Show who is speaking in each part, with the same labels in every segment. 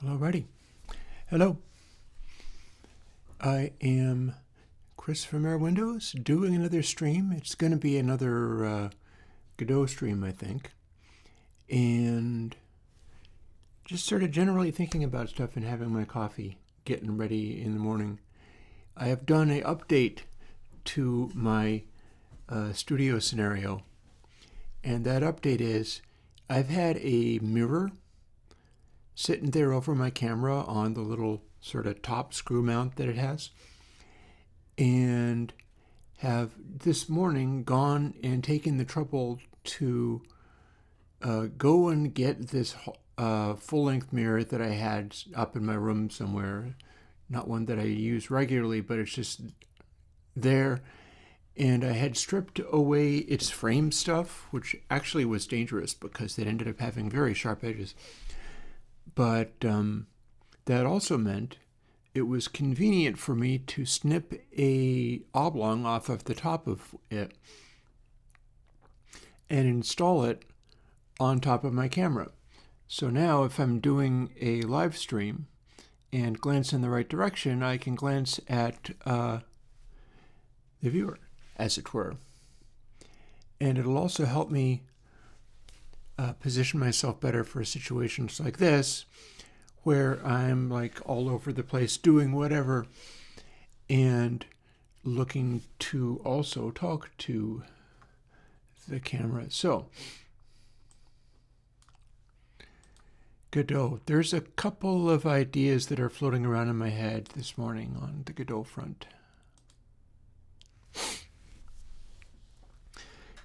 Speaker 1: Well, alrighty. Hello. I am Chris from Airwindows doing another stream. It's going to be another Godot stream, I think. And just sort of generally thinking about stuff and having my coffee, getting ready in the morning. I have done an update to my studio scenario. And that update is I've had a mirror sitting there over my camera on the little sort of top screw mount that it has, and have this morning gone and taken the trouble to go and get this full-length mirror that I had up in my room somewhere. Not one that I use regularly, but it's just there. And I had stripped away its frame stuff, which actually was dangerous because it ended up having very sharp edges. But that also meant it was convenient for me to snip a oblong off of the top of it and install it on top of my camera. So now if I'm doing a live stream and glance in the right direction, I can glance at the viewer, as it were. And it'll also help me position myself better for situations like this, where I'm like all over the place doing whatever and looking to also talk to the camera. So, Godot. There's a couple of ideas that are floating around in my head this morning on the Godot front.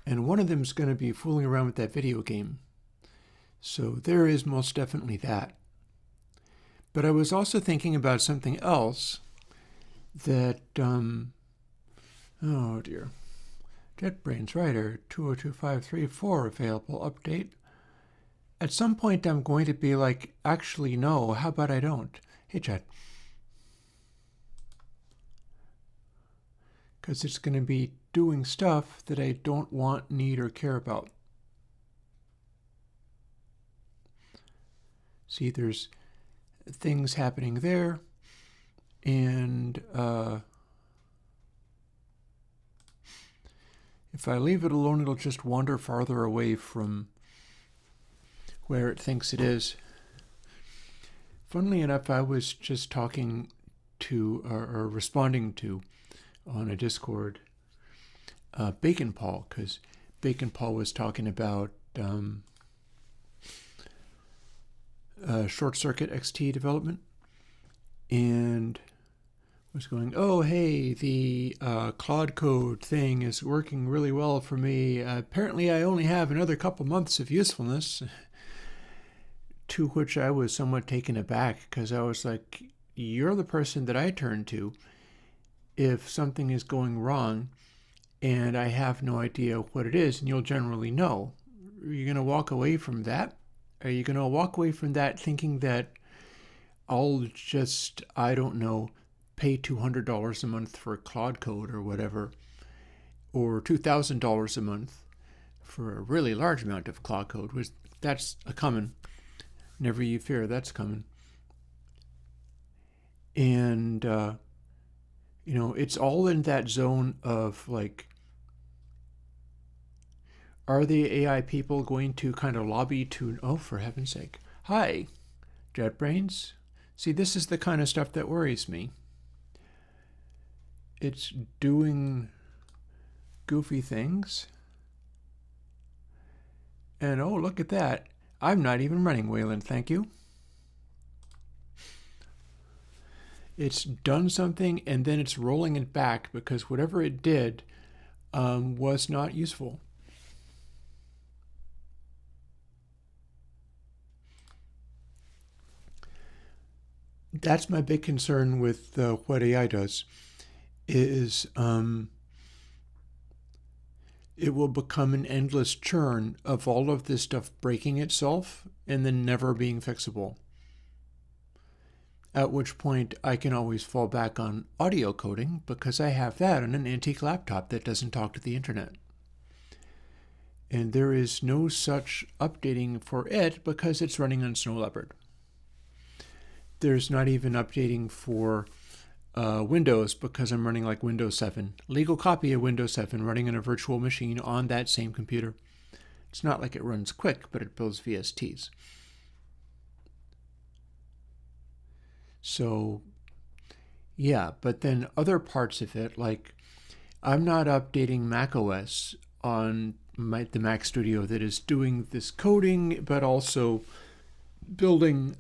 Speaker 1: And one of them is going to be fooling around with that video game. So there is most definitely that. But I was also thinking about something else that, oh dear, JetBrains Writer 202534 available update. At some point I'm going to be like, actually no, how about I don't? Hey Jet. Because it's going to be doing stuff that I don't want, need, or care about. See, there's things happening there, and if I leave it alone, it'll just wander farther away from where it thinks it is. Funnily enough, I was just talking to, or responding to, on a Discord, Bacon Paul, because Bacon Paul was talking about Short Circuit XT development, and was going, oh hey, the Claude Code thing is working really well for me. Apparently I only have another couple months of usefulness. To which I was somewhat taken aback, because I was like, you're the person that I turn to if something is going wrong and I have no idea what it is, and you'll generally know. Are you going to walk away from that? Are you going to walk away from that thinking that I'll just, I don't know, pay $200 a month for Claude Code or whatever, or $2,000 a month for a really large amount of Claude Code? That's a coming. Never you fear, that's coming. And, you know, it's all in that zone of like, are the AI people going to kind of lobby to, oh, for heaven's sake, hi, JetBrains? See, this is the kind of stuff that worries me. It's doing goofy things. And oh, look at that. I'm not even running Wayland, thank you. It's done something and then it's rolling it back because whatever it did was not useful. That's my big concern with what AI does, is it will become an endless churn of all of this stuff breaking itself and then never being fixable. At which point I can always fall back on audio coding because I have that on an antique laptop that doesn't talk to the internet. And there is no such updating for it because it's running on Snow Leopard. there's not even updating for Windows because I'm running like Windows 7. Legal copy of Windows 7 running on a virtual machine on that same computer. It's not like it runs quick, but it builds VSTs. So, yeah, but then other parts of it, like I'm not updating macOS on the Mac Studio that is doing this coding, but also building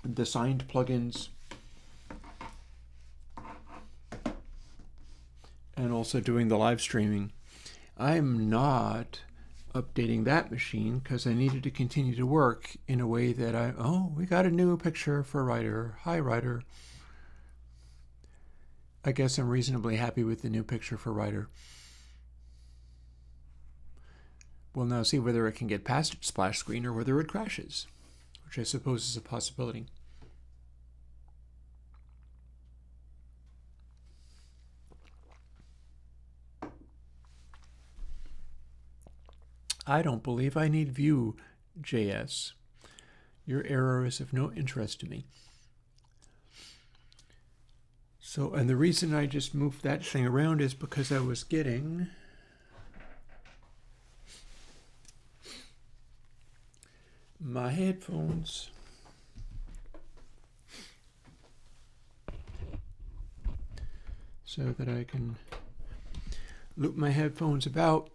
Speaker 1: the signed plugins and also doing the live streaming. I'm not updating that machine because I needed to continue to work in a way that we got a new picture for Ryder. Hi, Ryder. I guess I'm reasonably happy with the new picture for Ryder. We'll now see whether it can get past its splash screen or whether it crashes, which I suppose is a possibility. I don't believe I need Vue.js. Your error is of no interest to me. So, and the reason I just moved that thing around is because I was getting my headphones. So that I can loop my headphones about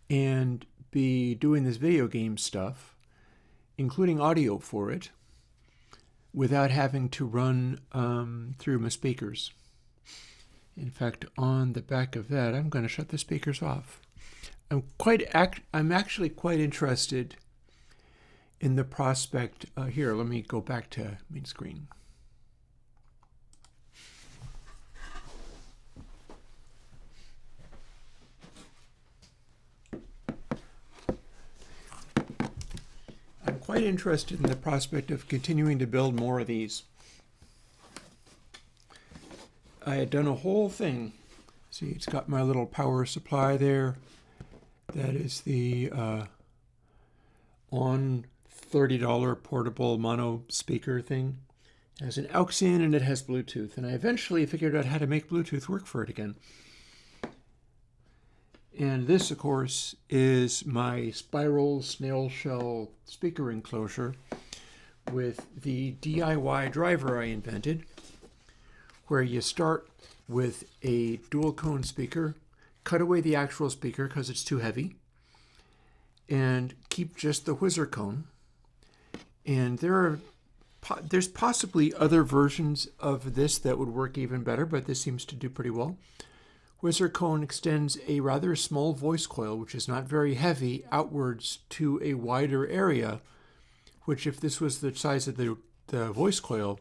Speaker 1: and be doing this video game stuff, including audio for it, without having to run through my speakers. In fact, on the back of that, I'm going to shut the speakers off. I'm actually quite interested in the prospect. Here, let me go back to main screen. I'm quite interested in the prospect of continuing to build more of these. I had done a whole thing. See, it's got my little power supply there. That is the on $30 portable mono speaker thing. It has an aux in and it has Bluetooth. And I eventually figured out how to make Bluetooth work for it again. And this, of course, is my spiral snail shell speaker enclosure with the DIY driver I invented, where you start with a dual cone speaker, cut away the actual speaker because it's too heavy, and keep just the whizzer cone. And there's possibly other versions of this that would work even better, but this seems to do pretty well. Whizzer cone extends a rather small voice coil, which is not very heavy, outwards to a wider area, which if this was the size of the voice coil,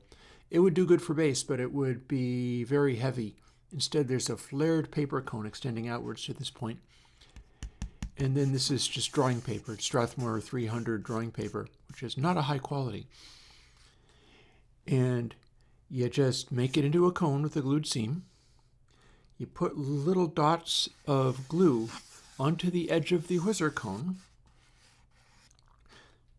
Speaker 1: it would do good for bass, but it would be very heavy. Instead, there's a flared paper cone extending outwards to this point. And then this is just drawing paper. It's Strathmore 300 drawing paper, which is not a high quality. And you just make it into a cone with a glued seam. You put little dots of glue onto the edge of the whizzer cone,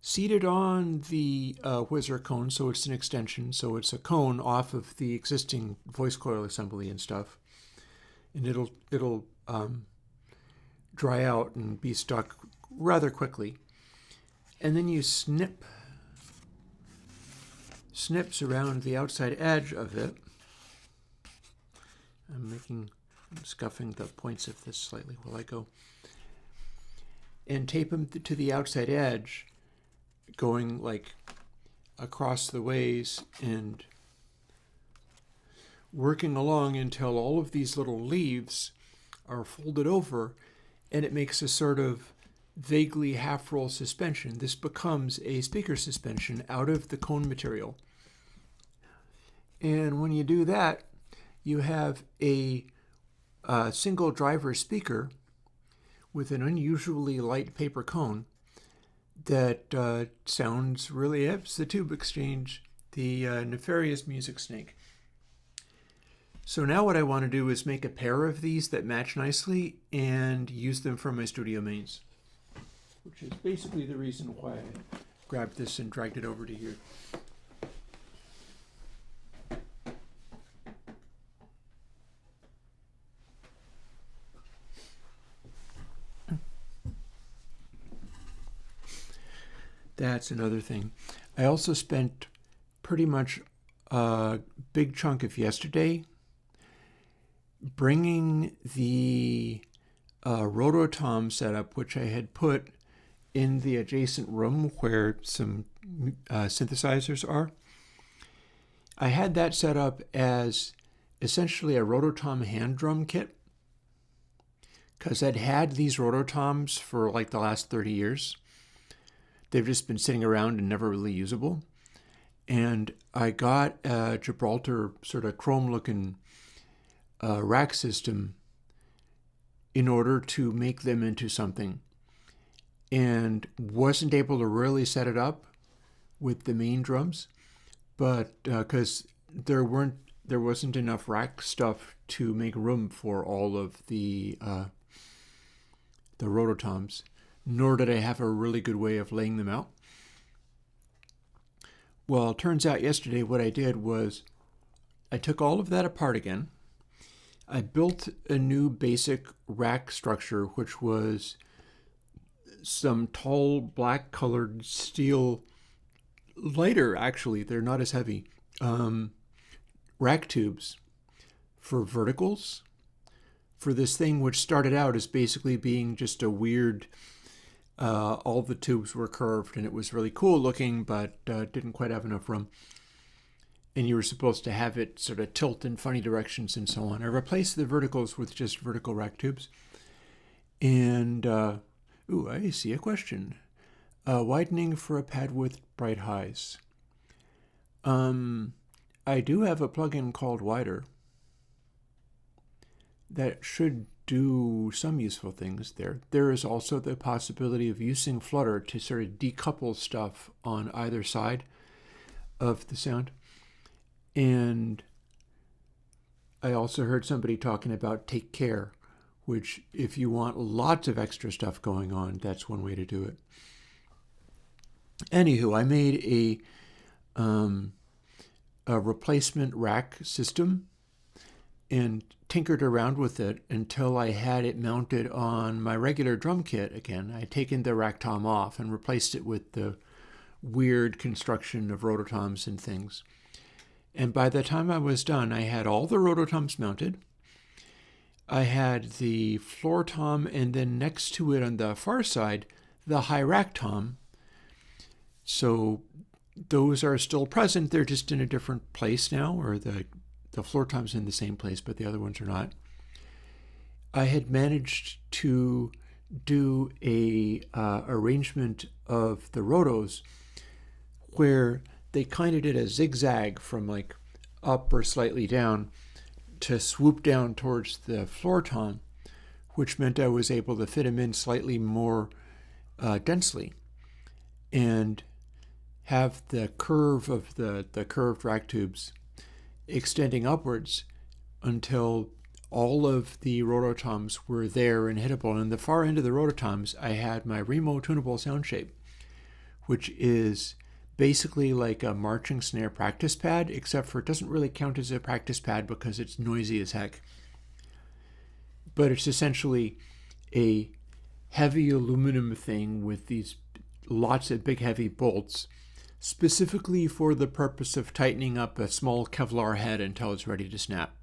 Speaker 1: seat it on the whizzer cone so it's an extension, so it's a cone off of the existing voice coil assembly and stuff, and it'll dry out and be stuck rather quickly. And then you snips around the outside edge of it. I'm scuffing the points of this slightly while I go. And tape them to the outside edge, going like across the ways and working along until all of these little leaves are folded over, and it makes a sort of vaguely half-roll suspension. This becomes a speaker suspension out of the cone material. And when you do that, you have a single driver speaker with an unusually light paper cone that sounds really, it's the Tube Exchange, the nefarious music snake. So now what I want to do is make a pair of these that match nicely and use them for my studio mains, which is basically the reason why I grabbed this and dragged it over to here. That's another thing. I also spent pretty much a big chunk of yesterday bringing the Rototom setup, which I had put in the adjacent room where some synthesizers are. I had that set up as essentially a Rototom hand drum kit, because I'd had these Rototoms for like the last 30 years. They've just been sitting around and never really usable. And I got a Gibraltar sort of chrome-looking rack system in order to make them into something, and wasn't able to really set it up with the main drums, but because there wasn't enough rack stuff to make room for all of the Rototoms, nor did I have a really good way of laying them out. Well, it turns out yesterday what I did was I took all of that apart again. I built a new basic rack structure, which was some tall black colored steel, lighter actually, they're not as heavy, rack tubes for verticals for this thing, which started out as basically being just a weird, all the tubes were curved and it was really cool looking, but didn't quite have enough room. And you were supposed to have it sort of tilt in funny directions and so on. I replaced the verticals with just vertical rack tubes. And, I see a question. Widening for a pad with bright highs. I do have a plugin called Wider that should do some useful things there. There is also the possibility of using Flutter to sort of decouple stuff on either side of the sound. And I also heard somebody talking about Take Care, which if you want lots of extra stuff going on, that's one way to do it. Anywho, I made a replacement rack system and tinkered around with it until I had it mounted on my regular drum kit again. I had taken the rack tom off and replaced it with the weird construction of Rototoms and things. And by the time I was done, I had all the Rototoms mounted. I had the floor tom, and then next to it on the far side, the high rack tom. So those are still present. They're just in a different place now, or the floor tom's in the same place, but the other ones are not. I had managed to do a arrangement of the rotos where they kind of did a zigzag from like up or slightly down to swoop down towards the floor tom, which meant I was able to fit them in slightly more densely and have the curve of the curved rack tubes extending upwards until all of the Rototoms were there and hittable. And in the far end of the Rototoms, I had my Remo tunable sound shape, which is basically like a marching snare practice pad, except for it doesn't really count as a practice pad because it's noisy as heck. But it's essentially a heavy aluminum thing with these lots of big heavy bolts, specifically for the purpose of tightening up a small Kevlar head until it's ready to snap.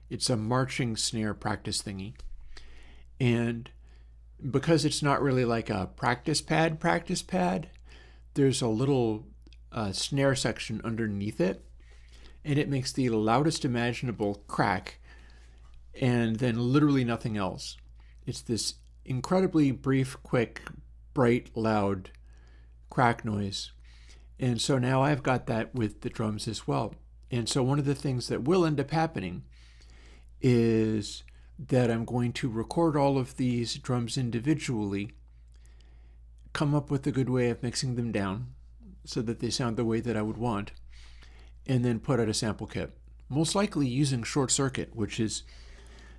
Speaker 1: It's a marching snare practice thingy. And because it's not really like a practice pad, there's a little snare section underneath it, and it makes the loudest imaginable crack, and then literally nothing else. It's this incredibly brief, quick, bright, loud crack noise. And so now I've got that with the drums as well. And so one of the things that will end up happening is that I'm going to record all of these drums individually, come up with a good way of mixing them down so that they sound the way that I would want, and then put out a sample kit. Most likely using Short Circuit, which is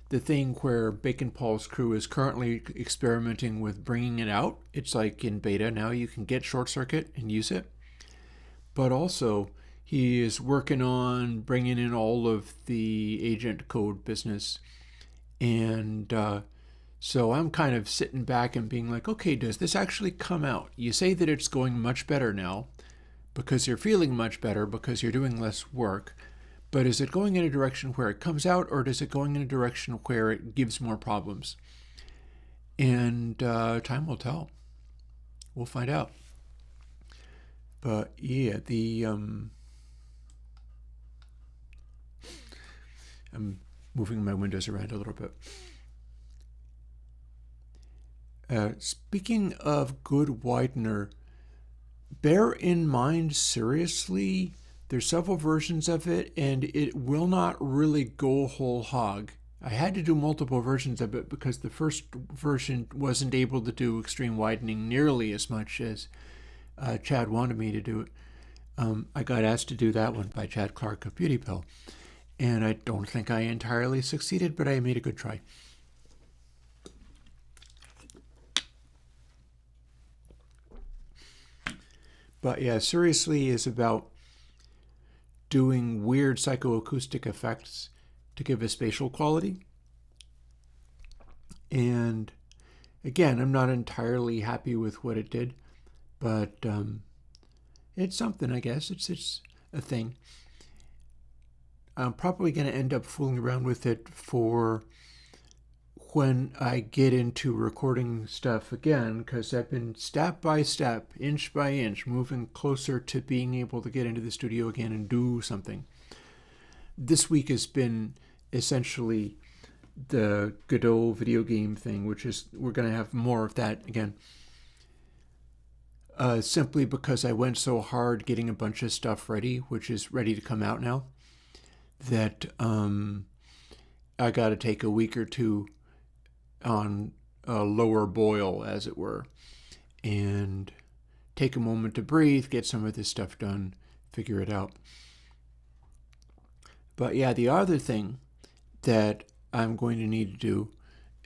Speaker 1: the thing where Bacon Paul's crew is currently experimenting with bringing it out. It's like in beta now, you can get Short Circuit and use it. But also, he is working on bringing in all of the agent code business and So I'm kind of sitting back and being like, okay, does this actually come out? You say that it's going much better now because you're feeling much better because you're doing less work. But is it going in a direction where it comes out, or is it going in a direction where it gives more problems? And time will tell. We'll find out. But yeah, I'm moving my windows around a little bit. Speaking of good widener, bear in mind, seriously, there's several versions of it, and it will not really go whole hog. I had to do multiple versions of it because the first version wasn't able to do extreme widening nearly as much as Chad wanted me to do it. I got asked to do that one by Chad Clark of Beauty Pill, and I don't think I entirely succeeded, but I made a good try. But yeah, seriously is about doing weird psychoacoustic effects to give a spatial quality. And again, I'm not entirely happy with what it did, but it's something, I guess. It's a thing. I'm probably going to end up fooling around with it for when I get into recording stuff again, because I've been step by step, inch by inch, moving closer to being able to get into the studio again and do something. This week has been essentially the Godot video game thing, which is, we're going to have more of that again. Simply because I went so hard getting a bunch of stuff ready, which is ready to come out now, that I got to take a week or two on a lower boil, as it were, and take a moment to breathe, get some of this stuff done, figure it out. But yeah, the other thing that I'm going to need to do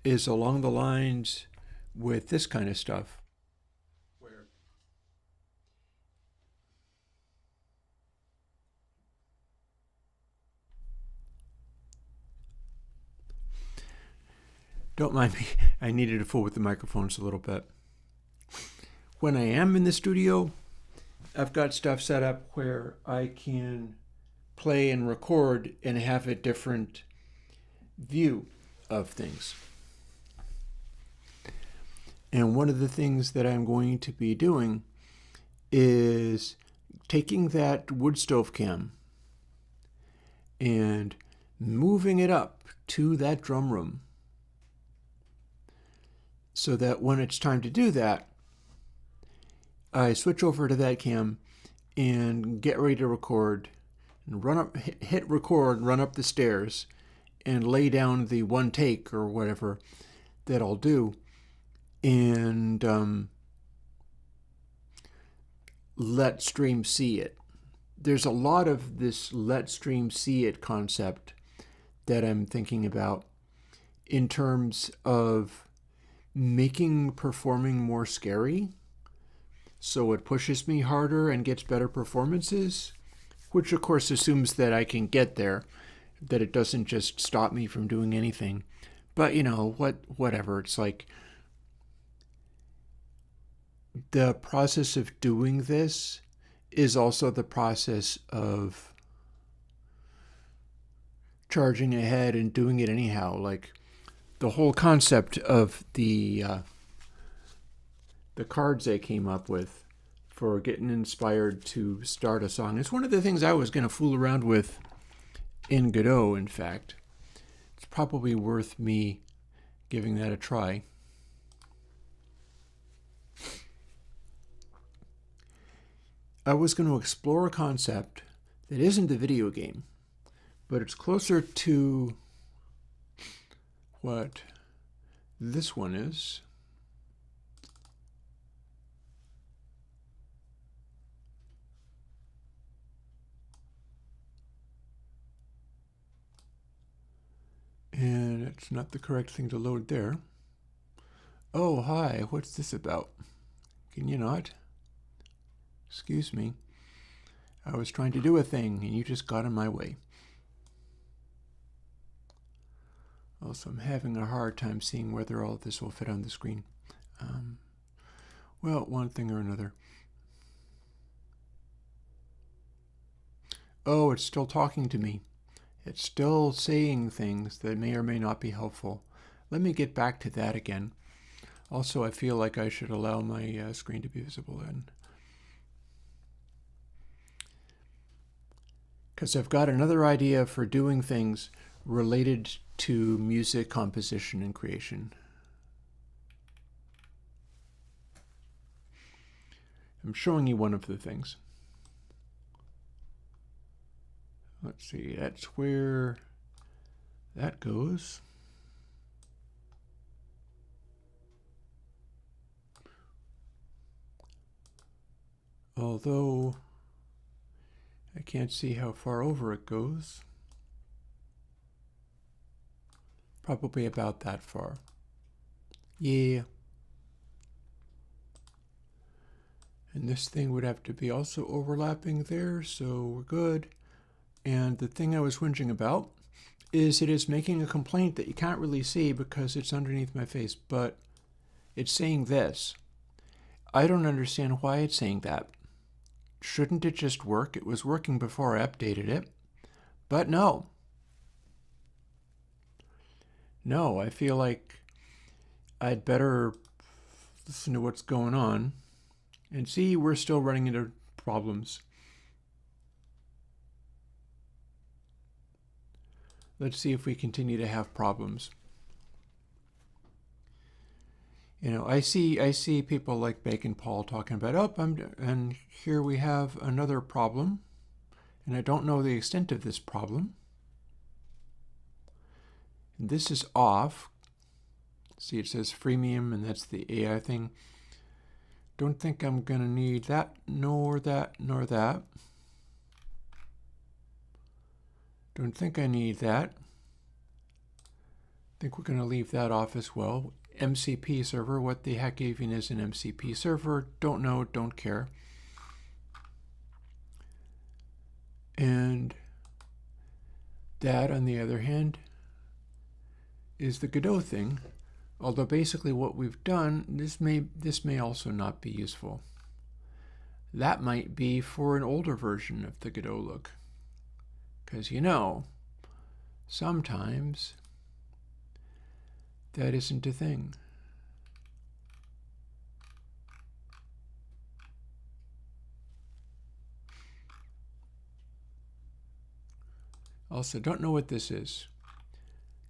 Speaker 1: is along the lines with this kind of stuff. Don't mind me, I needed to fool with the microphones a little bit. When I am in the studio, I've got stuff set up where I can play and record and have a different view of things. And one of the things that I'm going to be doing is taking that wood stove cam and moving it up to that drum room, so that when it's time to do that, I switch over to that cam and get ready to record and run up, hit record, run up the stairs and lay down the one take or whatever that I'll do, and let stream see it. There's a lot of this let stream see it concept that I'm thinking about in terms of making performing more scary, so it pushes me harder and gets better performances, which of course assumes that I can get there, that it doesn't just stop me from doing anything. But you know, whatever. It's like the process of doing this is also the process of charging ahead and doing it anyhow. Like the whole concept of the cards I came up with for getting inspired to start a song. It's one of the things I was going to fool around with in Godot, in fact. It's probably worth me giving that a try. I was going to explore a concept that isn't a video game, but it's closer to what this one is. And it's not the correct thing to load there. Oh, hi, what's this about? Can you not? Excuse me. I was trying to do a thing and you just got in my way. Also, I'm having a hard time seeing whether all of this will fit on the screen. Well, one thing or another. Oh, it's still talking to me. It's still saying things that may or may not be helpful. Let me get back to that again. Also, I feel like I should allow my screen to be visible then. Because I've got another idea for doing things related to music composition and creation. I'm showing you one of the things. Let's see, that's where that goes. Although I can't see how far over it goes. Probably about that far. Yeah. And this thing would have to be also overlapping there, so we're good. And the thing I was whinging about is it is making a complaint that you can't really see because it's underneath my face, but it's saying this. I don't understand why it's saying that. Shouldn't it just work? It was working before I updated it. But no. No, I feel like I'd better listen to what's going on. And see, we're still running into problems. Let's see if we continue to have problems. You know, I see people like Bacon Paul talking about, and here we have another problem, and I don't know the extent of this problem. And this is off. See, it says freemium, and that's the AI thing. Don't think I'm gonna need that, nor that, nor that. Don't think I need that. Think we're gonna leave that off as well. MCP server, what the heck even is an MCP server? Don't know, don't care. And that, on the other hand, is the Godot thing. Although basically what we've done, this may also not be useful. That might be for an older version of the Godot look. Because you know, sometimes that isn't a thing. Also, don't know what this is.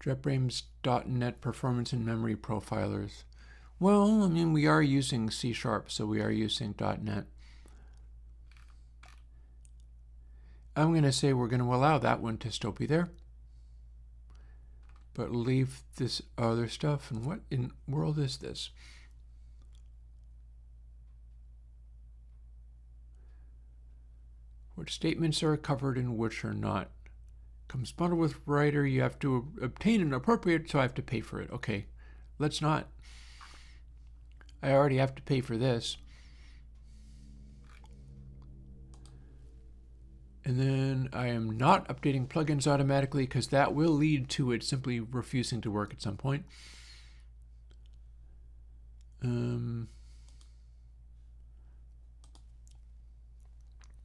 Speaker 1: JetBrains.net performance and memory profilers. Well, I mean, we are using C#, so we are using .net. I'm going to say we're going to allow that one to still be there, but leave this other stuff. And what in the world is this? What statements are covered and which are not? Comes bundled with writer, you have to obtain an appropriate, so I have to pay for it. Okay, let's not. I already have to pay for this. And then I am not updating plugins automatically because that will lead to it simply refusing to work at some point.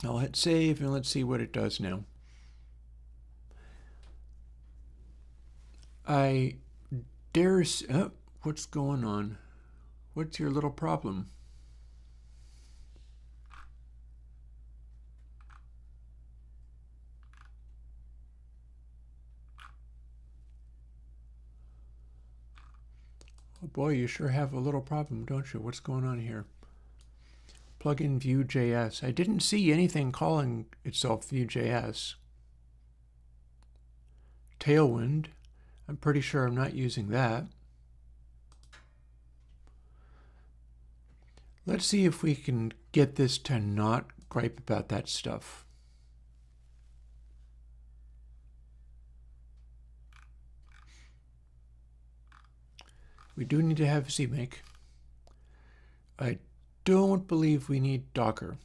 Speaker 1: I'll hit save and let's see what it does now. I dare say, what's going on? What's your little problem? Oh boy, you sure have a little problem, don't you? What's going on here? Plugin Vue.js. I didn't see anything calling itself Vue.js. Tailwind. I'm pretty sure I'm not using that. Let's see if we can get this to not gripe about that stuff. We do need to have CMake. I don't believe we need Docker.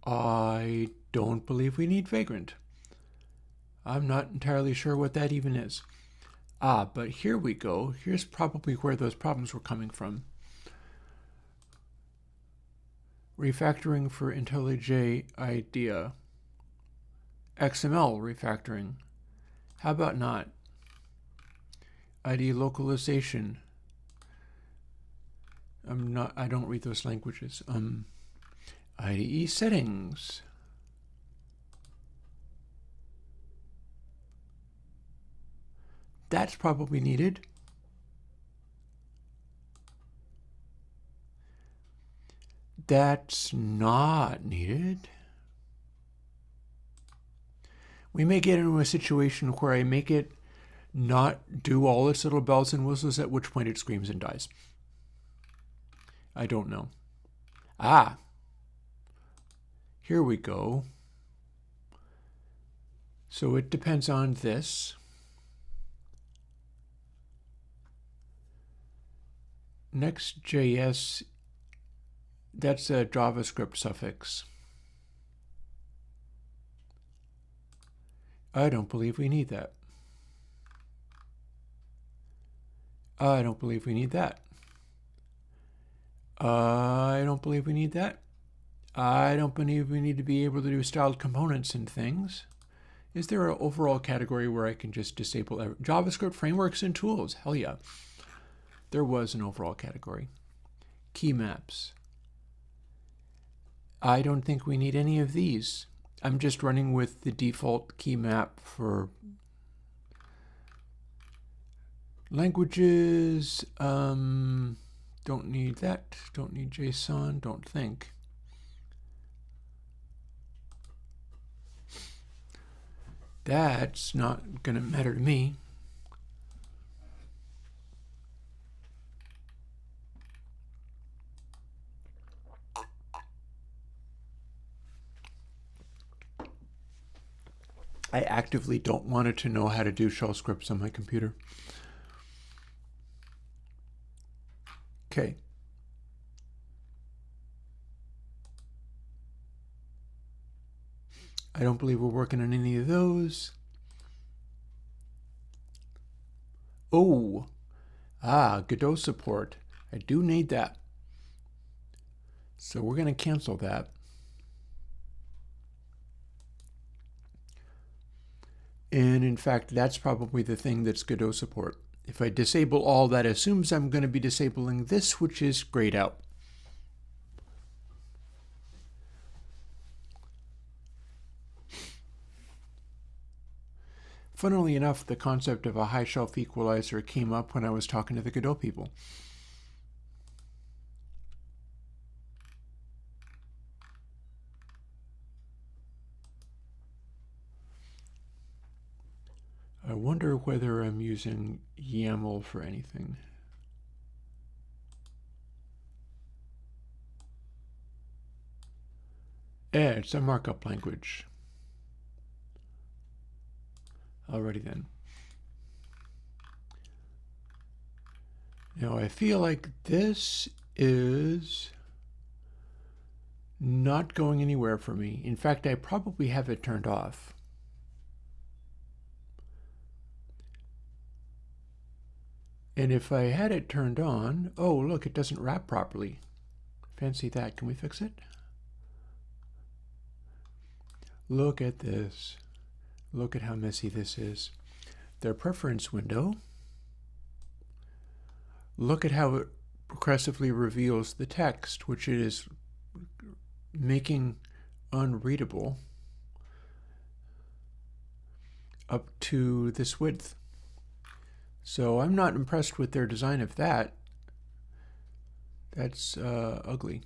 Speaker 1: I don't believe we need vagrant. I'm not entirely sure what that even is. But here we go. Here's probably where those problems were coming from. Refactoring for IntelliJ IDEA. XML refactoring. How about not? IDE localization. I don't read those languages. IDE settings. That's probably needed. That's not needed. We may get into a situation where I make it not do all its little bells and whistles, at which point it screams and dies. I don't know. Here we go. So it depends on this. Next.js, that's a JavaScript suffix. I don't believe we need that. I don't believe we need that. I don't believe we need that. I don't believe we need to be able to do styled components and things. Is there an overall category where I can just disable JavaScript frameworks and tools? Hell yeah. There was an overall category. Key maps. I don't think we need any of these. I'm just running with the default key map for languages. Don't need that. Don't need JSON. Don't think. That's not going to matter to me. I actively don't want it to know how to do shell scripts on my computer. Okay. I don't believe we're working on any of those. Oh, Godot support. I do need that. So we're going to cancel that. And in fact, that's probably the thing that's Godot support. If I disable all, that assumes I'm going to be disabling this, which is grayed out. Funnily enough, the concept of a high shelf equalizer came up when I was talking to the Godot people. I wonder whether I'm using YAML for anything. It's a markup language. Alrighty then. Now I feel like this is not going anywhere for me. In fact, I probably have it turned off. And if I had it turned on, oh look, it doesn't wrap properly. Fancy that. Can we fix it? Look at this. Look at how messy this is. Their preference window. Look at how it progressively reveals the text, which it is making unreadable up to this width. So I'm not impressed with their design of that. That's ugly.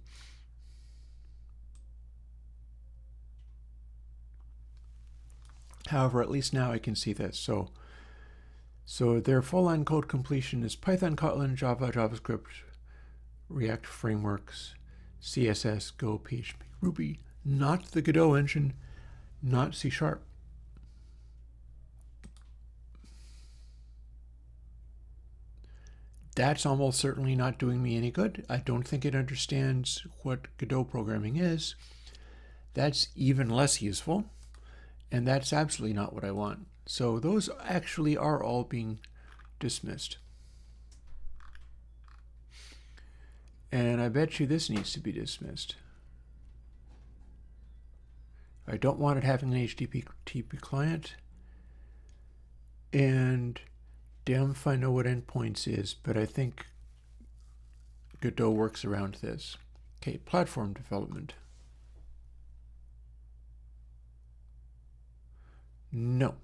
Speaker 1: However, at least now I can see this. So their full-line code completion is Python, Kotlin, Java, JavaScript, React frameworks, CSS, Go, PHP, Ruby, not the Godot engine, not C#. That's almost certainly not doing me any good. I don't think it understands what Godot programming is. That's even less useful, and that's absolutely not what I want. So those actually are all being dismissed. And I bet you this needs to be dismissed. I don't want it having an HTTP client. And damn if I know what endpoints is, but I think Godot works around this. Okay, platform development. No.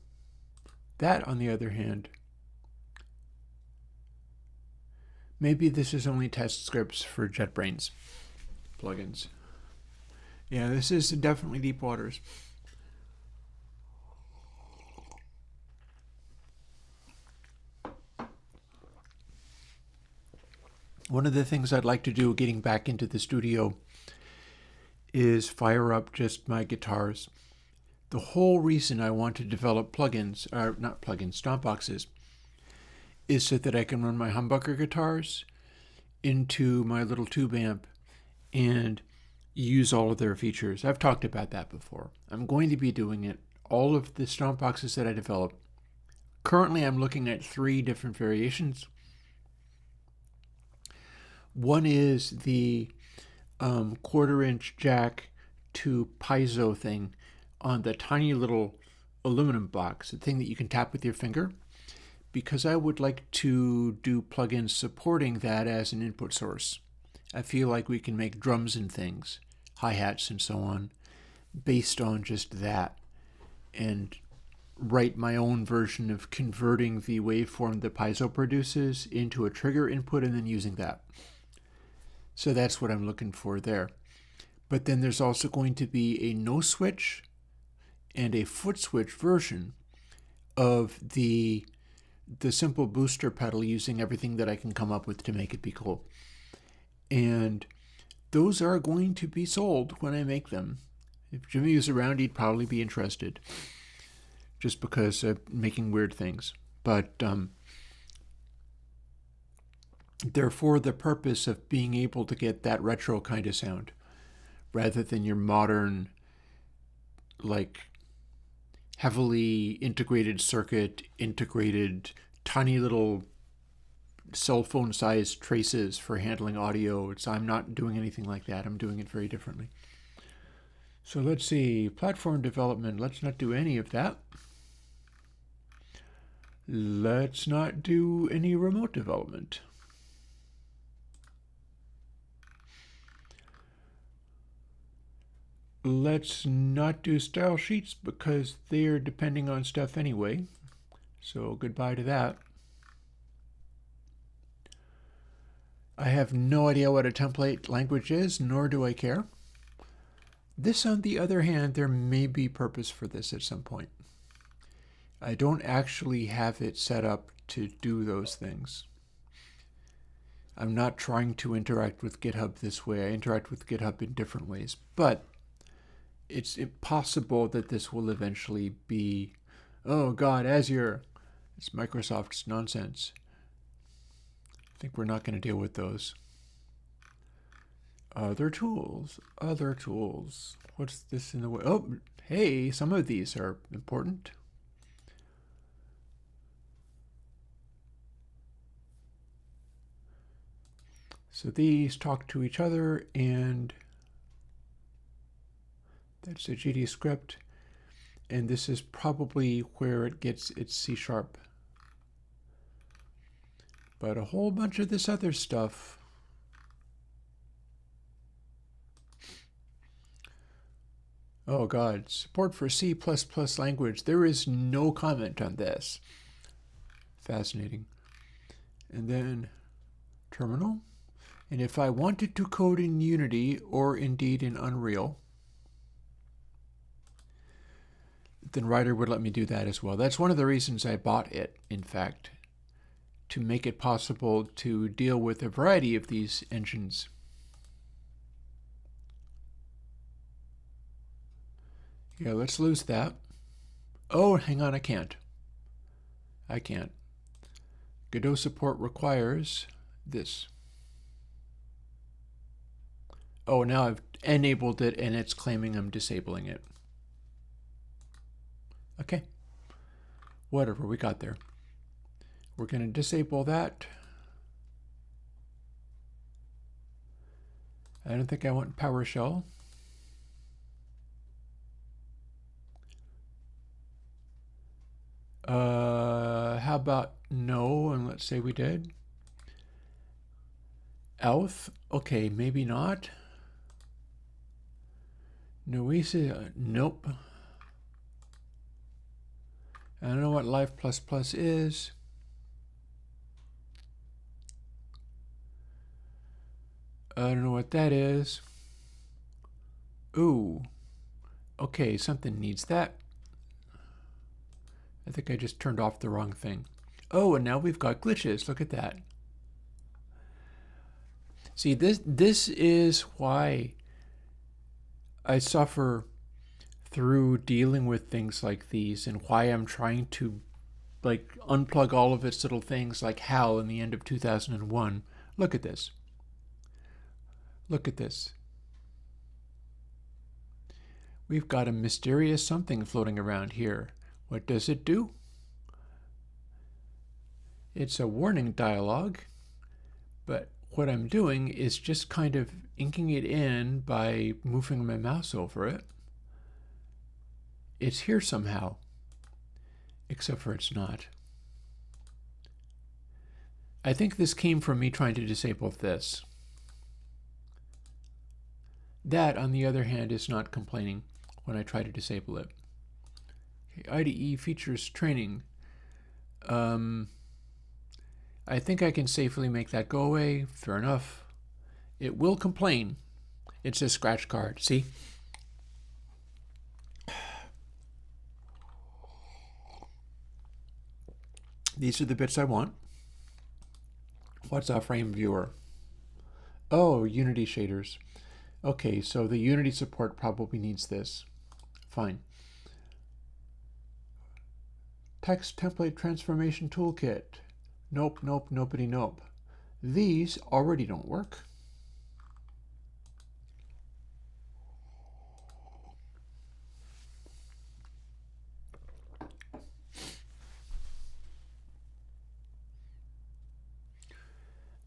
Speaker 1: That, on the other hand, maybe this is only test scripts for JetBrains plugins. Yeah, this is definitely deep waters. One of the things I'd like to do getting back into the studio is fire up just my guitars. The whole reason I want to develop plugins, or not plugins, stompboxes, is so that I can run my humbucker guitars into my little tube amp and use all of their features. I've talked about that before. I'm going to be doing it. All of the stompboxes that I develop. Currently, I'm looking at 3 different variations. One is the 1/4-inch jack to piezo thing on the tiny little aluminum box, the thing that you can tap with your finger, because I would like to do plugins supporting that as an input source. I feel like we can make drums and things, hi-hats and so on, based on just that, and write my own version of converting the waveform the piezo produces into a trigger input and then using that. So that's what I'm looking for there. But then there's also going to be a no switch and a foot switch version of the simple booster pedal, using everything that I can come up with to make it be cool. And those are going to be sold when I make them. If Jimmy was around, he'd probably be interested, just because of making weird things. But they're for the purpose of being able to get that retro kind of sound, rather than your modern, like, heavily integrated circuit, integrated tiny little cell phone sized traces for handling audio. I'm not doing anything like that. I'm doing it very differently. So let's see, platform development. Let's not do any of that. Let's not do any remote development. Let's not do style sheets because they are depending on stuff anyway. So goodbye to that. I have no idea what a template language is, nor do I care. This, on the other hand, there may be purpose for this at some point. I don't actually have it set up to do those things. I'm not trying to interact with GitHub this way. I interact with GitHub in different ways, but it's impossible that this will eventually be, oh God, Azure. It's Microsoft's nonsense. I think we're not going to deal with those. Other tools. What's this in the way? Oh, hey, some of these are important. So these talk to each other, and that's a GD script, and this is probably where it gets its C#. But a whole bunch of this other stuff. Oh God, support for C++ language. There is no comment on this. Fascinating. And then terminal. And if I wanted to code in Unity or indeed in Unreal, then Writer would let me do that as well. That's one of the reasons I bought it, in fact, to make it possible to deal with a variety of these engines. Yeah, let's lose that. Oh, hang on, I can't. Godot support requires this. Oh, now I've enabled it, and it's claiming I'm disabling it. Okay, whatever, we got there. We're going to disable that. I don't think I want PowerShell. How about no, and let's say we did. Elf, okay, maybe not. Noisa, nope. I don't know what Live++ is. I don't know what that is. Ooh, okay, something needs that. I think I just turned off the wrong thing. Oh, and now we've got glitches. Look at that. See, this is why I suffer through dealing with things like these, and why I'm trying to like unplug all of its little things like HAL in the end of 2001. Look at this. Look at this. We've got a mysterious something floating around here. What does it do? It's a warning dialog, but what I'm doing is just kind of inking it in by moving my mouse over it. It's here somehow, except for it's not. I think this came from me trying to disable this. That, on the other hand, is not complaining when I try to disable it. Okay, IDE features training. I think I can safely make that go away. Fair enough. It will complain. It's a scratch card. See? These are the bits I want. What's a frame viewer? Oh, Unity shaders. Okay, so the Unity support probably needs this. Fine. Text template transformation toolkit. Nope, nope, nobody, nope. These already don't work.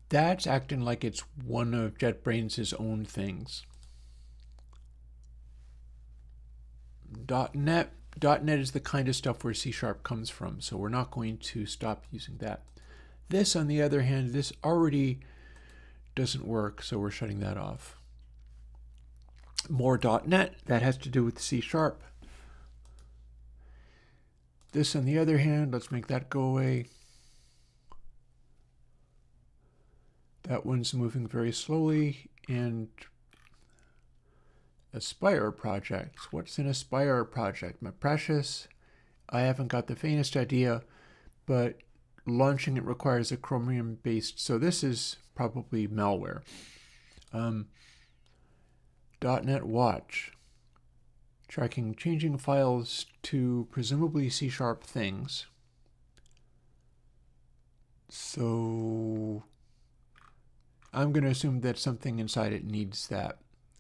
Speaker 1: That's acting like it's one of JetBrains' own things. .NET is the kind of stuff where C# comes from, so we're not going to stop using that. This, on the other hand, this already doesn't work, so we're shutting that off. More .NET, that has to do with C#. This, on the other hand, let's make that go away. That one's moving very slowly. And Aspire projects. What's an Aspire project? My precious, I haven't got the faintest idea, but launching it requires a Chromium-based, so this is probably malware. .NET Watch. Tracking changing files to presumably C# things. So I'm going to assume that something inside it needs that.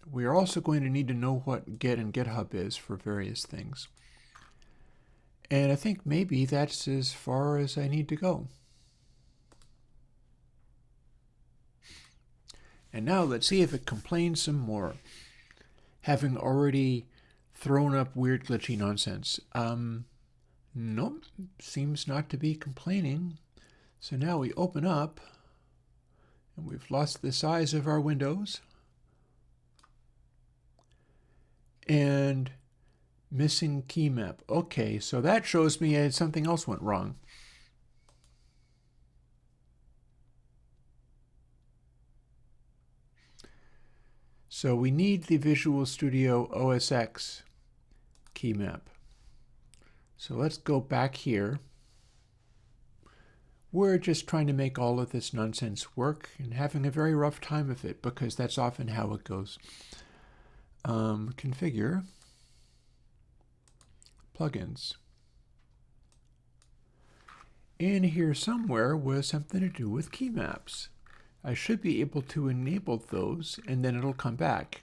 Speaker 1: We are also going to need to know what Git and GitHub is for various things. And I think maybe that's as far as I need to go. And now let's see if it complains some more, having already thrown up weird glitchy nonsense. Nope, seems not to be complaining. So now we open up, and we've lost the size of our windows. And missing key map. Okay, so that shows me something else went wrong. So we need the Visual Studio OS X key map. So let's go back here. We're just trying to make all of this nonsense work and having a very rough time of it, because that's often how it goes. Configure plugins. In here somewhere was something to do with key maps. I should be able to enable those, and then it'll come back.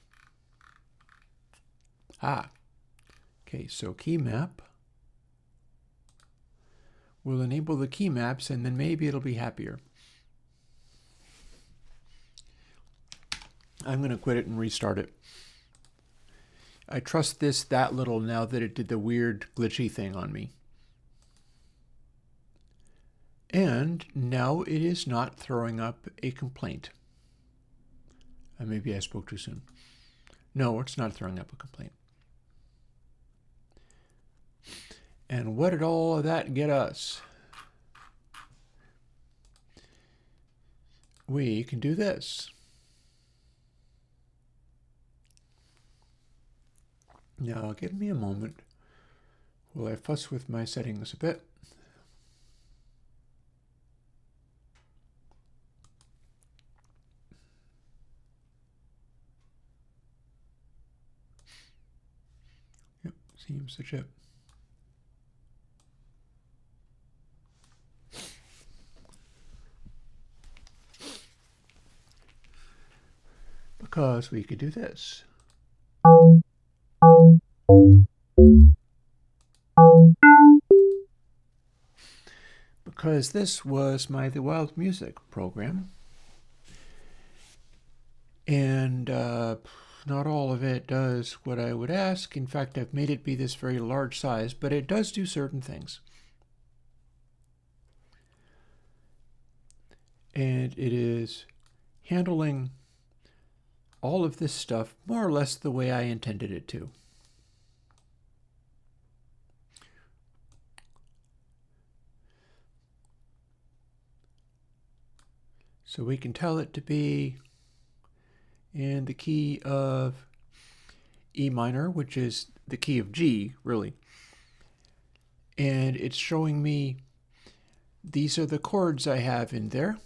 Speaker 1: Okay, so key map. We'll enable the key maps and then maybe it'll be happier. I'm going to quit it and restart it. I trust this that little now that it did the weird glitchy thing on me. And now it is not throwing up a complaint. Maybe I spoke too soon. No, it's not throwing up a complaint. And what did all of that get us? We can do this. Now, give me a moment while I fuss with my settings a bit. Yep, seems legit. Because we could do this. Because this was my The Wild Music program. And not all of it does what I would ask. In fact, I've made it be this very large size, but it does do certain things. And it is handling all of this stuff more or less the way I intended it to. So we can tell it to be in the key of E minor, which is the key of G, really. And it's showing me these are the chords I have in there,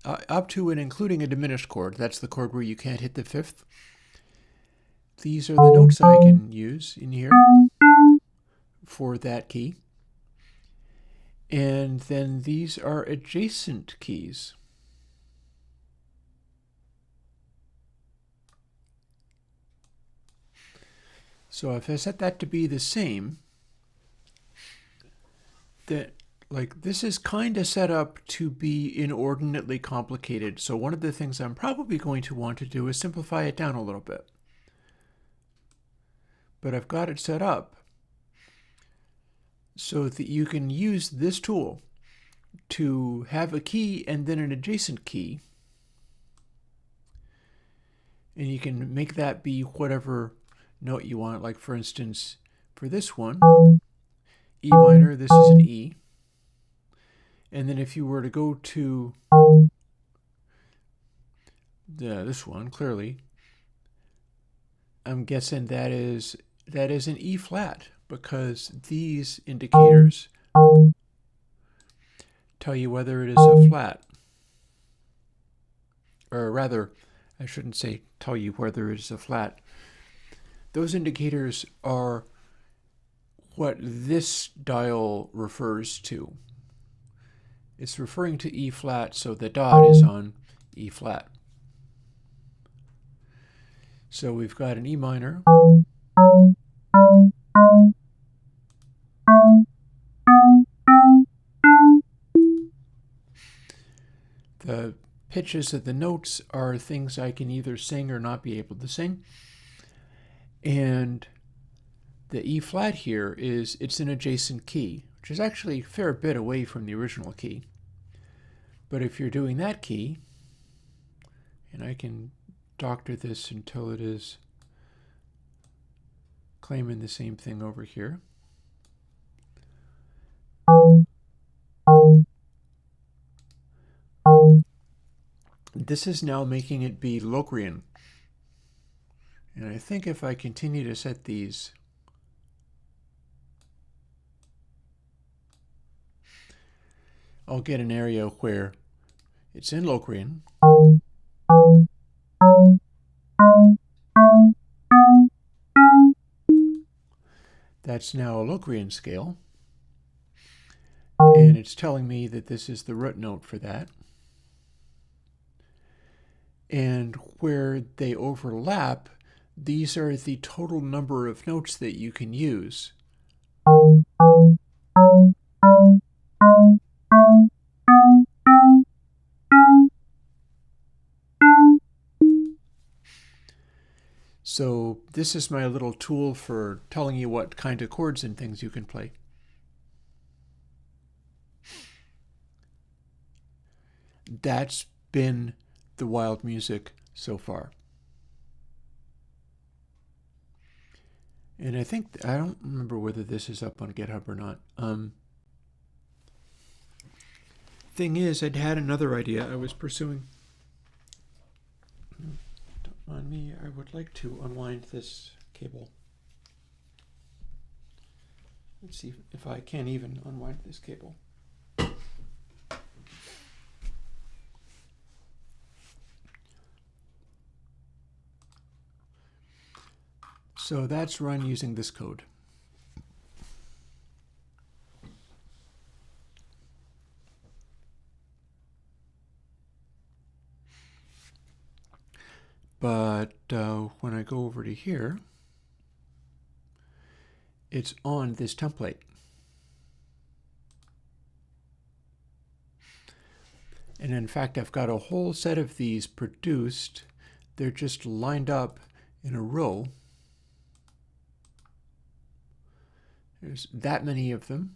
Speaker 1: up to and including a diminished chord. That's the chord where you can't hit the fifth. These are the notes I can use in here for that key. And then these are adjacent keys. So if I set that to be the same, that like this is kind of set up to be inordinately complicated. So one of the things I'm probably going to want to do is simplify it down a little bit. But I've got it set up so that you can use this tool to have a key and then an adjacent key. And you can make that be whatever note you want. Like for instance, for this one, E minor, this is an E. And then if you were to go to this one, clearly, I'm guessing that is an E flat, because these indicators tell you whether it is a flat. Or rather, I shouldn't say tell you whether it is a flat. Those indicators are what this dial refers to. It's referring to E flat, so the dot is on E flat. So we've got an E minor. The pitches of the notes are things I can either sing or not be able to sing. And the E flat here it's an adjacent key, which is actually a fair bit away from the original key. But if you're doing that key, and I can doctor this until it is claiming the same thing over here. This is now making it be Locrian. And I think if I continue to set these, I'll get an area where it's in Locrian. That's now a Locrian scale. And it's telling me that this is the root note for that. And where they overlap, these are the total number of notes that you can use. So this is my little tool for telling you what kind of chords and things you can play. That's been the wild music so far. And I don't remember whether this is up on GitHub or not. Thing is, I'd had another idea I was pursuing. Don't mind me, I would like to unwind this cable. Let's see if I can even unwind this cable. So that's run using this code. But when I go over to here, it's on this template. And in fact, I've got a whole set of these produced. They're just lined up in a row. There's that many of them.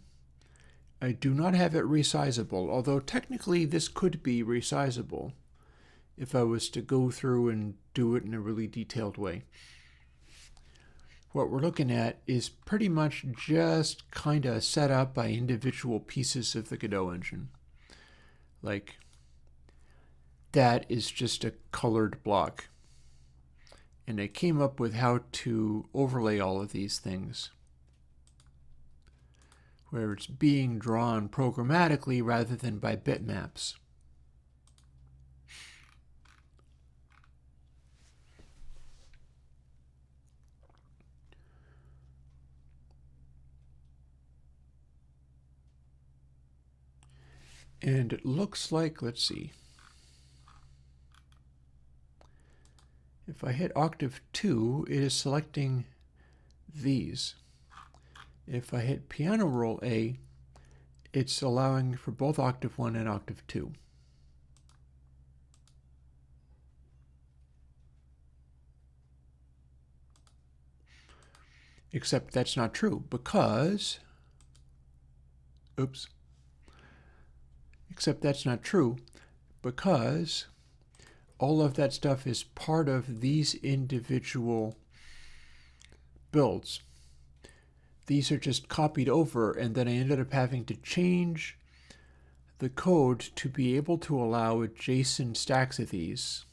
Speaker 1: I do not have it resizable, although technically this could be resizable if I was to go through and do it in a really detailed way. What we're looking at is pretty much just kind of set up by individual pieces of the Godot engine. Like, that is just a colored block. And I came up with how to overlay all of these things, where it's being drawn programmatically rather than by bitmaps. And it looks like, let's see, if I hit octave 2, it is selecting these. If I hit piano roll A, it's allowing for both octave 1 and octave 2. Except that's not true because, except that's not true because all of that stuff is part of these individual builds. These are just copied over, and then I ended up having to change the code to be able to allow adjacent stacks of these.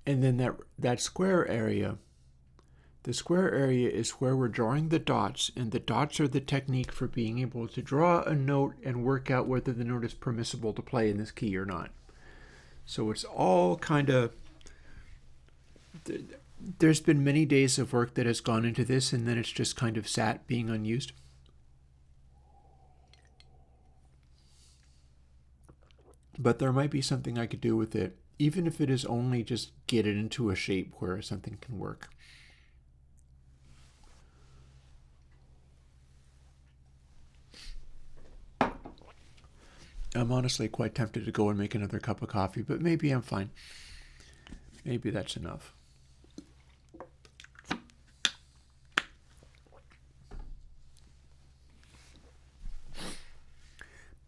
Speaker 1: And then that square area, the square area is where we're drawing the dots, and the dots are the technique for being able to draw a note and work out whether the note is permissible to play in this key or not. So it's all kind of, there's been many days of work that has gone into this, and then it's just kind of sat being unused. But there might be something I could do with it, even if it is only just get it into a shape where something can work. I'm honestly quite tempted to go and make another cup of coffee, but maybe I'm fine. Maybe that's enough.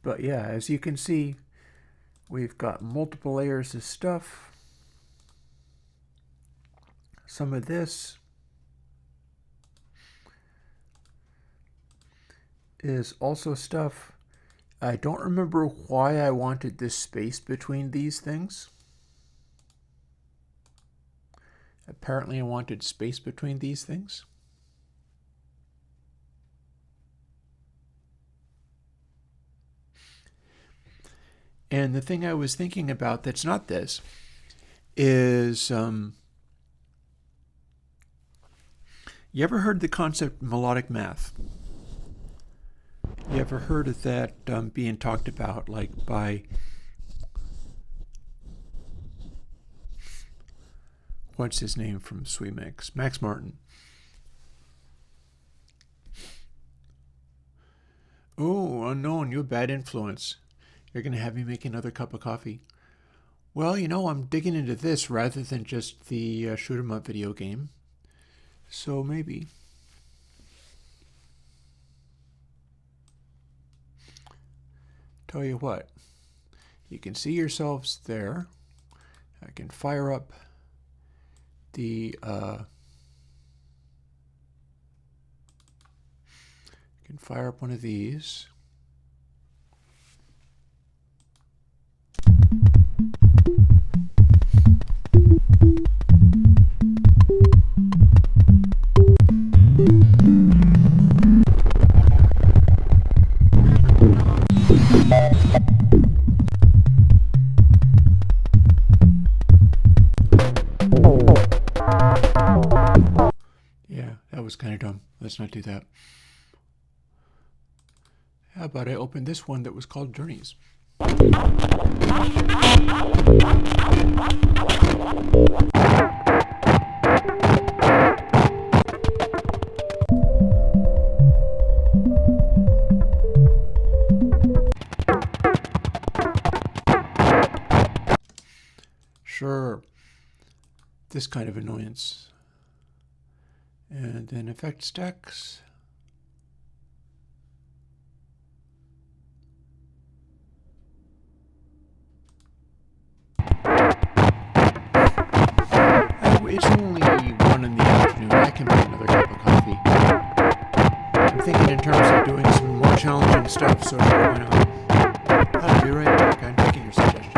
Speaker 1: But yeah, as you can see, we've got multiple layers of stuff. Some of this is also stuff. I don't remember why I wanted this space between these things. Apparently I wanted space between these things. And the thing I was thinking about that's not this is, You ever heard the concept melodic math? You ever heard of that being talked about, like by what's his name from Sweet Mix? Max Martin. Oh, unknown, you a bad influence. You're going to have me make another cup of coffee. Well, you know, I'm digging into this rather than just the shoot 'em up video game. So maybe. Tell you what, you can see yourselves there. I can fire up the one of these. Yeah, that was kind of dumb. Let's not do that. How about I open this one that was called Journeys? Sure, this kind of annoyance. And then effect stacks. It's only 1 in the afternoon. I can make another cup of coffee. I'm thinking in terms of doing some more challenging stuff, so why not? I'll be right back. I'm taking your suggestion.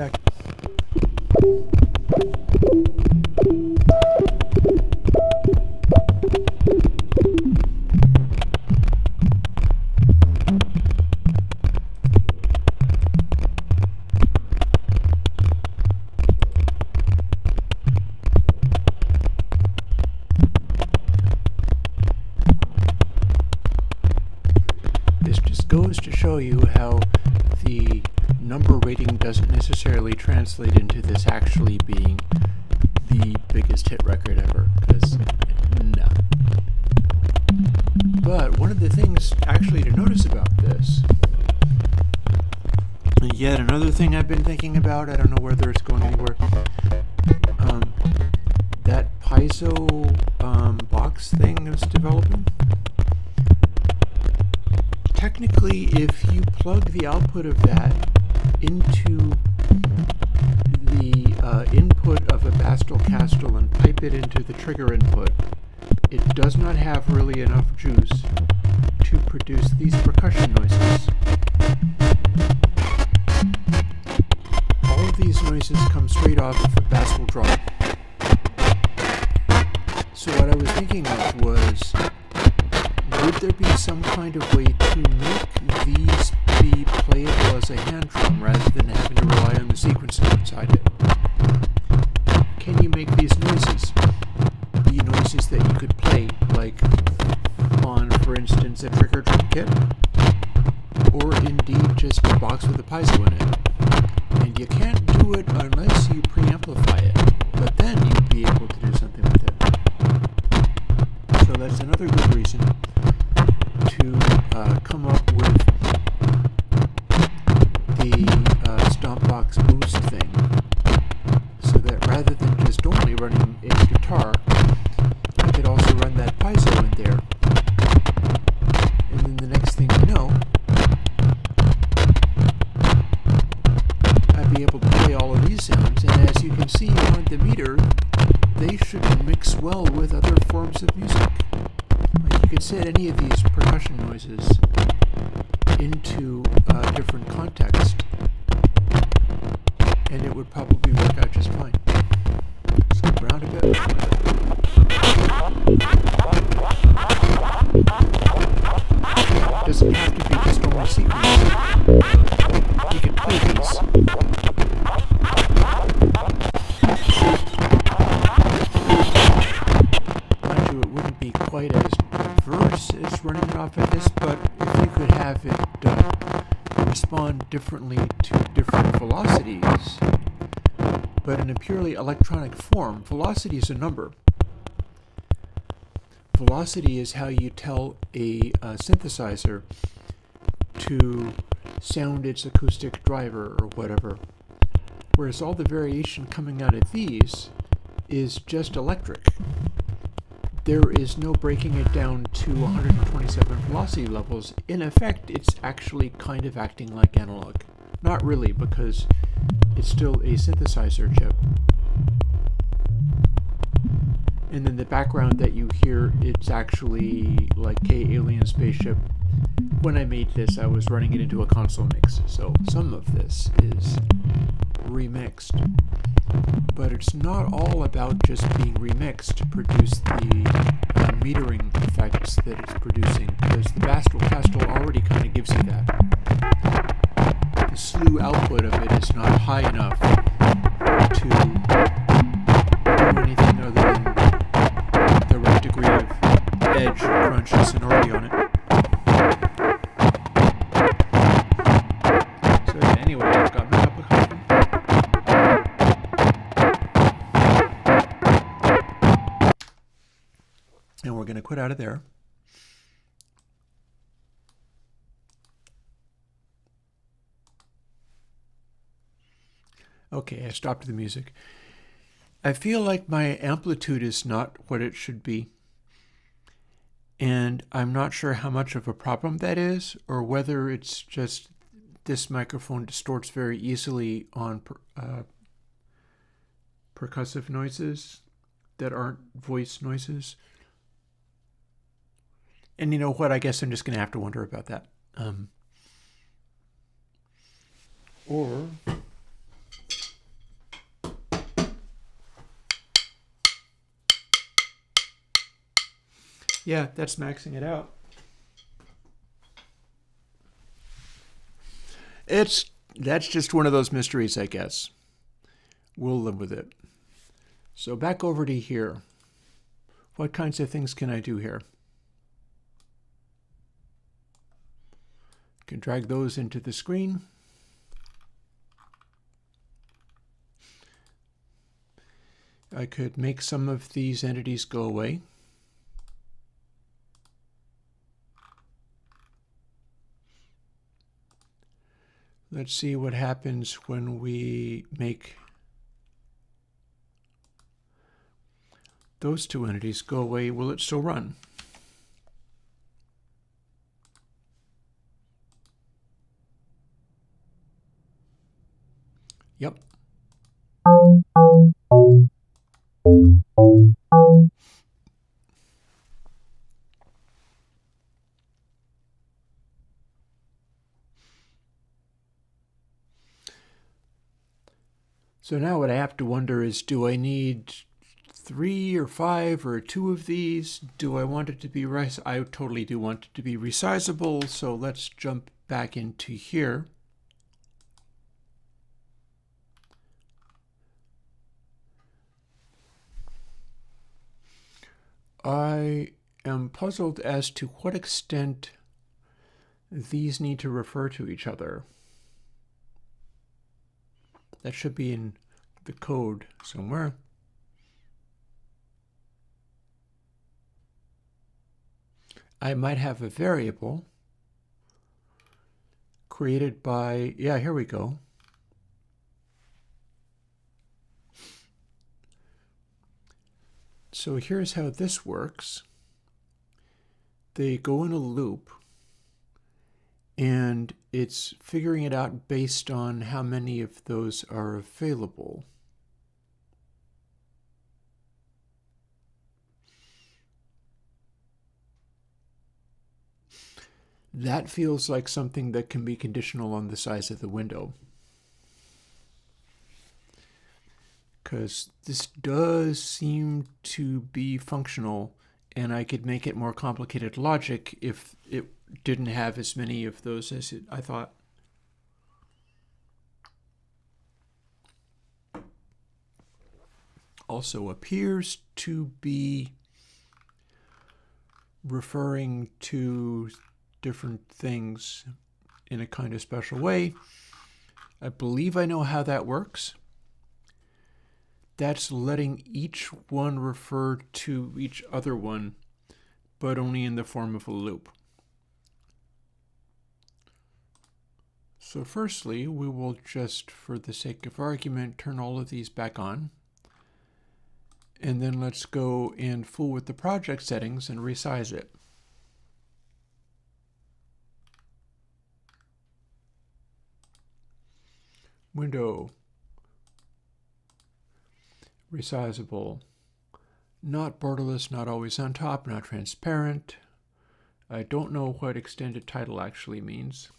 Speaker 1: back. This just goes to show you how the number rating doesn't necessarily translate into this actually being the biggest hit record ever, because no. But one of the things actually to notice about this, yet another thing I've been thinking about, I don't know whether it's going anywhere, that piezo box thing that's developing. Technically, if you plug the output of that into the input of a Bastel Castel and pipe it into the trigger input, it does not have really enough juice to produce these percussion noises. All of these noises come straight off of a Bastel drum. So what I was thinking of was, would there be some kind of way to make these be playable as a hand drum rather than having to rely on the sequencer inside it? Can you make these noises be noises that you could play, like on, for instance, a trigger drum kit? Or indeed just a box with a piezo in it? And you can't do it unless you preamplify it, but then you'd be able to do something with it. So that's another good reason to come up with the stomp box boost thing, so that rather than just only running a guitar, I could also run that piezo in there, and then the next thing you know, I'd be able to play all of these sounds, and as you can see on the meter, they should mix well with other forms of music. Like, you could set any of these percussion noises into a different context, and it would probably work out just fine. Skip around a bit. Doesn't have to be just normal sequence. You can play these. Mind you, it wouldn't be quite as diverse as running it off of this, but if you could have it respond differently to different velocities, but in a purely electronic form. Velocity is a number. Velocity is how you tell a synthesizer to sound its acoustic driver or whatever, whereas all the variation coming out of these is just electric. There is no breaking it down to 127 velocity levels. In effect, it's actually kind of acting like analog. Not really, because it's still a synthesizer chip. And then the background that you hear, it's actually like K-Alien Spaceship. When I made this, I was running it into a console mix, so some of this is remixed. But it's not all about just being remixed to produce the metering effects that it's producing, because the Bastel Castel already kind of gives you that. The slew output of it is not high enough to do anything other than the right degree of edge, crunch, and sonority on it. So yeah, anyway, I've got my cup of coffee. And we're going to quit out of there. Okay, I stopped the music. I feel like my amplitude is not what it should be. And I'm not sure how much of a problem that is, or whether it's just this microphone distorts very easily on percussive noises that aren't voice noises. And you know what? I guess I'm just going to have to wonder about that. Or Yeah, that's maxing it out. That's just one of those mysteries, I guess. We'll live with it. So back over to here. What kinds of things can I do here? I can drag those into the screen. I could make some of these entities go away. Let's see what happens when we make those two entities go away. Will it still run? Yep. So now what I have to wonder is, do I need 3 or 5 or 2 of these? Do I want it to be I totally do want it to be resizable, so let's jump back into here. I am puzzled as to what extent these need to refer to each other. That should be in the code somewhere. I might have a variable created by, yeah, here we go. So here's how this works. They go in a loop, and it's figuring it out based on how many of those are available. That feels like something that can be conditional on the size of the window. Because this does seem to be functional, and I could make it more complicated logic if it didn't have as many of those as I thought. Also appears to be referring to different things in a kind of special way. I believe I know how that works. That's letting each one refer to each other one, but only in the form of a loop. So firstly, we will just, for the sake of argument, turn all of these back on. And then let's go and fool with the project settings and resize it. Window. Resizable. Not borderless, not always on top, not transparent. I don't know what extended title actually means.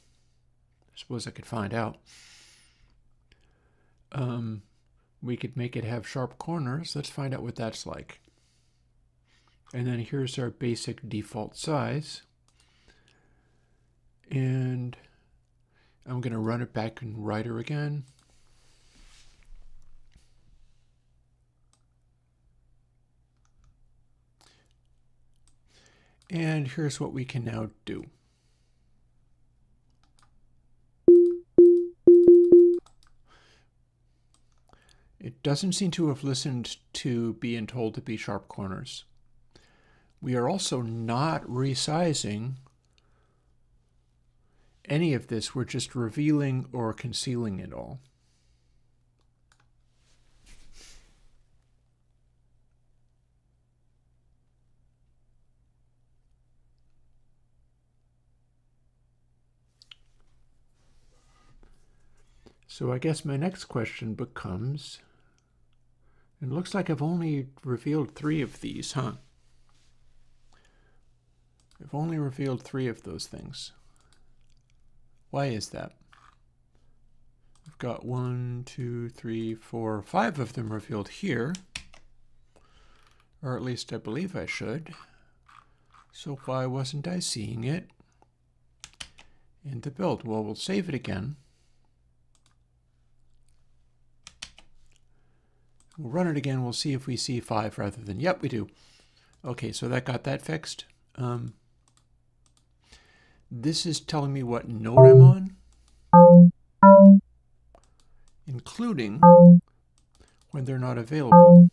Speaker 1: I suppose I could find out. We could make it have sharp corners. Let's find out what that's like. And then here's our basic default size. And I'm going to run it back in Writer again. And here's what we can now do. It doesn't seem to have listened to being told to be sharp corners. We are also not resizing any of this. We're just revealing or concealing it all. So I guess my next question becomes, it looks like I've only revealed 3 of these, huh? I've only revealed 3 of those things. Why is that? I've got 1, 2, 3, 4, 5 of them revealed here. Or at least I believe I should. So why wasn't I seeing it in the build? Well, we'll save it again. We'll run it again. We'll see if we see 5 rather than, yep, we do. Okay, so that got that fixed. This is telling me what node I'm on, including when they're not available.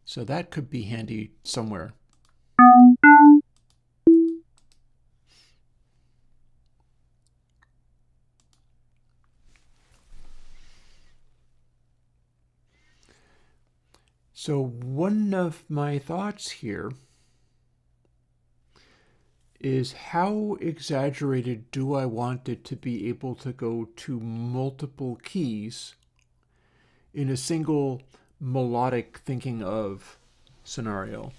Speaker 1: So that could be handy somewhere. So one of my thoughts here is how exaggerated do I want it to be able to go to multiple keys in a single melodic thinking of scenario.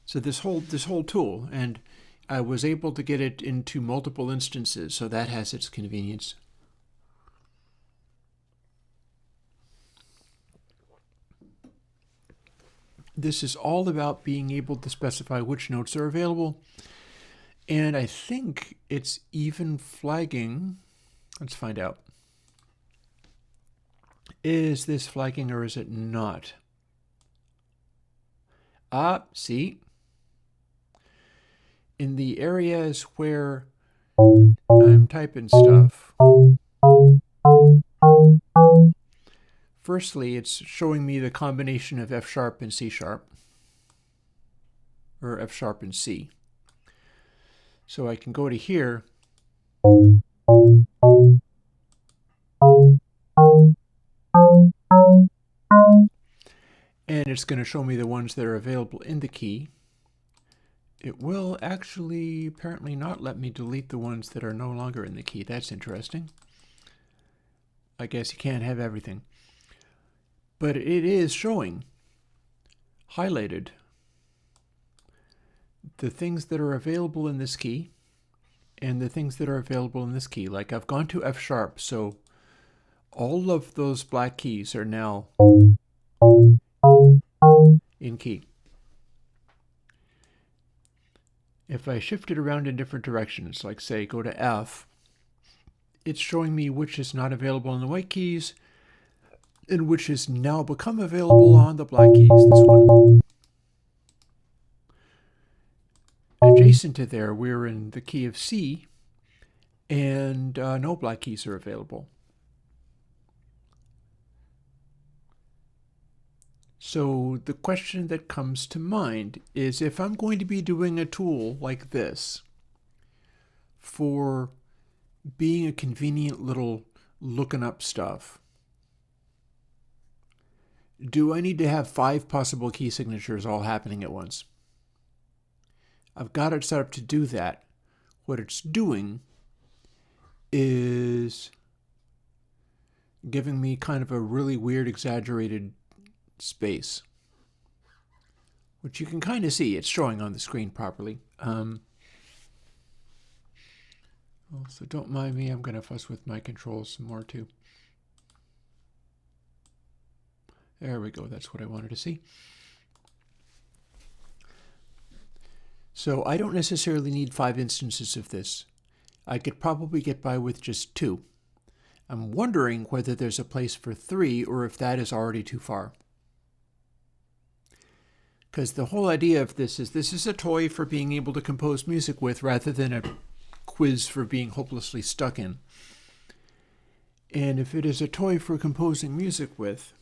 Speaker 1: So this whole tool, and I was able to get it into multiple instances, so that has its convenience. This is all about being able to specify which notes are available. And I think it's even flagging. Let's find out. Is this flagging or is it not? See? In the areas where I'm typing stuff, firstly, it's showing me the combination of F sharp and C sharp, or F sharp and C. So I can go to here, and it's going to show me the ones that are available in the key. It will actually apparently not let me delete the ones that are no longer in the key. That's interesting. I guess you can't have everything. But it is showing, highlighted, the things that are available in this key and the things that are available in this key. Like I've gone to F sharp, so all of those black keys are now in key. If I shift it around in different directions, like say go to F, it's showing me which is not available in the white keys and which has now become available on the black keys, this one. Adjacent to there, we're in the key of C, and no black keys are available. So the question that comes to mind is, if I'm going to be doing a tool like this for being a convenient little looking up stuff, do I need to have 5 possible key signatures all happening at once? I've got it set up to do that. What it's doing is giving me kind of a really weird, exaggerated space, which you can kind of see. It's showing on the screen properly. So don't mind me. I'm going to fuss with my controls some more too. There we go. That's what I wanted to see. So I don't necessarily need 5 instances of this. I could probably get by with just 2. I'm wondering whether there's a place for 3 or if that is already too far. Because the whole idea of this is a toy for being able to compose music with rather than a quiz for being hopelessly stuck in. And if it is a toy for composing music with,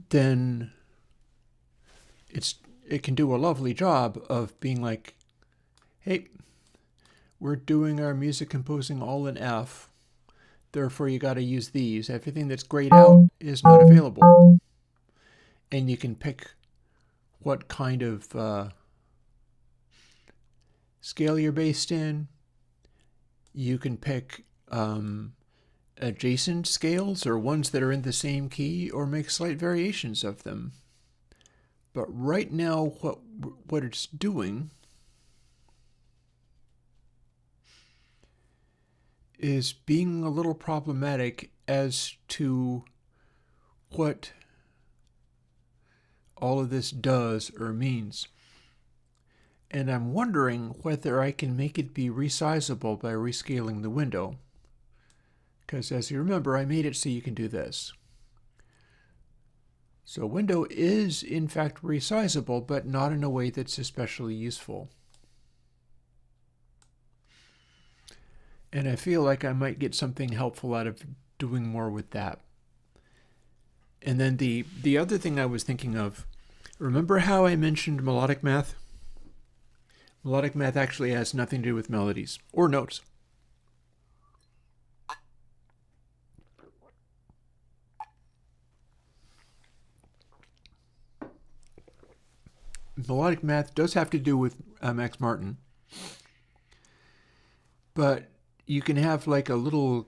Speaker 1: then it can do a lovely job of being like, hey, we're doing our music composing all in F, therefore you got to use these. Everything that's grayed out is not available. And you can pick what kind of scale you're based in. You can pick adjacent scales or ones that are in the same key, or make slight variations of them. But right now, what it's doing is being a little problematic as to what all of this does or means. And I'm wondering whether I can make it be resizable by rescaling the window. Because as you remember, I made it so you can do this. So window is in fact resizable, but not in a way that's especially useful. And I feel like I might get something helpful out of doing more with that. And then the other thing I was thinking of, remember how I mentioned melodic math? Melodic math actually has nothing to do with melodies or notes. Melodic math does have to do with Max Martin, but you can have like a little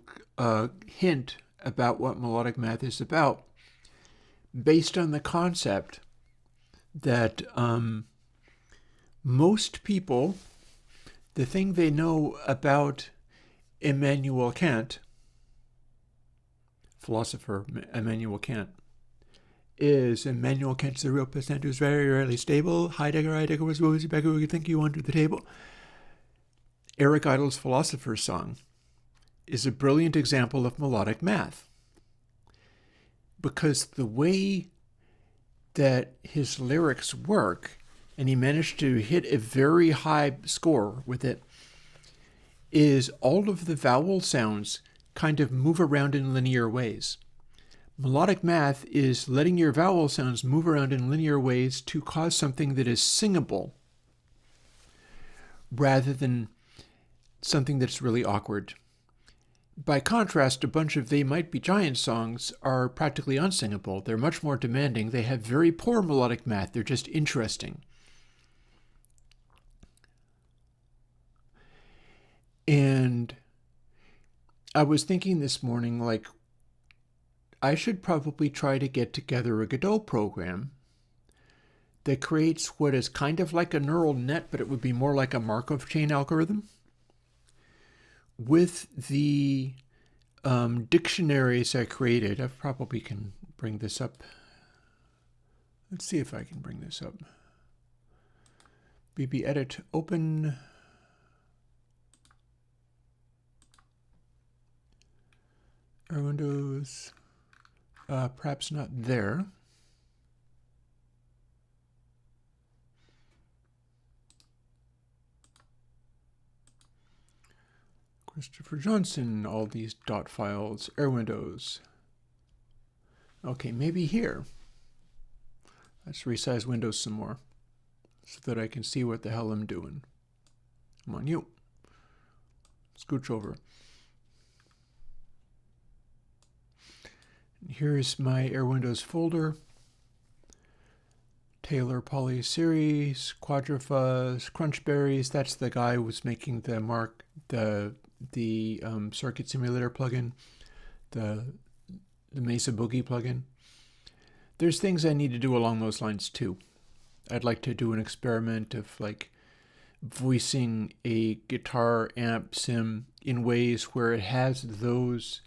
Speaker 1: hint about what melodic math is about based on the concept that most people, the thing they know about Immanuel Kant, philosopher Immanuel Kant, is Immanuel Kant's the real percent who's very rarely stable. Heidegger was Wozy Becker, who you think you under the table. Eric Idle's Philosopher's Song is a brilliant example of melodic math. Because the way that his lyrics work, and he managed to hit a very high score with it, is all of the vowel sounds kind of move around in linear ways. Melodic math is letting your vowel sounds move around in linear ways to cause something that is singable rather than something that's really awkward. By contrast, a bunch of They Might Be Giants songs are practically unsingable. They're much more demanding. They have very poor melodic math. They're just interesting. And I was thinking this morning, like, I should probably try to get together a Godot program that creates what is kind of like a neural net, but it would be more like a Markov chain algorithm with the dictionaries I created. I probably can bring this up. Let's see if I can bring this up. BB edit, open. Airwindows. Perhaps not there. Christopher Johnson, all these dot files, Airwindows. Okay, maybe here. Let's resize Windows some more so that I can see what the hell I'm doing. Come on, you. Scooch over. Here's my Airwindows folder. Taylor Poly Series, Quadrafuzz, Crunchberries. That's the guy who was making the circuit simulator plugin, the Mesa Boogie plugin. There's things I need to do along those lines too. I'd like to do an experiment of like voicing a guitar amp sim in ways where it has those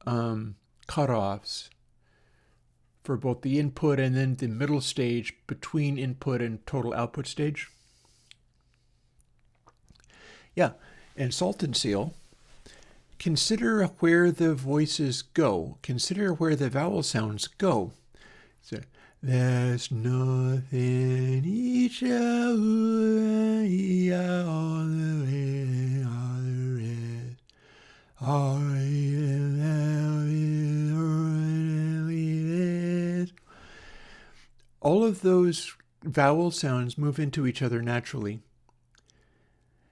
Speaker 1: cutoffs for both the input and then the middle stage between input and total output stage. Yeah, and Salt and Seal, consider where the voices go. Consider where the vowel sounds go. So, there's nothing each all the way, all the rest. All of those vowel sounds move into each other naturally.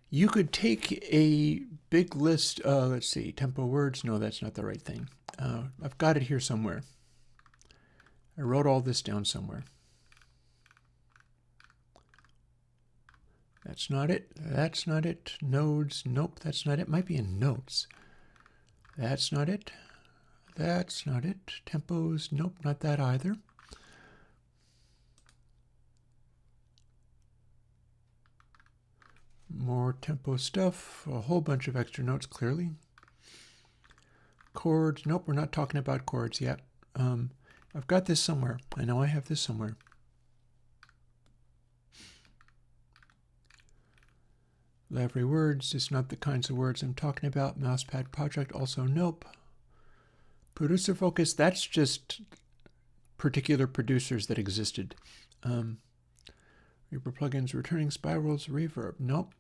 Speaker 1: You could take a big list, let's see, tempo words. No, that's not the right thing. I've got it here somewhere. I wrote all this down somewhere. That's not it. That's not it. Nodes. Nope, that's not it. Might be in notes. That's not it. That's not it. Tempos. Nope, not that either. More tempo stuff. A whole bunch of extra notes, clearly. Chords. Nope, we're not talking about chords yet. I've got this somewhere. I know I have this somewhere. Library words is not the kinds of words I'm talking about. Mousepad project, also nope. Producer focus, that's just particular producers that existed. Reaper plugins, returning spirals, reverb, nope.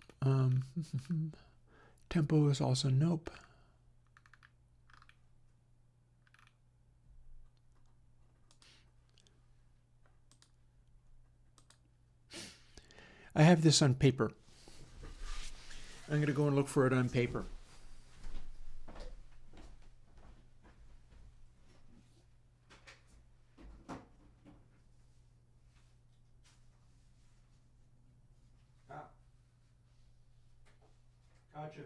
Speaker 1: Tempo is also nope. I have this on paper. I'm going to go and look for it on paper. Gotcha.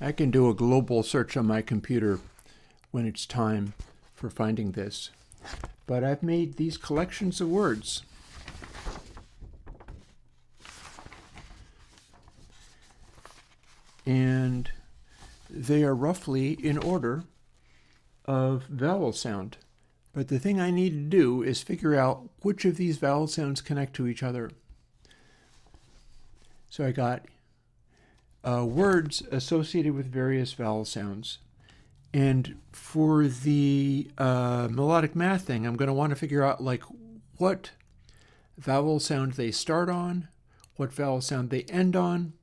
Speaker 1: I can do a global search on my computer when it's time for finding this. But I've made these collections of words. And they are roughly in order of vowel sound. But the thing I need to do is figure out which of these vowel sounds connect to each other. So I got words associated with various vowel sounds. And for the melodic math thing, I'm going to want to figure out like what vowel sound they start on, what vowel sound they end on,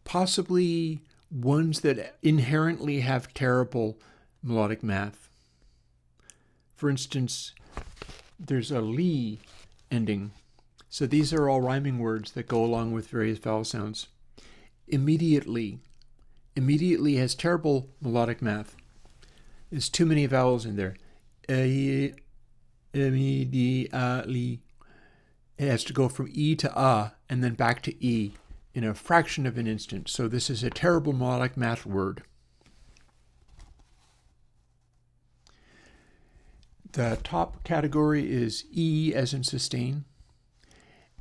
Speaker 1: possibly ones that inherently have terrible melodic math. For instance, there's a li ending. So these are all rhyming words that go along with various vowel sounds. Immediately has terrible melodic math. There's too many vowels in there. Immediately. It has to go from E to A and then back to E in a fraction of an instant. So this is a terrible melodic math word. The top category is E as in sustain.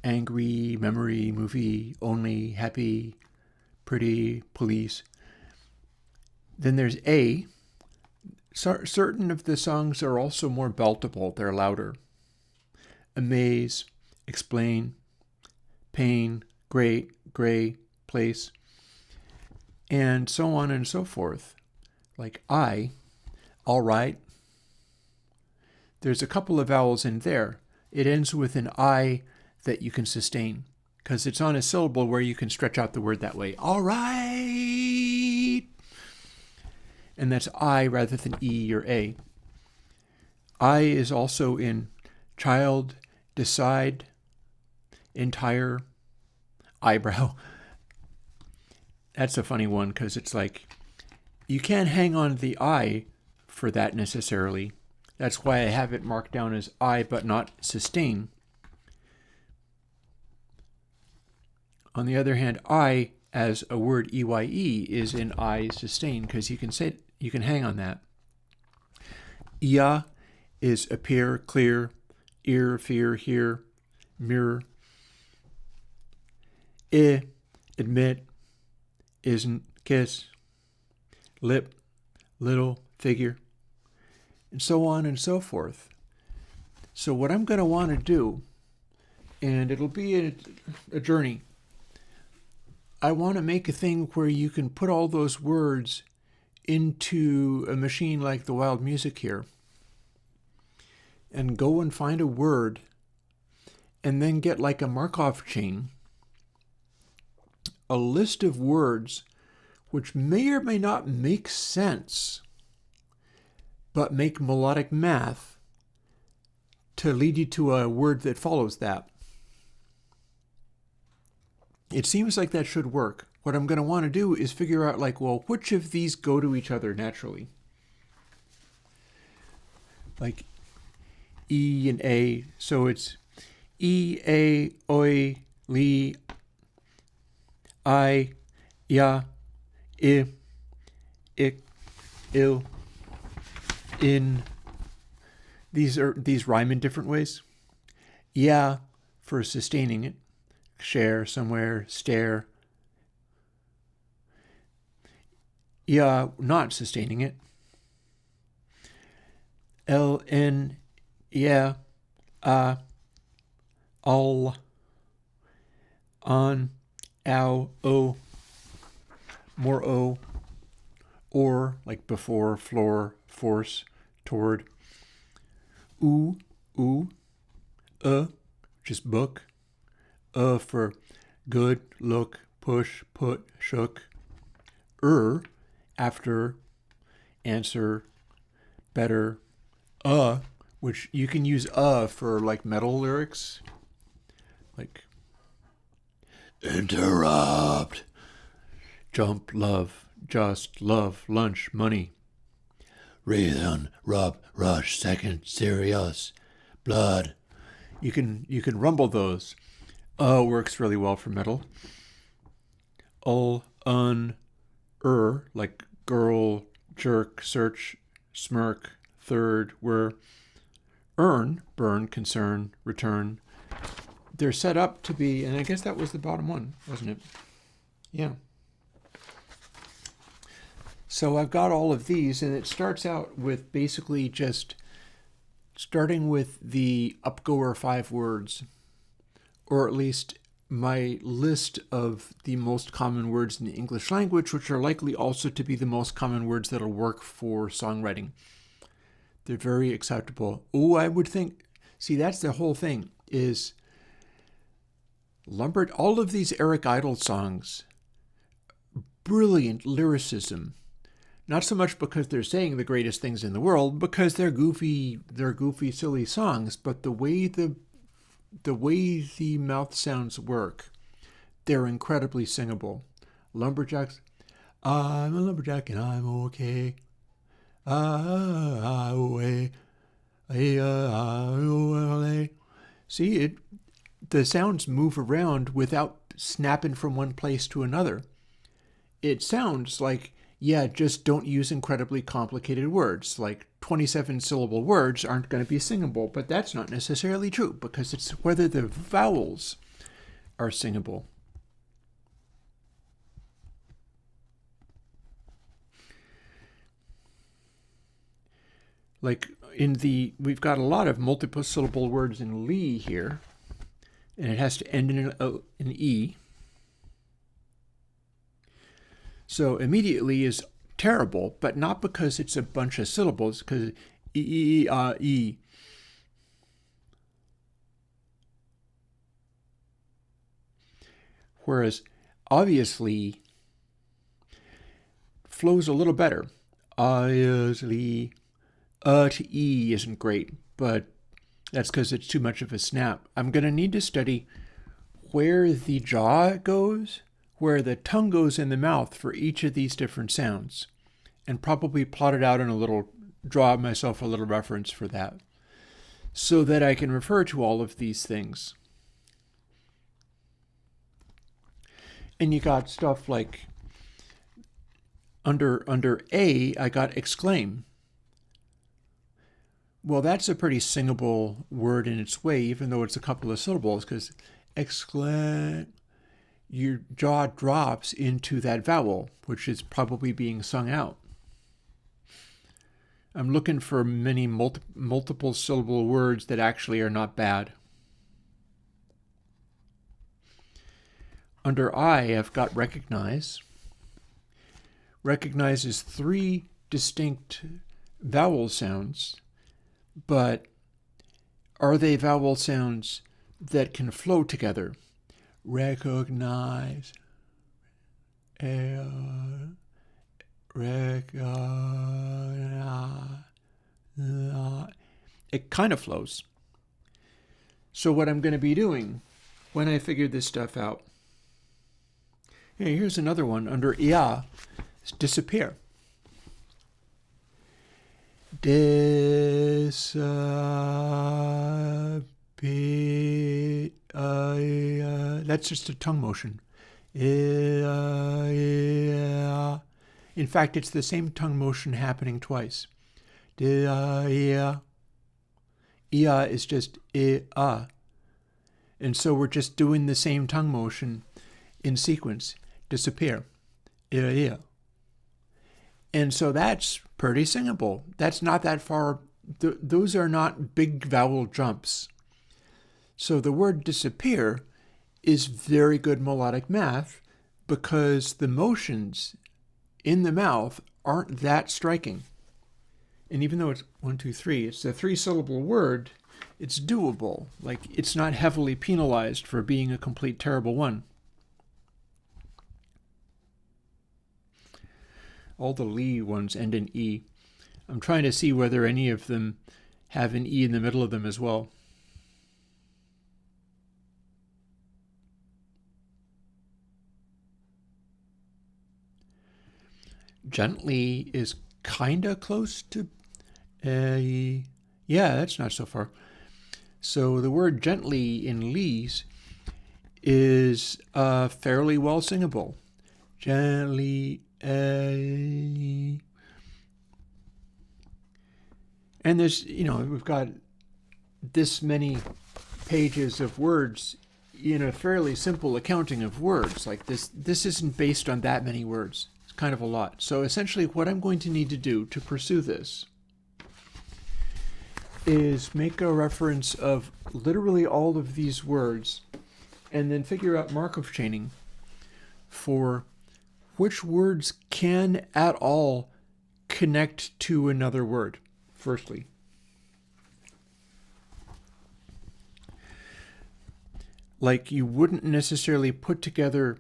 Speaker 1: Angry, memory, movie, only, happy, pretty, police. Then there's A. Certain of the songs are also more beltable. They're louder. Amaze, explain, pain, great, gray, place, and so on and so forth. Like I, all right. There's a couple of vowels in there. It ends with an I that you can sustain because it's on a syllable where you can stretch out the word that way. All right. And that's I rather than E or A. I is also in child, decide, entire, eyebrow. That's a funny one because it's like you can't hang on the I for that necessarily. That's why I have it marked down as I but not sustain. On the other hand, I as a word EYE is in I sustain because you can hang on that. Ia is appear, clear, ear, fear, hear, mirror. I, admit, isn't, kiss, lip, little, figure, and so on and so forth. So what I'm going to want to do, and it'll be a journey, I want to make a thing where you can put all those words into a machine like the Wild Music here and go and find a word and then get like a Markov chain, a list of words which may or may not make sense but make melodic math to lead you to a word that follows that. It seems like that should work. What I'm going to want to do is figure out like, well, which of these go to each other naturally? Like E and A. So it's E, A, Oi, Li, I, Ya, I, Ik, Il, In. These rhyme in different ways. Yeah for sustaining it. Share, somewhere, stare. Yeah, not sustaining it. L-N, yeah, all, on, ow, o, more o, or, like before, floor, force, toward, oo, just book, for good, look, push, put, shook, after, answer, better, which you can use for like metal lyrics, like interrupt, jump, love, just, love, lunch, money, reason, rub, rush, second, serious, blood. You can rumble those. Works really well for metal. Like girl, jerk, search, smirk, third, were, earn, burn, concern, return. They're set up to be, and I guess that was the bottom one, wasn't it? Yeah. So I've got all of these, and it starts out with basically just starting with the upgoer 5 words, or at least my list of the most common words in the English language, which are likely also to be the most common words that'll work for songwriting. They're very acceptable. I would think, see, that's the whole thing, is all of these Eric Idle songs, brilliant lyricism. Not so much because they're saying the greatest things in the world, because they're goofy, silly songs, but the way the mouth sounds work, they're incredibly singable. Lumberjacks, I'm a lumberjack and I'm okay. See, the sounds move around without snapping from one place to another. It sounds like, just don't use incredibly complicated words. Like 27-syllable words aren't going to be singable, but that's not necessarily true, because it's whether the vowels are singable. Like we've got a lot of multiple syllable words in Lee here, and it has to end in an E. So immediately is terrible, but not because it's a bunch of syllables, because E. Whereas obviously flows a little better. Obviously, to E isn't great, but that's because it's too much of a snap. I'm going to need to study where the jaw goes, where the tongue goes in the mouth for each of these different sounds, and probably plot it out in draw myself a little reference for that, so that I can refer to all of these things. And you got stuff like, under A, I got exclaim. Well, that's a pretty singable word in its way, even though it's a couple of syllables, because exclaim, your jaw drops into that vowel, which is probably being sung out. I'm looking for many multiple syllable words that actually are not bad. Under I, I've got recognize. Recognize is 3 distinct vowel sounds, but are they vowel sounds that can flow together? Recognize, it kind of flows. So what I'm going to be doing when I figure this stuff out, here's another one under ia, is disappear. Disappear. That's just a tongue motion. In fact, it's the same tongue motion happening twice. Ia is just ia. And so we're just doing the same tongue motion in sequence. Disappear. Ia. And so that's pretty singable. That's not that far those are not big vowel jumps. So the word disappear is very good melodic math because the motions in the mouth aren't that striking. And even though it's 1, 2, 3, it's a 3-syllable word, it's doable. Like, it's not heavily penalized for being a complete terrible one. All the Lee ones end in E. I'm trying to see whether any of them have an E in the middle of them as well. Gently is kind of close to yeah, that's not so far. So the word gently in Lee's is fairly well singable. Gently, and there's, we've got this many pages of words in a fairly simple accounting of words. Like this isn't based on that many words. It's kind of a lot. So essentially what I'm going to need to do to pursue this is make a reference of literally all of these words and then figure out Markov chaining for which words can at all connect to another word, firstly. Like, you wouldn't necessarily put together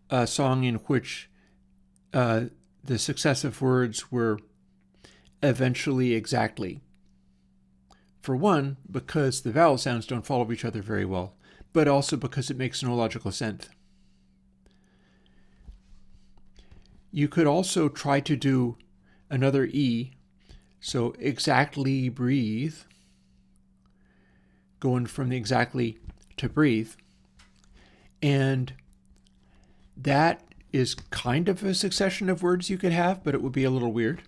Speaker 1: a song in which the successive words were eventually exactly. For one, because the vowel sounds don't follow each other very well, but also because it makes no logical sense. You could also try to do another E, so exactly breathe, going from the exactly to breathe, and that is kind of a succession of words you could have, but it would be a little weird.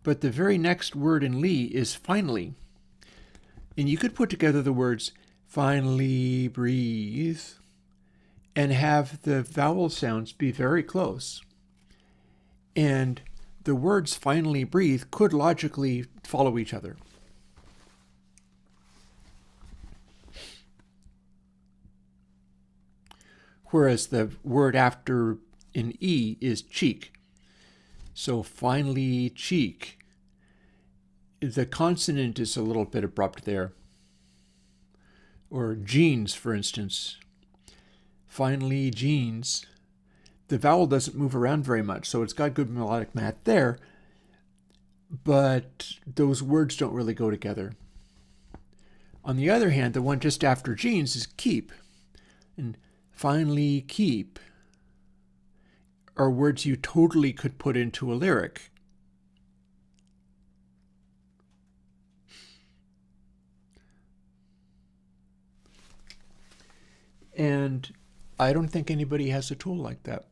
Speaker 1: But the very next word in Lee is finally. And you could put together the words finally breathe and have the vowel sounds be very close. And the words finally breathe could logically follow each other. Whereas the word after in E is cheek. So finally cheek. The consonant is a little bit abrupt there. Or jeans, for instance. Finally, jeans. The vowel doesn't move around very much, so it's got good melodic math there, but those words don't really go together. On the other hand, the one just after jeans is keep. And finally, keep are words you totally could put into a lyric. And I don't think anybody has a tool like that.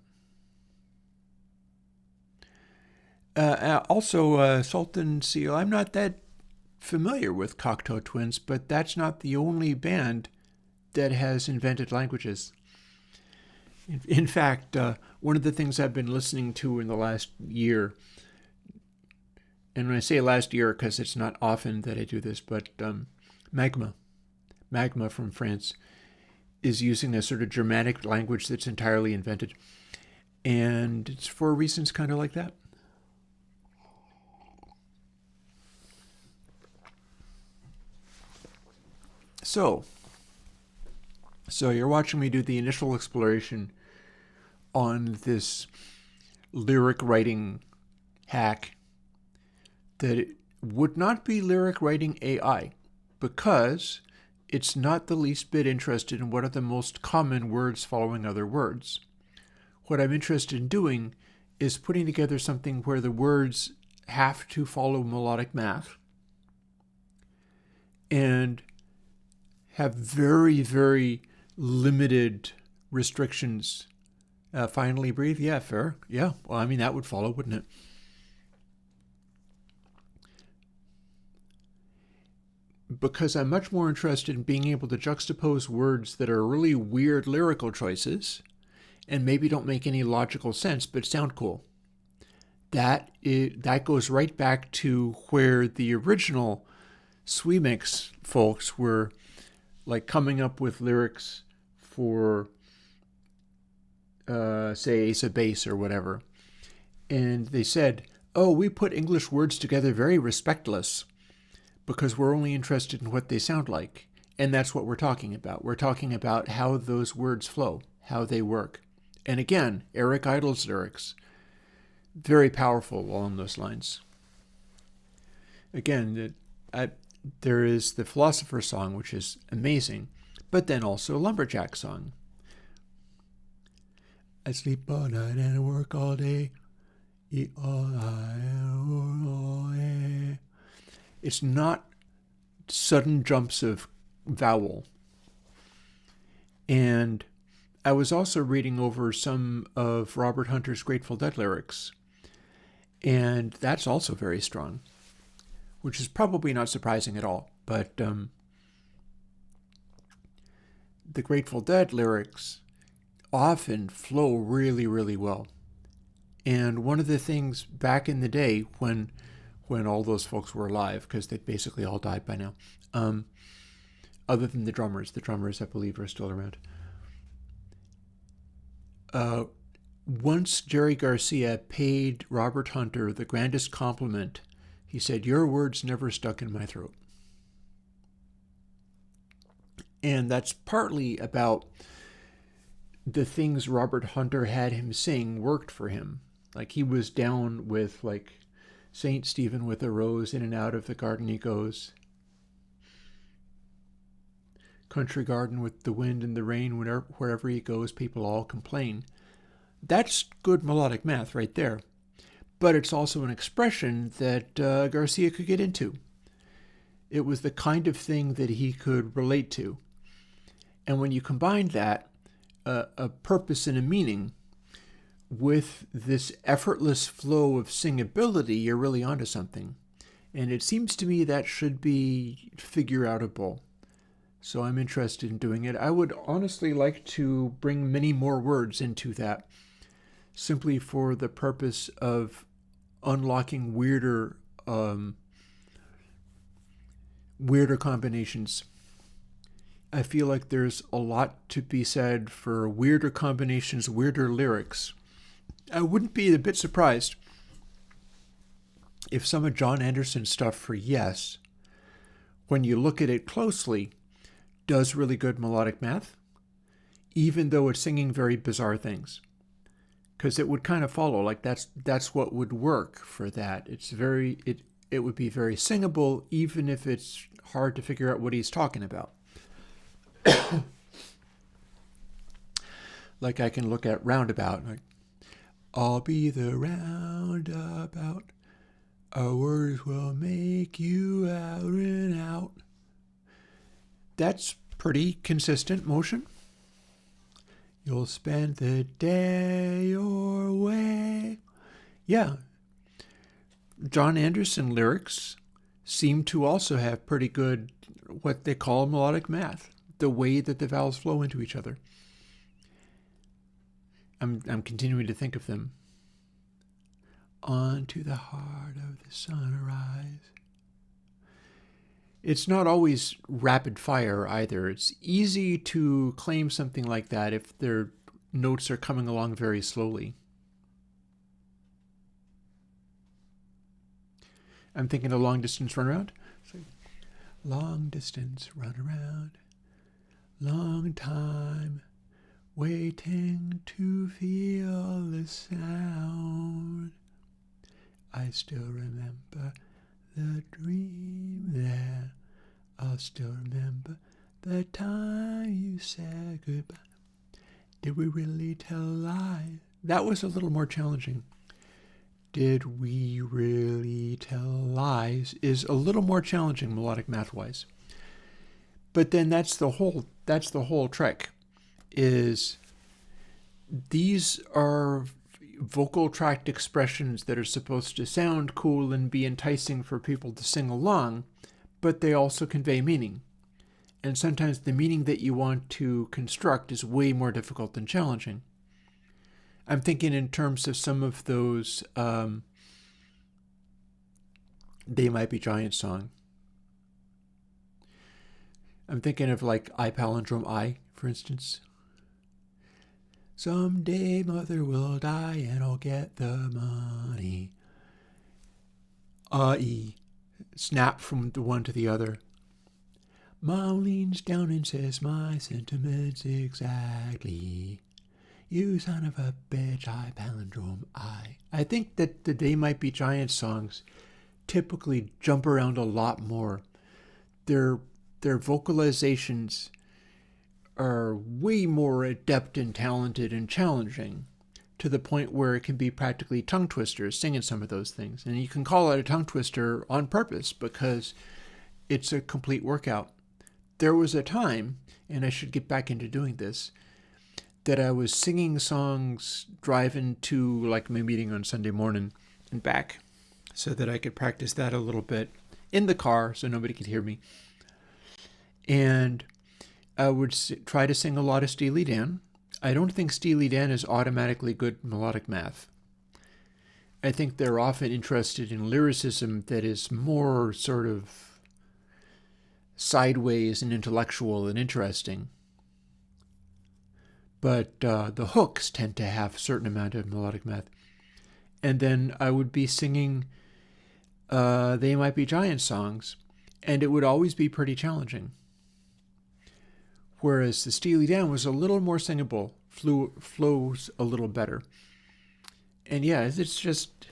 Speaker 1: Also, Sultan Seal, I'm not that familiar with Cocteau Twins, but that's not the only band that has invented languages. In fact, one of the things I've been listening to in the last year, and when I say last year because it's not often that I do this, but Magma from France, is using a sort of Germanic language that's entirely invented. And it's for reasons kind of like that. So you're watching me do the initial exploration on this lyric writing hack that would not be lyric writing AI, because it's not the least bit interested in what are the most common words following other words. What I'm interested in doing is putting together something where the words have to follow melodic math and have very, very limited restrictions. Finally breathe? Yeah, fair. Yeah, well, I mean, that would follow, wouldn't it? Because I'm much more interested in being able to juxtapose words that are really weird lyrical choices and maybe don't make any logical sense but sound cool. that goes right back to where the original Swemix folks were like coming up with lyrics for, say, Ace of Base or whatever. And they said, oh, we put English words together very respectless because we're only interested in what they sound like. And that's what we're talking about. We're talking about how those words flow, how they work. And again, Eric Idle's lyrics, very powerful along those lines. Again, there is the Philosopher's Song, which is amazing, but then also a Lumberjack song. I sleep all night and I work all day, eat all night and work all day. It's not sudden jumps of vowel. And I was also reading over some of Robert Hunter's Grateful Dead lyrics, and that's also very strong, which is probably not surprising at all. But the Grateful Dead lyrics often flow really, really well. And one of the things back in the day when all those folks were alive, because they basically all died by now, other than the drummers I believe are still around. Once Jerry Garcia paid Robert Hunter the grandest compliment, he said, "Your words never stuck in my throat." And that's partly about the things Robert Hunter had him sing worked for him. Like he was down with like Saint Stephen with a rose, in and out of the garden he goes. Country garden with the wind and the rain, wherever he goes, people all complain. That's good melodic math right there. But it's also an expression that Garcia could get into. It was the kind of thing that he could relate to. And when you combine that, a purpose and a meaning, with this effortless flow of singability, you're really onto something. And it seems to me that should be figure-outable. So I'm interested in doing it. I would honestly like to bring many more words into that, simply for the purpose of unlocking weirder combinations. I feel like there's a lot to be said for weirder combinations, weirder lyrics. I wouldn't be a bit surprised if some of John Anderson's stuff for Yes, when you look at it closely, does really good melodic math, even though it's singing very bizarre things. Because it would kind of follow, like that's what would work for that. It would be very singable, even if it's hard to figure out what he's talking about. Like I can look at Roundabout, like, I'll be the roundabout, our words will make you out and out. That's pretty consistent motion. You'll spend the day your way. Yeah. John Anderson lyrics seem to also have pretty good, what they call melodic math, the way that the vowels flow into each other. I'm continuing to think of them. On to the heart of the sunrise. It's not always rapid fire either. It's easy to claim something like that if their notes are coming along very slowly. I'm thinking a long distance runaround. Long distance runaround, long time waiting to feel the sound. I still remember the dream there. I'll still remember the time you said goodbye. Did we really tell lies? That was a little more challenging. Did we really tell lies is a little more challenging melodic math-wise. But then that's the whole trick, is these are vocal tract expressions that are supposed to sound cool and be enticing for people to sing along, but they also convey meaning. And sometimes the meaning that you want to construct is way more difficult than challenging. I'm thinking in terms of some of those They Might Be Giants song. I'm thinking of like I palindrome I, for instance. Someday mother will die and I'll get the money. E. Snap from the one to the other. Mom leans down and says my sentiments exactly. You son of a bitch, I palindrome I. I think that the They Might Be Giants songs typically jump around a lot more. Their vocalizations are way more adept and talented and challenging, to the point where it can be practically tongue twisters singing some of those things. And you can call it a tongue twister on purpose because it's a complete workout. There was a time, and I should get back into doing this, that I was singing songs driving to like my meeting on Sunday morning and back so that I could practice that a little bit in the car so nobody could hear me. And I would try to sing a lot of Steely Dan. I don't think Steely Dan is automatically good melodic math. I think they're often interested in lyricism that is more sort of sideways and intellectual and interesting. But the hooks tend to have a certain amount of melodic math. And then I would be singing They Might Be Giants songs, and it would always be pretty challenging. Whereas the Steely Dan was a little more singable, flows a little better. And yeah, it's just,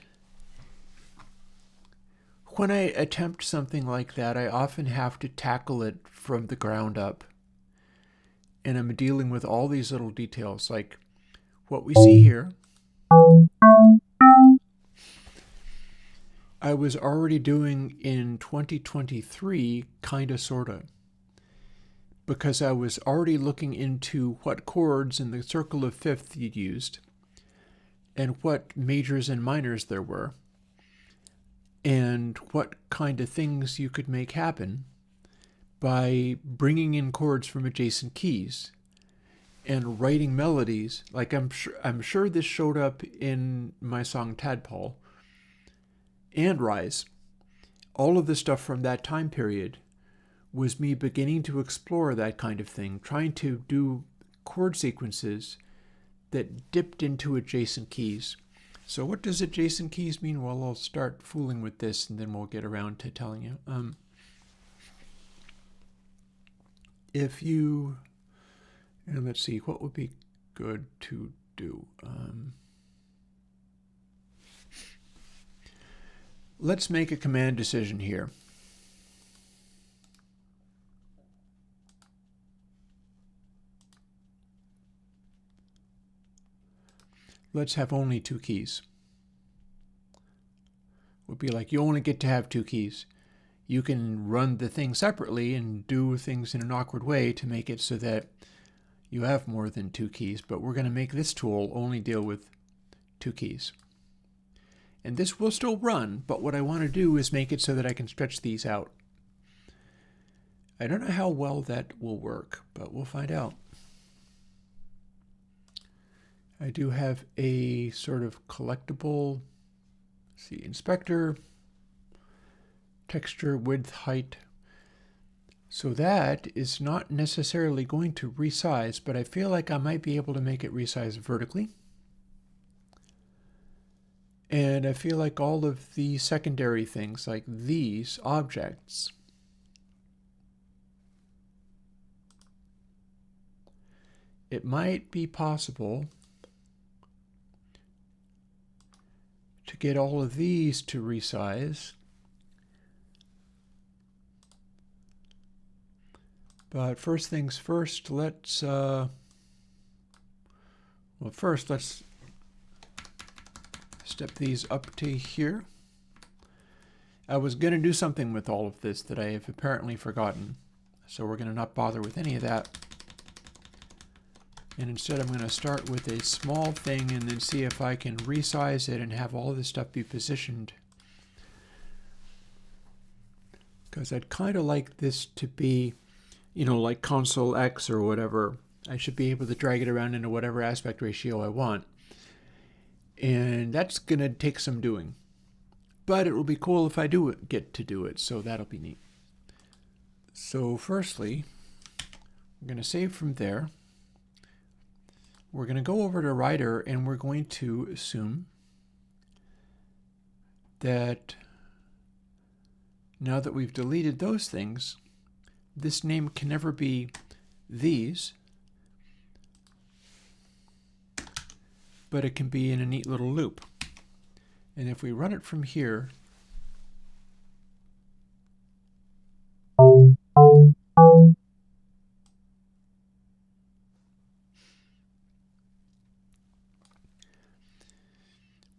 Speaker 1: when I attempt something like that, I often have to tackle it from the ground up. And I'm dealing with all these little details, like what we see here. I was already doing in 2023, kinda, sorta. Because I was already looking into what chords in the circle of fifth you'd used, and what majors and minors there were, and what kind of things you could make happen by bringing in chords from adjacent keys and writing melodies. Like I'm sure this showed up in my song Tadpole and Rise. All of the stuff from that time period was me beginning to explore that kind of thing, trying to do chord sequences that dipped into adjacent keys. So what does adjacent keys mean? Well, I'll start fooling with this and then we'll get around to telling you. If you, and let's see, what would be good to do? Let's make a command decision here. Let's have only two keys. Would be like, you only get to have two keys. You can run the thing separately and do things in an awkward way to make it so that you have more than two keys, but we're going to make this tool only deal with two keys. And this will still run, but what I want to do is make it so that I can stretch these out. I don't know how well that will work, but we'll find out. I do have a sort of collectible, inspector, texture, width, height. So that is not necessarily going to resize, but I feel like I might be able to make it resize vertically. And I feel like all of the secondary things, like these objects, it might be possible to get all of these to resize. But first things first, let's step these up to here. I was going to do something with all of this that I have apparently forgotten, so we're going to not bother with any of that. And instead I'm going to start with a small thing and then see if I can resize it and have all this stuff be positioned. Because I'd kind of like this to be, like console X or whatever. I should be able to drag it around into whatever aspect ratio I want. And that's going to take some doing. but it will be cool if I do get to do it, so that'll be neat. So firstly, we're going to save from there. We're going to go over to Writer, and we're going to assume that now that we've deleted those things, this name can never be these, but it can be in a neat little loop. And if we run it from here,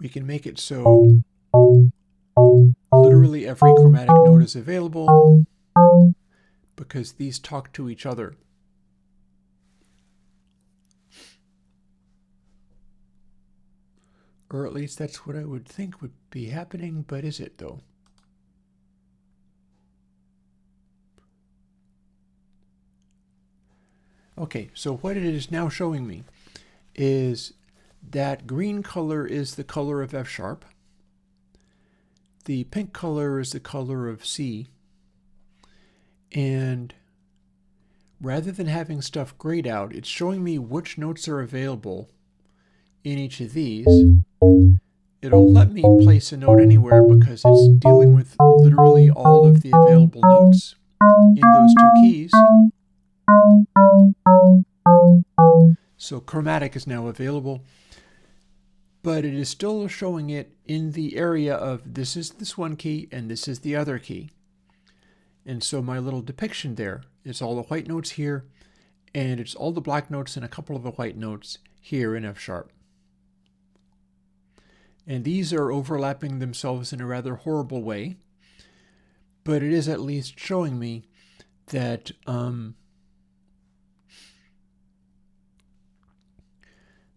Speaker 1: we can make it so literally every chromatic node is available because these talk to each other. Or at least that's what I would think would be happening, but is it though? Okay, so what it is now showing me is that green color is the color of F sharp. The pink color is the color of C. And rather than having stuff grayed out, it's showing me which notes are available in each of these. It'll let me place a note anywhere because it's dealing with literally all of the available notes in those two keys. So chromatic is now available, but it is still showing it in the area of this is this one key and this is the other key. And so my little depiction there is all the white notes here, and it's all the black notes and a couple of the white notes here in F sharp. And these are overlapping themselves in a rather horrible way, but it is at least showing me that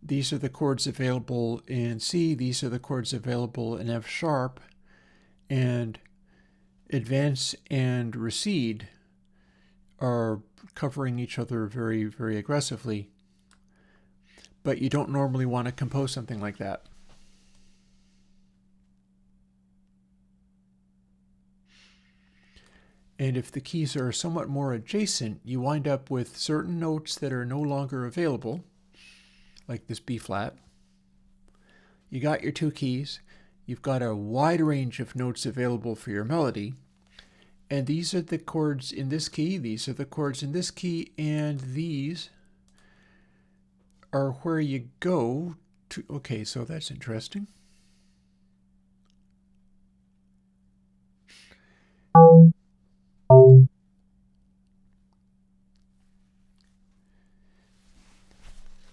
Speaker 1: these are the chords available in C, these are the chords available in F sharp, and advance and recede are covering each other very, very aggressively. But you don't normally want to compose something like that. And if the keys are somewhat more adjacent, you wind up with certain notes that are no longer available, like this B flat. You got your two keys, you've got a wide range of notes available for your melody, and these are the chords in this key, these are the chords in this key, and these are where you go to. Okay, so that's interesting.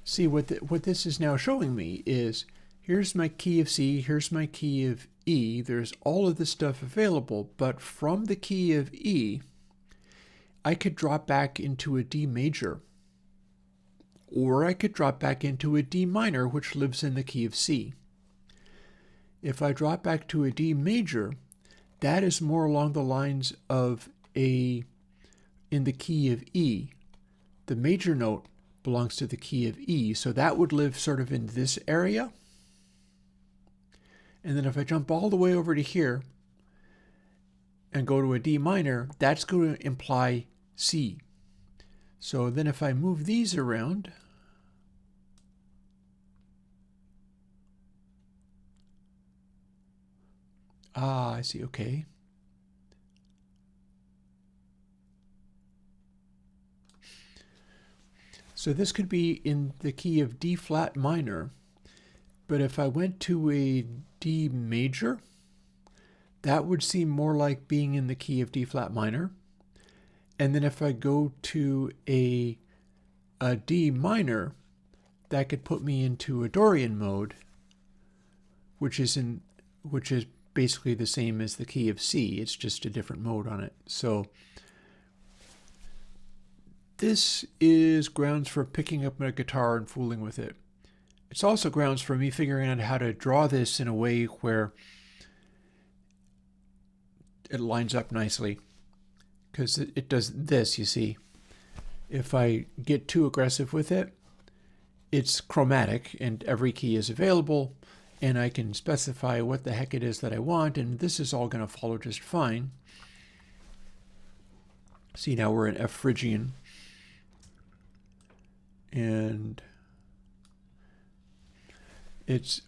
Speaker 1: See, what this is now showing me is here's my key of C, here's my key of E. There's all of this stuff available, but from the key of E, I could drop back into a D major, or I could drop back into a D minor, which lives in the key of C. If I drop back to a D major, that is more along the lines of in the key of E. The major note belongs to the key of E, so that would live sort of in this area. And then if I jump all the way over to here and go to a D minor, that's going to imply C. So then if I move these around, I see, okay. So this could be in the key of D flat minor, but if I went to a D major, that would seem more like being in the key of D flat minor. And then if I go to a D minor, that could put me into a Dorian mode, which is basically the same as the key of C. It's just a different mode on it. So this is grounds for picking up my guitar and fooling with it. It's also grounds for me figuring out how to draw this in a way where it lines up nicely. Because it does this, you see. If I get too aggressive with it, it's chromatic and every key is available. and I can specify what the heck it is that I want, and this is all going to follow just fine. See, now we're in F Phrygian, and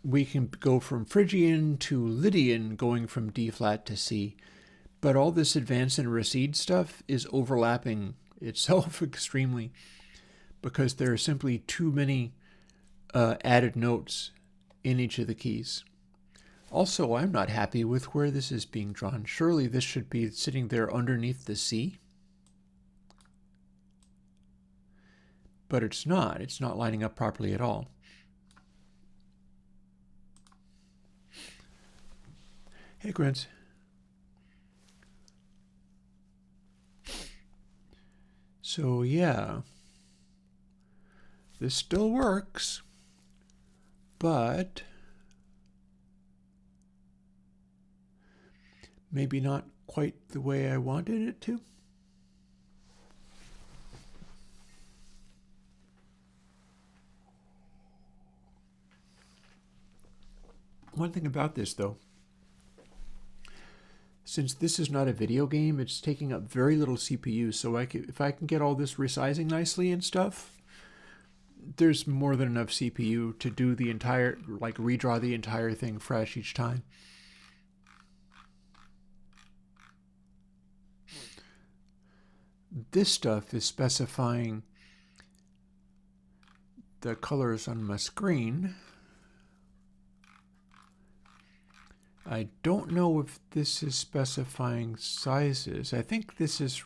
Speaker 1: we can go from Phrygian to Lydian, going from D flat to C, but all this advance and recede stuff is overlapping itself extremely because there are simply too many added notes in each of the keys. Also, I'm not happy with where this is being drawn. Surely this should be sitting there underneath the C. But it's not. It's not lining up properly at all. Hey, Grants. So, yeah. This still works. But maybe not quite the way I wanted it to. One thing about this, though, since this is not a video game, it's taking up very little CPU, so if I can get all this resizing nicely and stuff, there's more than enough CPU to do the entire, like redraw the entire thing fresh each time. This stuff is specifying the colors on my screen. I don't know if this is specifying sizes. I think this is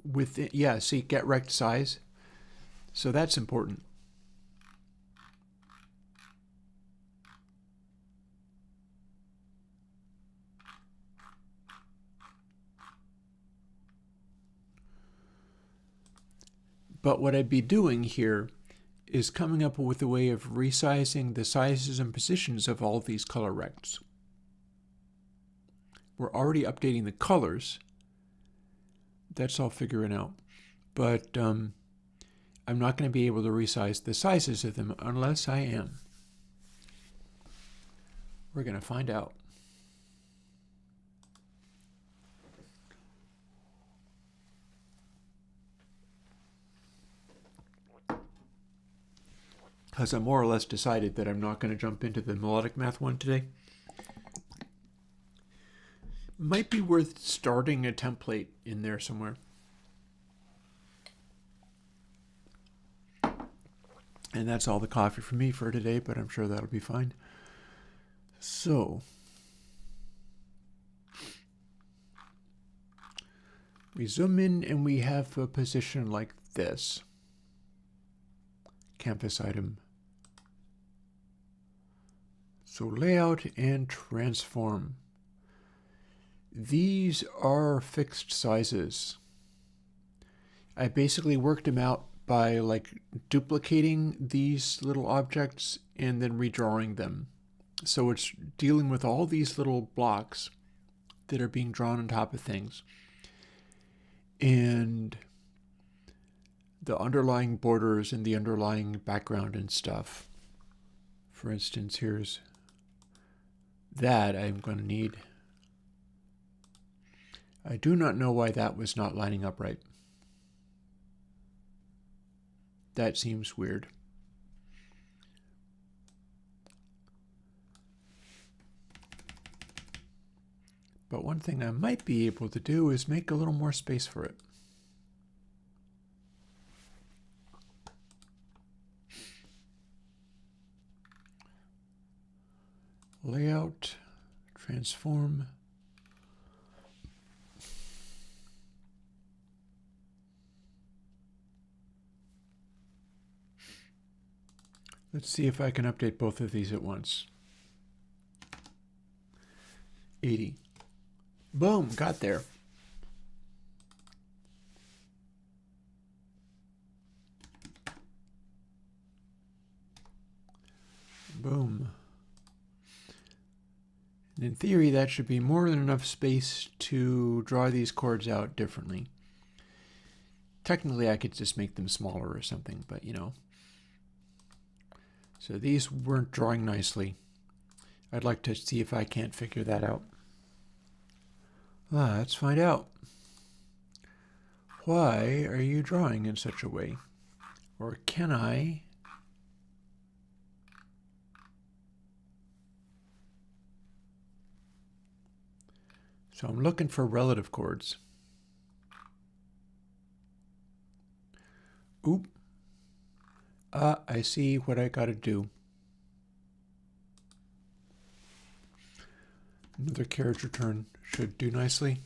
Speaker 1: within, yeah, see, get rect size. So that's important. But what I'd be doing here is coming up with a way of resizing the sizes and positions of all of these color rects. We're already updating the colors. That's all figuring out. But I'm not going to be able to resize the sizes of them unless I am. We're going to find out. Because I more or less decided that I'm not going to jump into the melodic math one today. Might be worth starting a template in there somewhere. And that's all the coffee for me for today, but I'm sure that'll be fine. So, we zoom in and we have a position like this. Canvas item. So layout and transform. These are fixed sizes. I basically worked them out by like duplicating these little objects and then redrawing them. So it's dealing with all these little blocks that are being drawn on top of things. And the underlying borders and the underlying background and stuff. For instance, here's that I'm going to need. I do not know why that was not lining up right. That seems weird. But one thing I might be able to do is make a little more space for it. Layout, transform. Let's see if I can update both of these at once. 80. Boom, got there. Boom. And in theory, that should be more than enough space to draw these chords out differently. Technically, I could just make them smaller or something, but you know. So these weren't drawing nicely. I'd like to see if I can't figure that out. Let's find out. Why are you drawing in such a way? Or can I? So I'm looking for relative chords. Oop. I see what I got to do. Another carriage return should do nicely.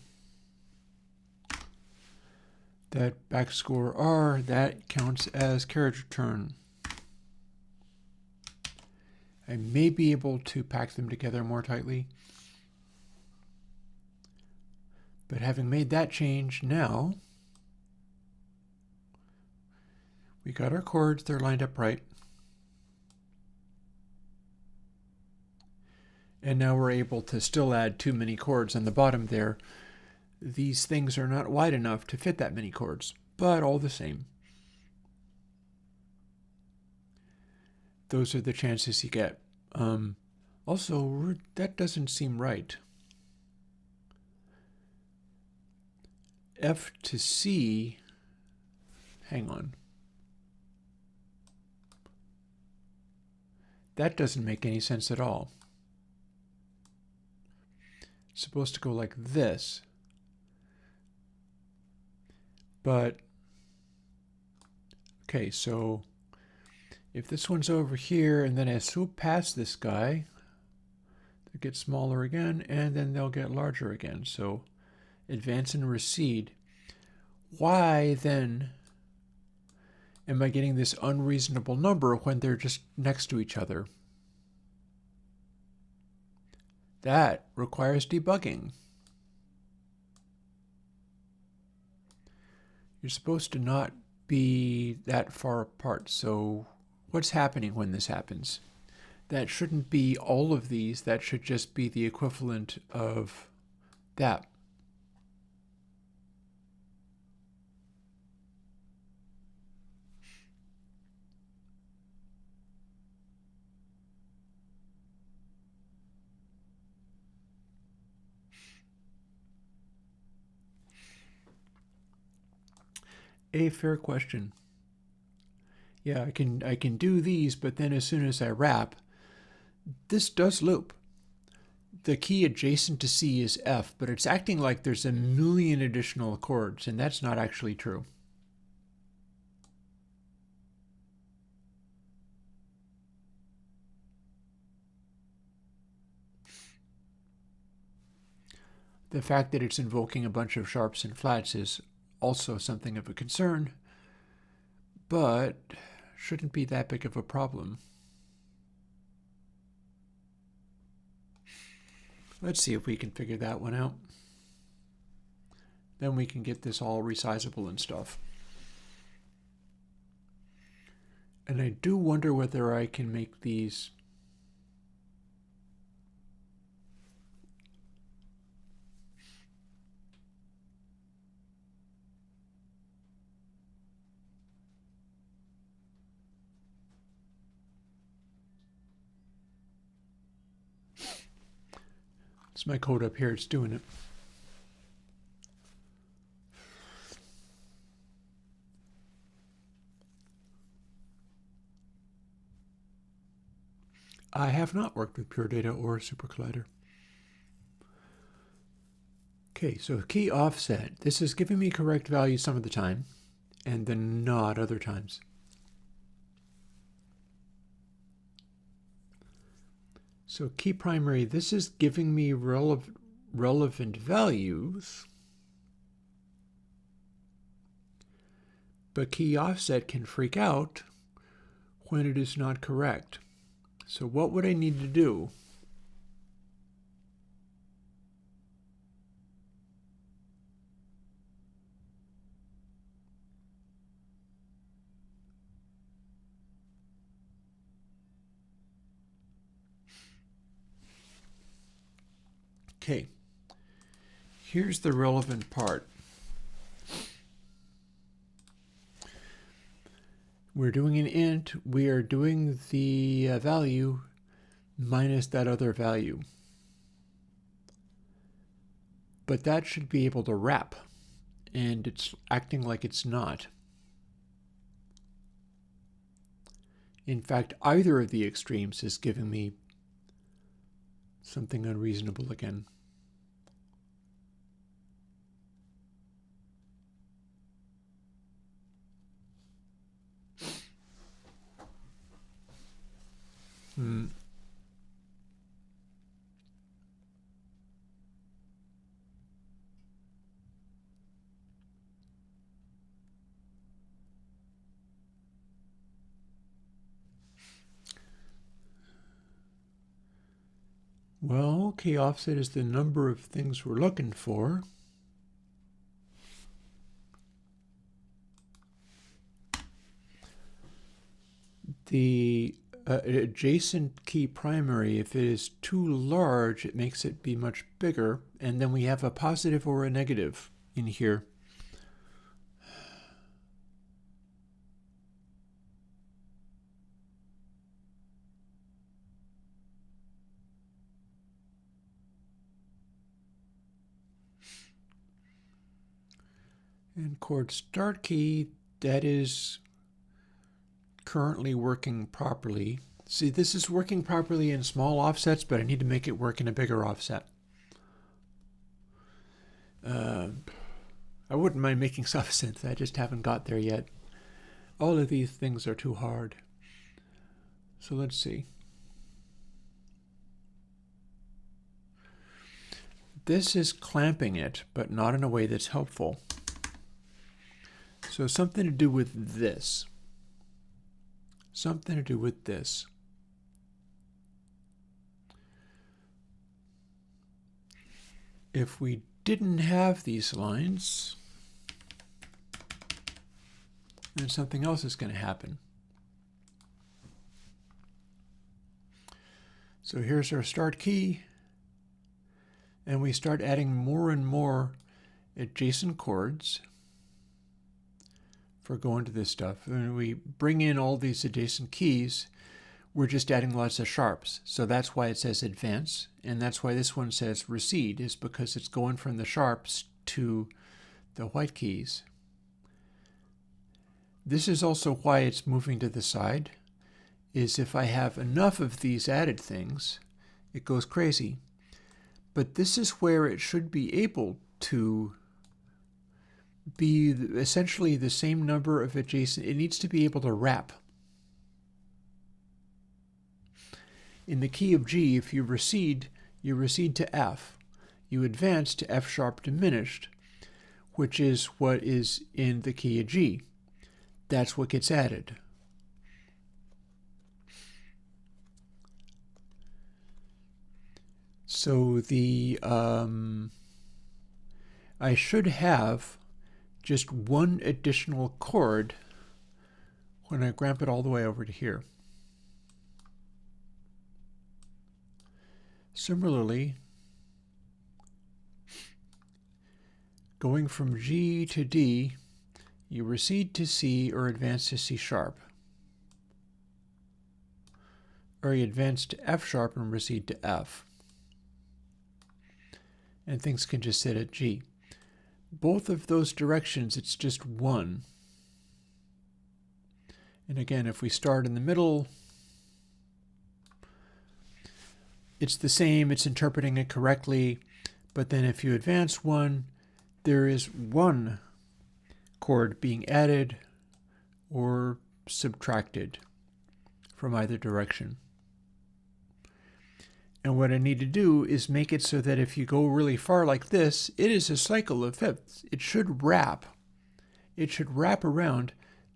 Speaker 1: That backscore R, that counts as carriage return. I may be able to pack them together more tightly. But having made that change now, we got our chords, they're lined up right. And now we're able to still add too many chords on the bottom there. These things are not wide enough to fit that many chords, but all the same. Those are the chances you get. Also, that doesn't seem right. F to C, hang on. That doesn't make any sense at all. It's supposed to go like this. But, okay, so if this one's over here and then I swoop past this guy, they'll get smaller again and then they'll get larger again. So advance and recede. Why then am I getting this unreasonable number when they're just next to each other? That requires debugging. You're supposed to not be that far apart. So what's happening when this happens? That shouldn't be all of these. That should just be the equivalent of that. A fair question. Yeah, I can do these, but then as soon as I wrap, this does loop. The key adjacent to C is F, but it's acting like there's a million additional chords, and that's not actually true. The fact that it's invoking a bunch of sharps and flats is also something of a concern, but shouldn't be that big of a problem. Let's see if we can figure that one out. Then we can get this all resizable and stuff. And I do wonder whether I can make these it's my code up here, it's doing it. I have not worked with Pure Data or Super Collider. Okay, so key offset. This is giving me correct values some of the time, and then not other times. So key primary, this is giving me relevant values, but key offset can freak out when it is not correct. So what would I need to do? Okay, here's the relevant part. We're doing an int. We are doing the value minus that other value. But that should be able to wrap, and it's acting like it's not. In fact, either of the extremes is giving me something unreasonable again. Well, key offset is the number of things we're looking for. The adjacent key primary, if it is too large, it makes it be much bigger. And then we have a positive or a negative in here. And chord start key, that is currently working properly. See, this is working properly in small offsets, but I need to make it work in a bigger offset. I wouldn't mind making soft synth, I just haven't got there yet. All of these things are too hard. So let's see. This is clamping it, but not in a way that's helpful. So something to do with this. Something to do with this. If we didn't have these lines, then something else is going to happen. So here's our start key, and we start adding more and more adjacent chords for going to this stuff. And we bring in all these adjacent keys, we're just adding lots of sharps. So that's why it says advance, and that's why this one says recede, is because it's going from the sharps to the white keys. This is also why it's moving to the side, is if I have enough of these added things, it goes crazy. But this is where it should be able to be essentially the same number of adjacent. It needs to be able to wrap. In the key of G, if you recede to F. You advance to F sharp diminished, which is what is in the key of G. That's what gets added. So the I should have just one additional chord when I ramp it all the way over to here. Similarly, going from G to D, you recede to C or advance to C sharp. Or you advance to F sharp and recede to F. And things can just sit at G. Both of those directions, it's just one. And again, if we start in the middle, it's the same, it's interpreting it correctly, but then if you advance one, there is one chord being added or subtracted from either direction. And what I need to do is make it so that if you go really far like this, it is a cycle of fifths. It should wrap. It should wrap around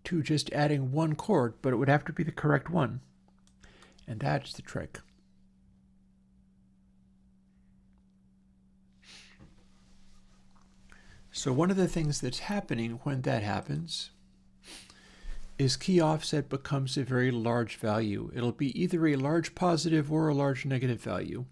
Speaker 1: to just adding one chord, but it would have to be the correct one. And that's the trick. So one of the things that's happening when that happens is key offset becomes a very large value. It'll be either a large positive or a large negative value.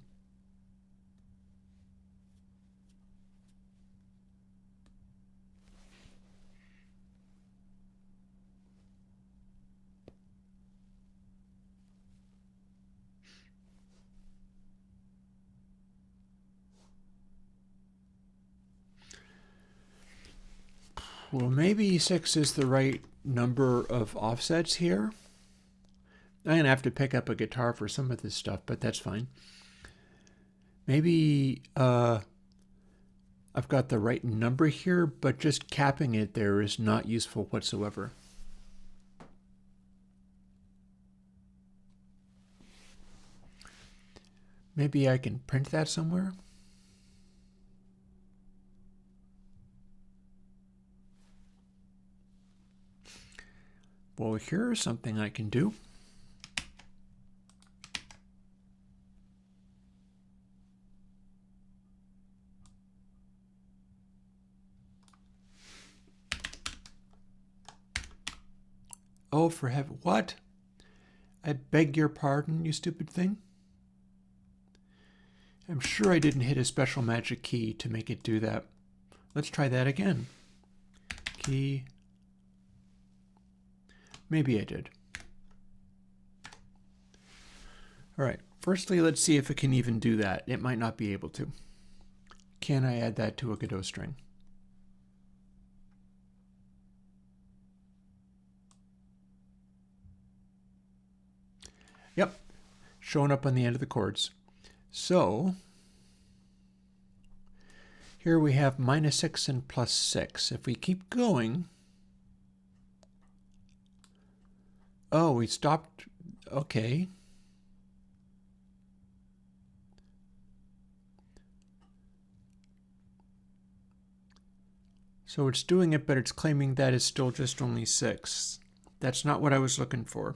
Speaker 1: Well, maybe 6 is the right number of offsets here. I'm going to have to pick up a guitar for some of this stuff, but that's fine. Maybe I've got the right number here, but just capping it there is not useful whatsoever. Maybe I can print that somewhere. Well, here's something I can do. Oh, for heaven, what? I beg your pardon, you stupid thing. I'm sure I didn't hit a special magic key to make it do that. Let's try that again. Key. Maybe I did. All right, firstly, let's see if it can even do that. It might not be able to. Can I add that to a Godot string? Yep, showing up on the end of the chords. So here we have -6 and +6. If we keep going, oh, we stopped. Okay. So it's doing it, but it's claiming that it's still just only 6. That's not what I was looking for.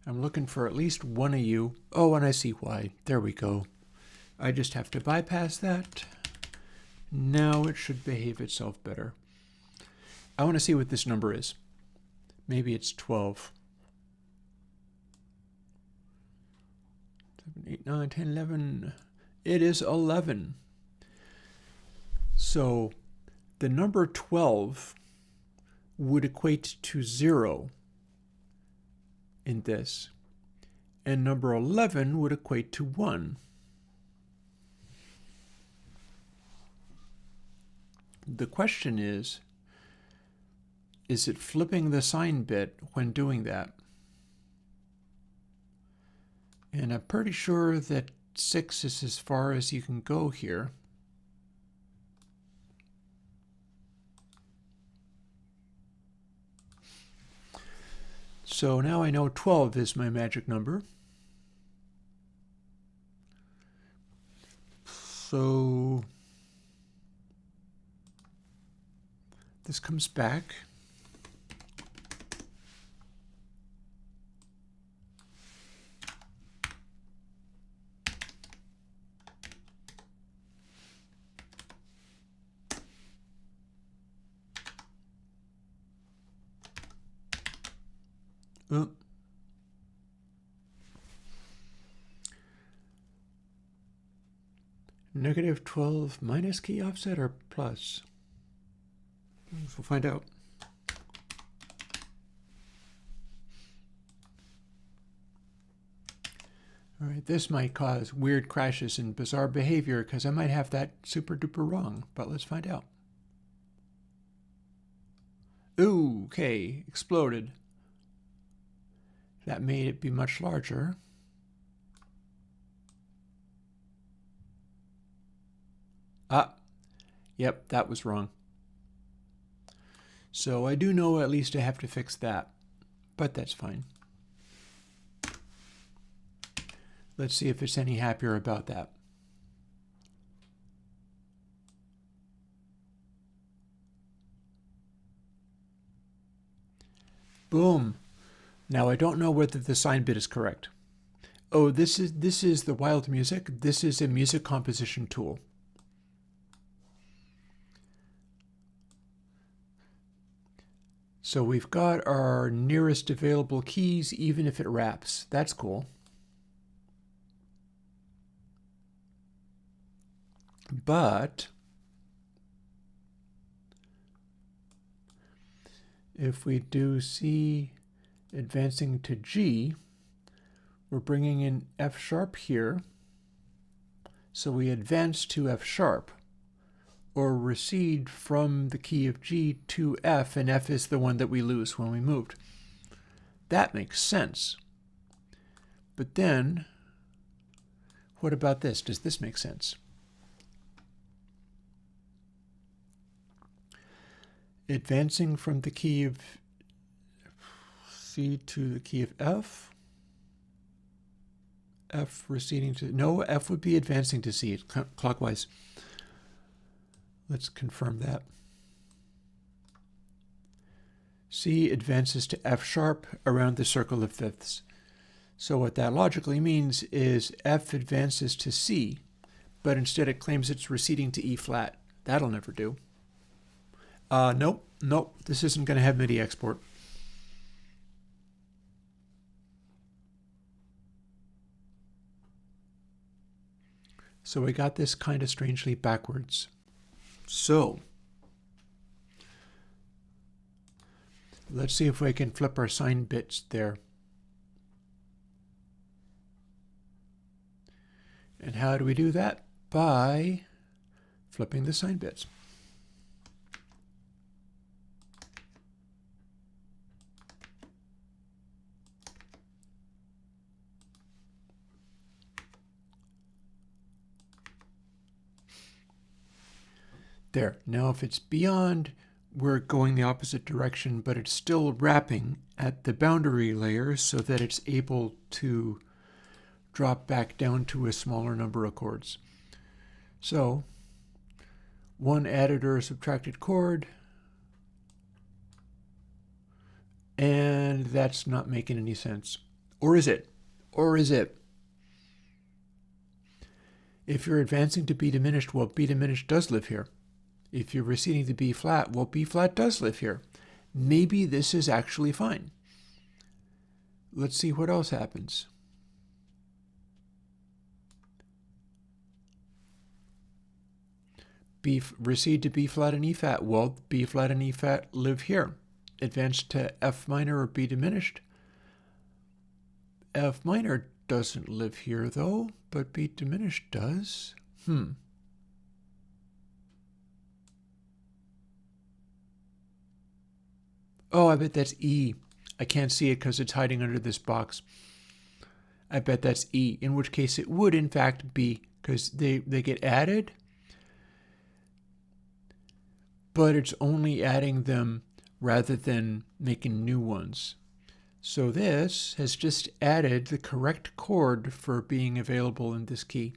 Speaker 1: I'm looking for at least one of you. Oh, and I see why. There we go. I just have to bypass that. Now it should behave itself better. I want to see what this number is. Maybe it's 12. 7, 8, 9, 10, 11. It is 11. So the number 12 would equate to 0 in this, and number 11 would equate to 1. The question is it flipping the sign bit when doing that? And I'm pretty sure that 6 is as far as you can go here. So now I know 12 is my magic number. So this comes back. -12 minus key offset or plus? We'll find out. All right, this might cause weird crashes and bizarre behavior because I might have that super duper wrong, but let's find out. Ooh, okay, exploded. That made it be much larger. Ah, yep, that was wrong. So I do know at least I have to fix that, but that's fine. Let's see if it's any happier about that. Boom. Now I don't know whether the sign bit is correct. Oh, this is the wild music. This is a music composition tool. So we've got our nearest available keys, even if it wraps. That's cool. But if we do C advancing to G, we're bringing in F sharp here, So we advance to F sharp, or recede from the key of G to F, and F is the one that we lose when we moved. That makes sense. But then, what about this? Does this make sense? Advancing from the key of C to the key of F. F receding to, no, F would be advancing to C, clockwise. Let's confirm that. C advances to F sharp around the circle of fifths. So what that logically means is F advances to C, but instead it claims it's receding to E flat. That'll never do. Nope, this isn't going to have MIDI export. So we got this kind of strangely backwards. So let's see if we can flip our sign bits there. And how do we do that? By flipping the sign bits. There. Now if it's beyond, we're going the opposite direction, but it's still wrapping at the boundary layer so that it's able to drop back down to a smaller number of chords. So, one added or subtracted chord, and that's not making any sense. Or is it? Or is it? If you're advancing to B diminished, well, B diminished does live here. If you're receding to B flat, well, B flat does live here. Maybe this is actually fine. Let's see what else happens. Recede to B flat and E flat. Well, B flat and E flat live here. Advance to F minor or B diminished. F minor doesn't live here though, but B diminished does. Oh, I bet that's E. I can't see it because it's hiding under this box. I bet that's E, in which case it would in fact be, because they get added, but it's only adding them rather than making new ones. So this has just added the correct chord for being available in this key.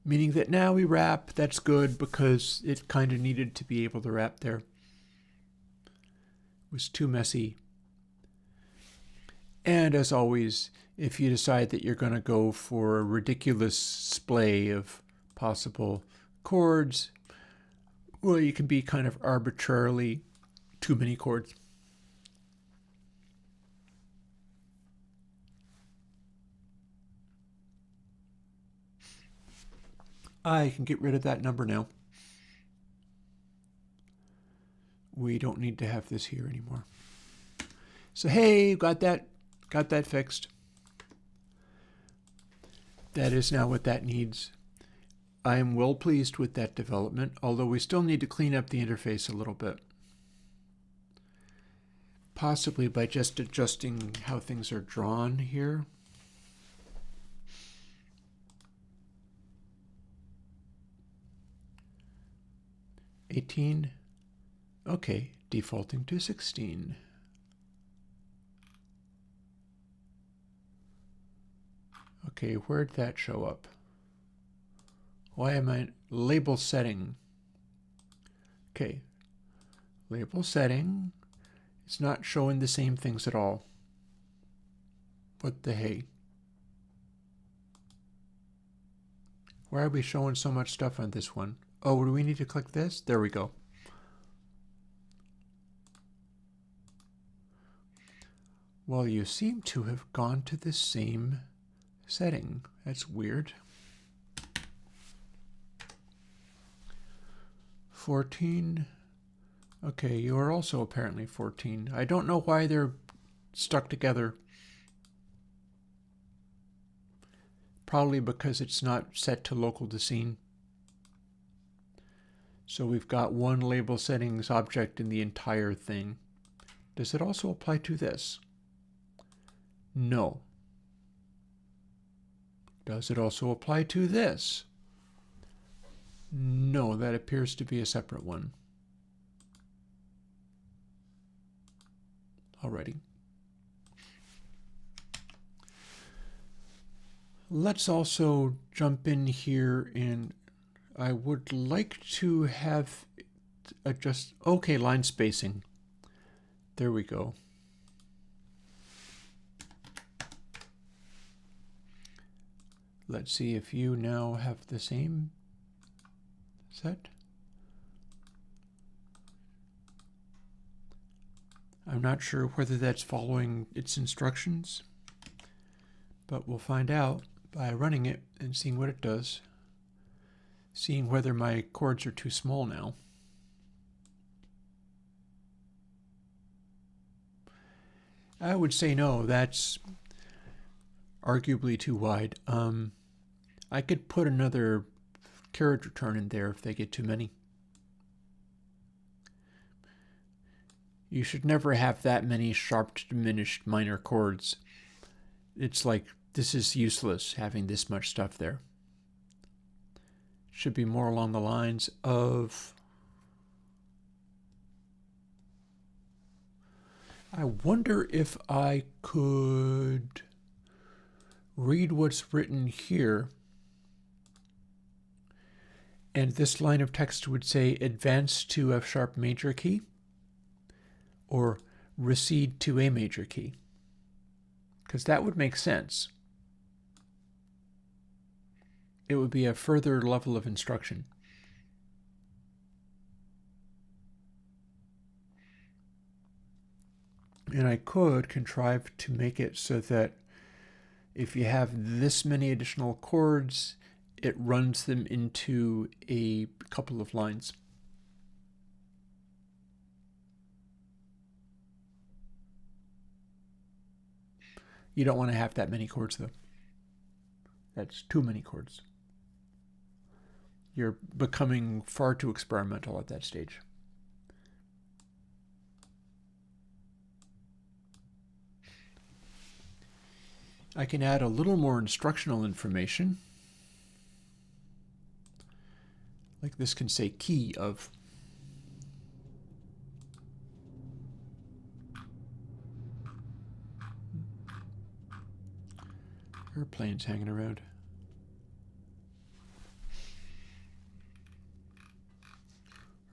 Speaker 1: Meaning that now we wrap, that's good because it kind of needed to be able to wrap there. Was too messy. And as always, if you decide that you're going to go for a ridiculous splay of possible chords, well, you can be kind of arbitrarily too many chords. I can get rid of that number now. We don't need to have this here anymore. So hey, got that fixed. That is now what that needs. I am well pleased with that development, although we still need to clean up the interface a little bit. Possibly by just adjusting how things are drawn here. $18. Okay, defaulting to 16. Okay, where'd that show up? Why am I label setting? Okay, label setting. It's not showing the same things at all. What the hey? Why are we showing so much stuff on this one? Oh, do we need to click this? There we go. Well, you seem to have gone to the same setting. That's weird. 14. Okay, you are also apparently 14. I don't know why they're stuck together. probably because it's not set to local to scene. So we've got one label settings object in the entire thing. Does it also apply to this? No. Does it also apply to this? No, that appears to be a separate one. Alrighty. Let's also jump in here, and I would like to have adjust, okay, line spacing. There we go. Let's see if you now have the same set. I'm not sure whether that's following its instructions, but we'll find out by running it and seeing what it does, seeing whether my chords are too small now. I would say no, that's arguably too wide. I could put another carriage return in there if they get too many. You should never have that many sharp to diminished minor chords. It's like, this is useless having this much stuff there. Should be more along the lines of, I wonder if I could read what's written here, and this line of text would say advance to F sharp major key or recede to A major key, because that would make sense. It would be a further level of instruction. And I could contrive to make it so that if you have this many additional chords, it runs them into a couple of lines. You don't want to have that many chords, though. That's too many chords. You're becoming far too experimental at that stage. I can add a little more instructional information. Like this can say key of. Airplanes hanging around.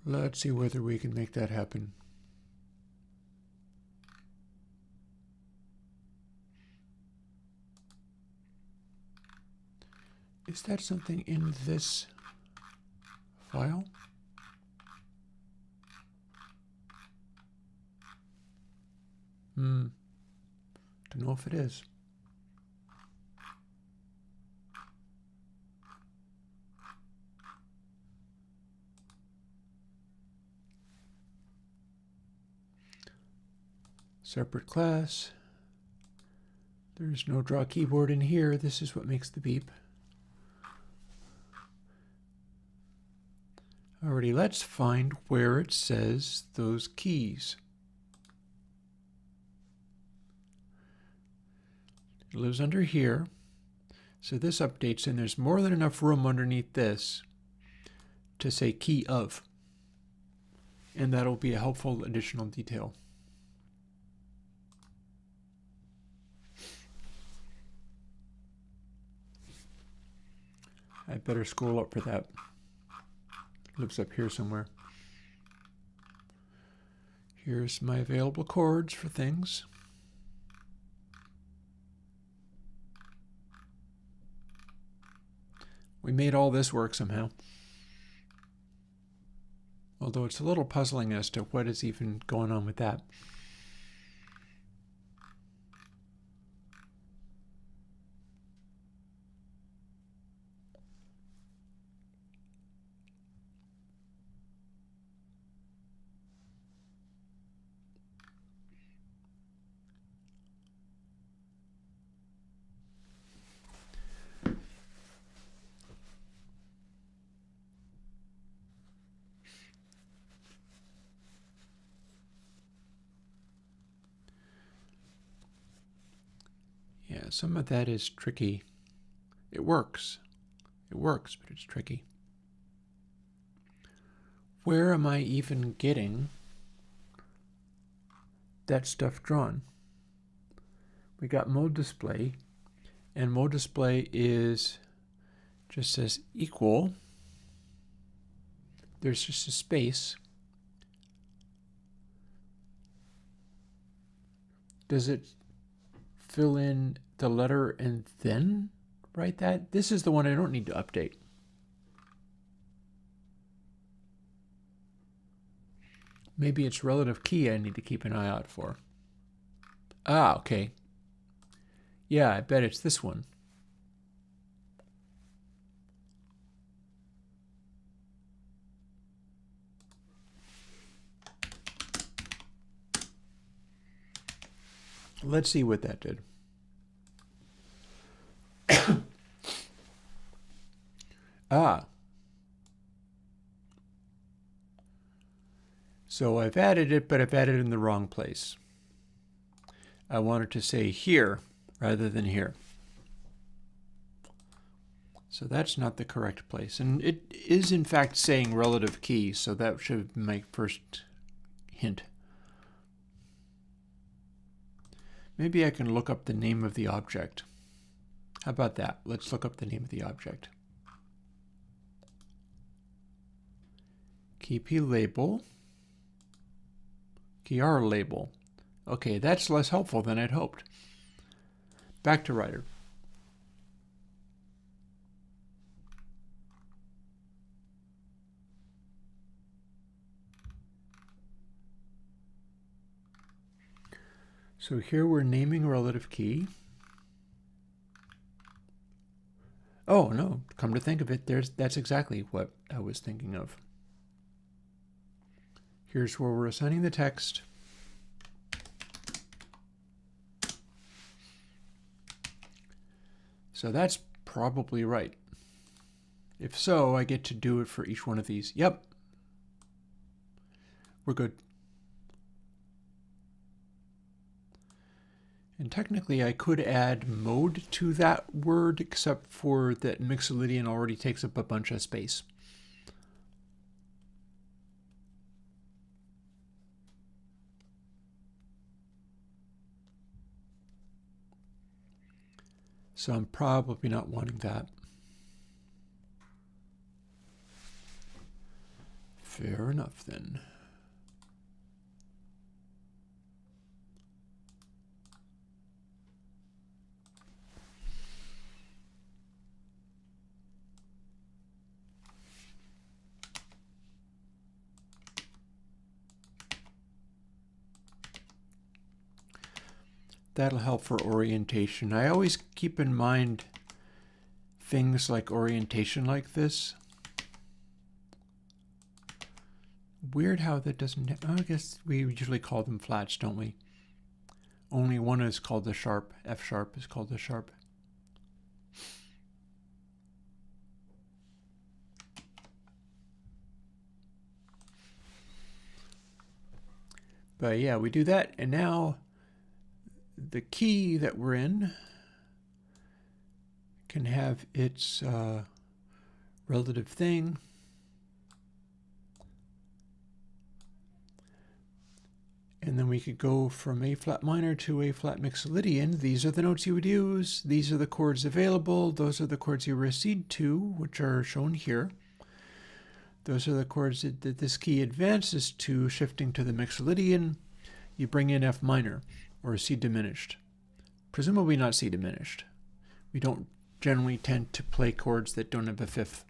Speaker 1: Let's see whether we can make that happen. Is that something in this file? Don't know if it is. Separate class. There's no draw keyboard in here. This is what makes the beep. Alrighty, let's find where it says those keys. It lives under here. So this updates, and there's more than enough room underneath this to say key of. And that'll be a helpful additional detail. I better scroll up for that. Lives up here somewhere. Here's my available chords for things. We made all this work somehow. Although it's a little puzzling as to what is even going on with that. Yeah, some of that is tricky. It works. It works, but it's tricky. Where am I even getting that stuff drawn? We got mode display, and mode display is just says equal. There's just a space. Does it fill in the letter and then write that? This is the one I don't need to update. Maybe it's relative key I need to keep an eye out for. Ah, okay. Yeah, I bet it's this one. Let's see what that did. Ah. So I've added it, but I've added it in the wrong place. I wanted to say here rather than here. So that's not the correct place. And it is in fact saying relative key, so that should be my first hint. Maybe I can look up the name of the object. How about that? Let's look up the name of the object. Key P label. Key R label. Okay, that's less helpful than I'd hoped. Back to writer. So here we're naming relative key. Oh no, come to think of it, that's exactly what I was thinking of. Here's where we're assigning the text. So that's probably right. If so, I get to do it for each one of these. Yep. We're good. And technically I could add mode to that word, except for that Mixolydian already takes up a bunch of space. So I'm probably not wanting that. Fair enough then. That'll help for orientation. I always keep in mind things like orientation like this. Weird how that doesn't, I guess we usually call them flats, don't we? Only one is called the sharp. F sharp is called the sharp. But yeah, we do that, and now the key that we're in can have its relative thing. And then we could go from A flat minor to A flat Mixolydian. These are the notes you would use. These are the chords available. Those are the chords you recede to, which are shown here. Those are the chords that this key advances to, shifting to the Mixolydian. You bring in F minor, or C diminished. Presumably not C diminished. We don't generally tend to play chords that don't have a fifth.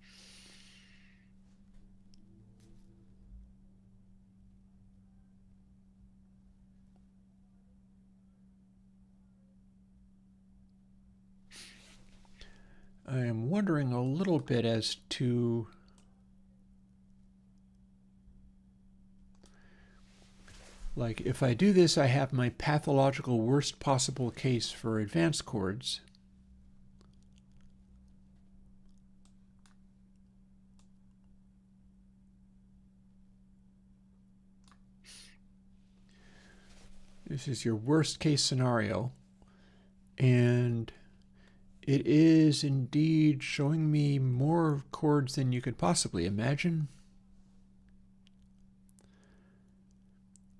Speaker 1: I am wondering a little bit as to like if I do this, I have my pathological worst possible case for advanced chords. This is your worst case scenario. And it is indeed showing me more chords than you could possibly imagine.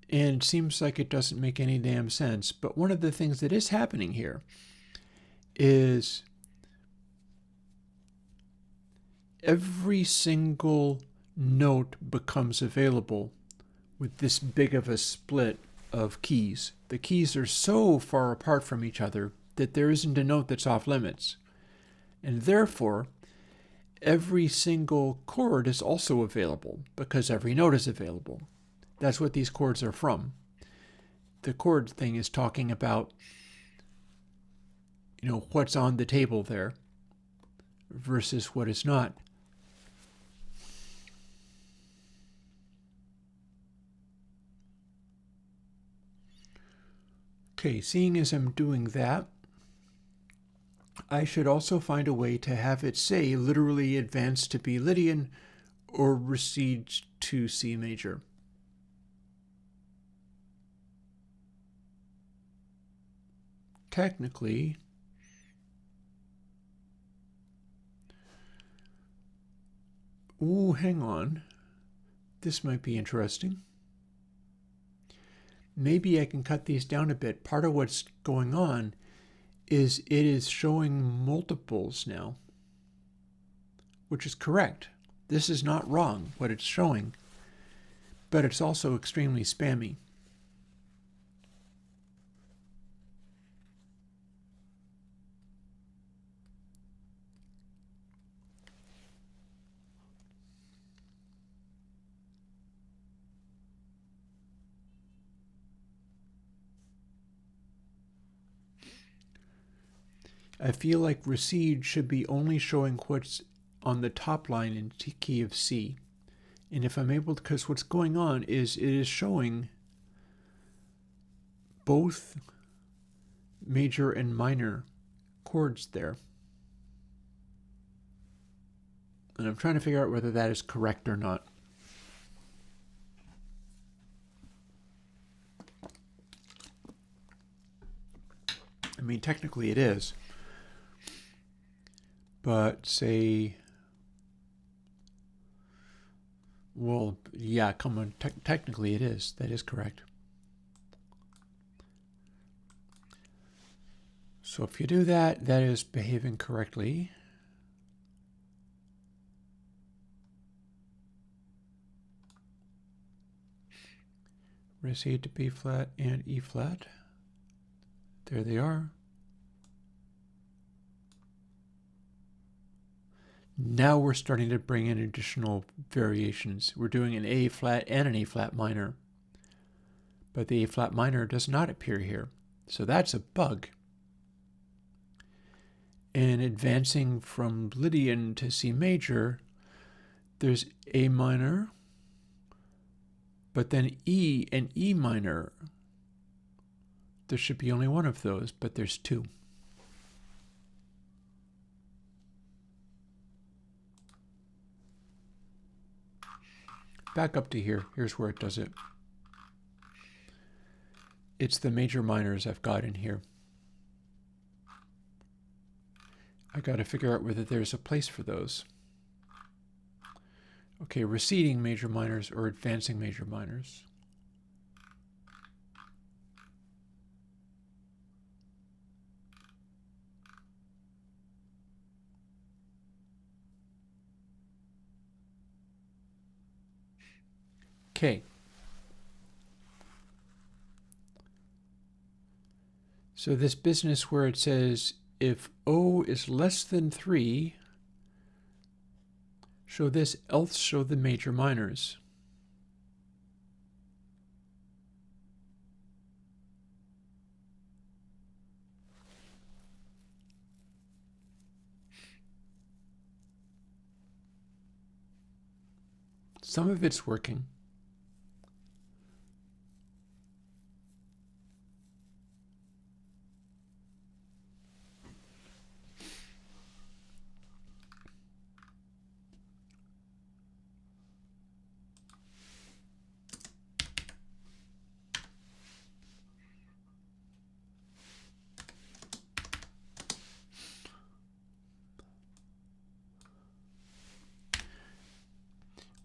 Speaker 1: And it seems like it doesn't make any damn sense. But one of the things that is happening here is every single note becomes available with this big of a split of keys. The keys are so far apart from each other that there isn't a note that's off limits. And therefore, every single chord is also available because every note is available. That's what these chords are from. The chord thing is talking about, what's on the table there versus what is not. Okay, seeing as I'm doing that, I should also find a way to have it say literally advance to B Lydian or recede to C major. Technically, ooh, hang on. This might be interesting. Maybe I can cut these down a bit. Part of what's going on is it is showing multiples now, which is correct. This is not wrong, what it's showing, but it's also extremely spammy. I feel like recede should be only showing what's on the top line in key of C. And if I'm able to, because what's going on is it is showing both major and minor chords there. And I'm trying to figure out whether that is correct or not. I mean, technically it is. But say, well, yeah, come on, technically it is. That is correct. So if you do that, that is behaving correctly. Recede to B flat and E flat. There they are. Now we're starting to bring in additional variations. We're doing an A flat and an A flat minor. But the A flat minor does not appear here. So that's a bug. And advancing from Lydian to C major, there's A minor, but then E and E minor. There should be only one of those, but there's two. Back up to here. Here's where it does it. It's the major minors I've got in here. I got to figure out whether there's a place for those. Okay, receding major minors or advancing major minors. Okay. So this business where it says if O is less than 3, show this, else show the major minors. Some of it's working.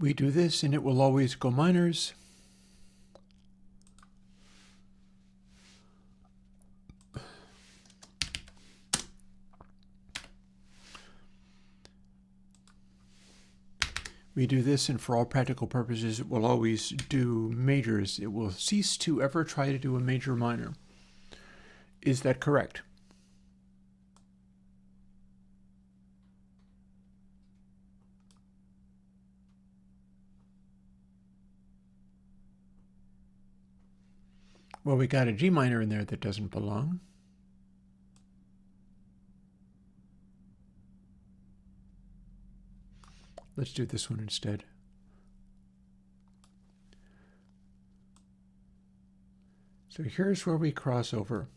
Speaker 1: We do this and it will always go minors. We do this, and for all practical purposes, it will always do majors. It will cease to ever try to do a major minor. Is that correct? Well, we got a G minor in there that doesn't belong. Let's do this one instead. So here's where we cross over.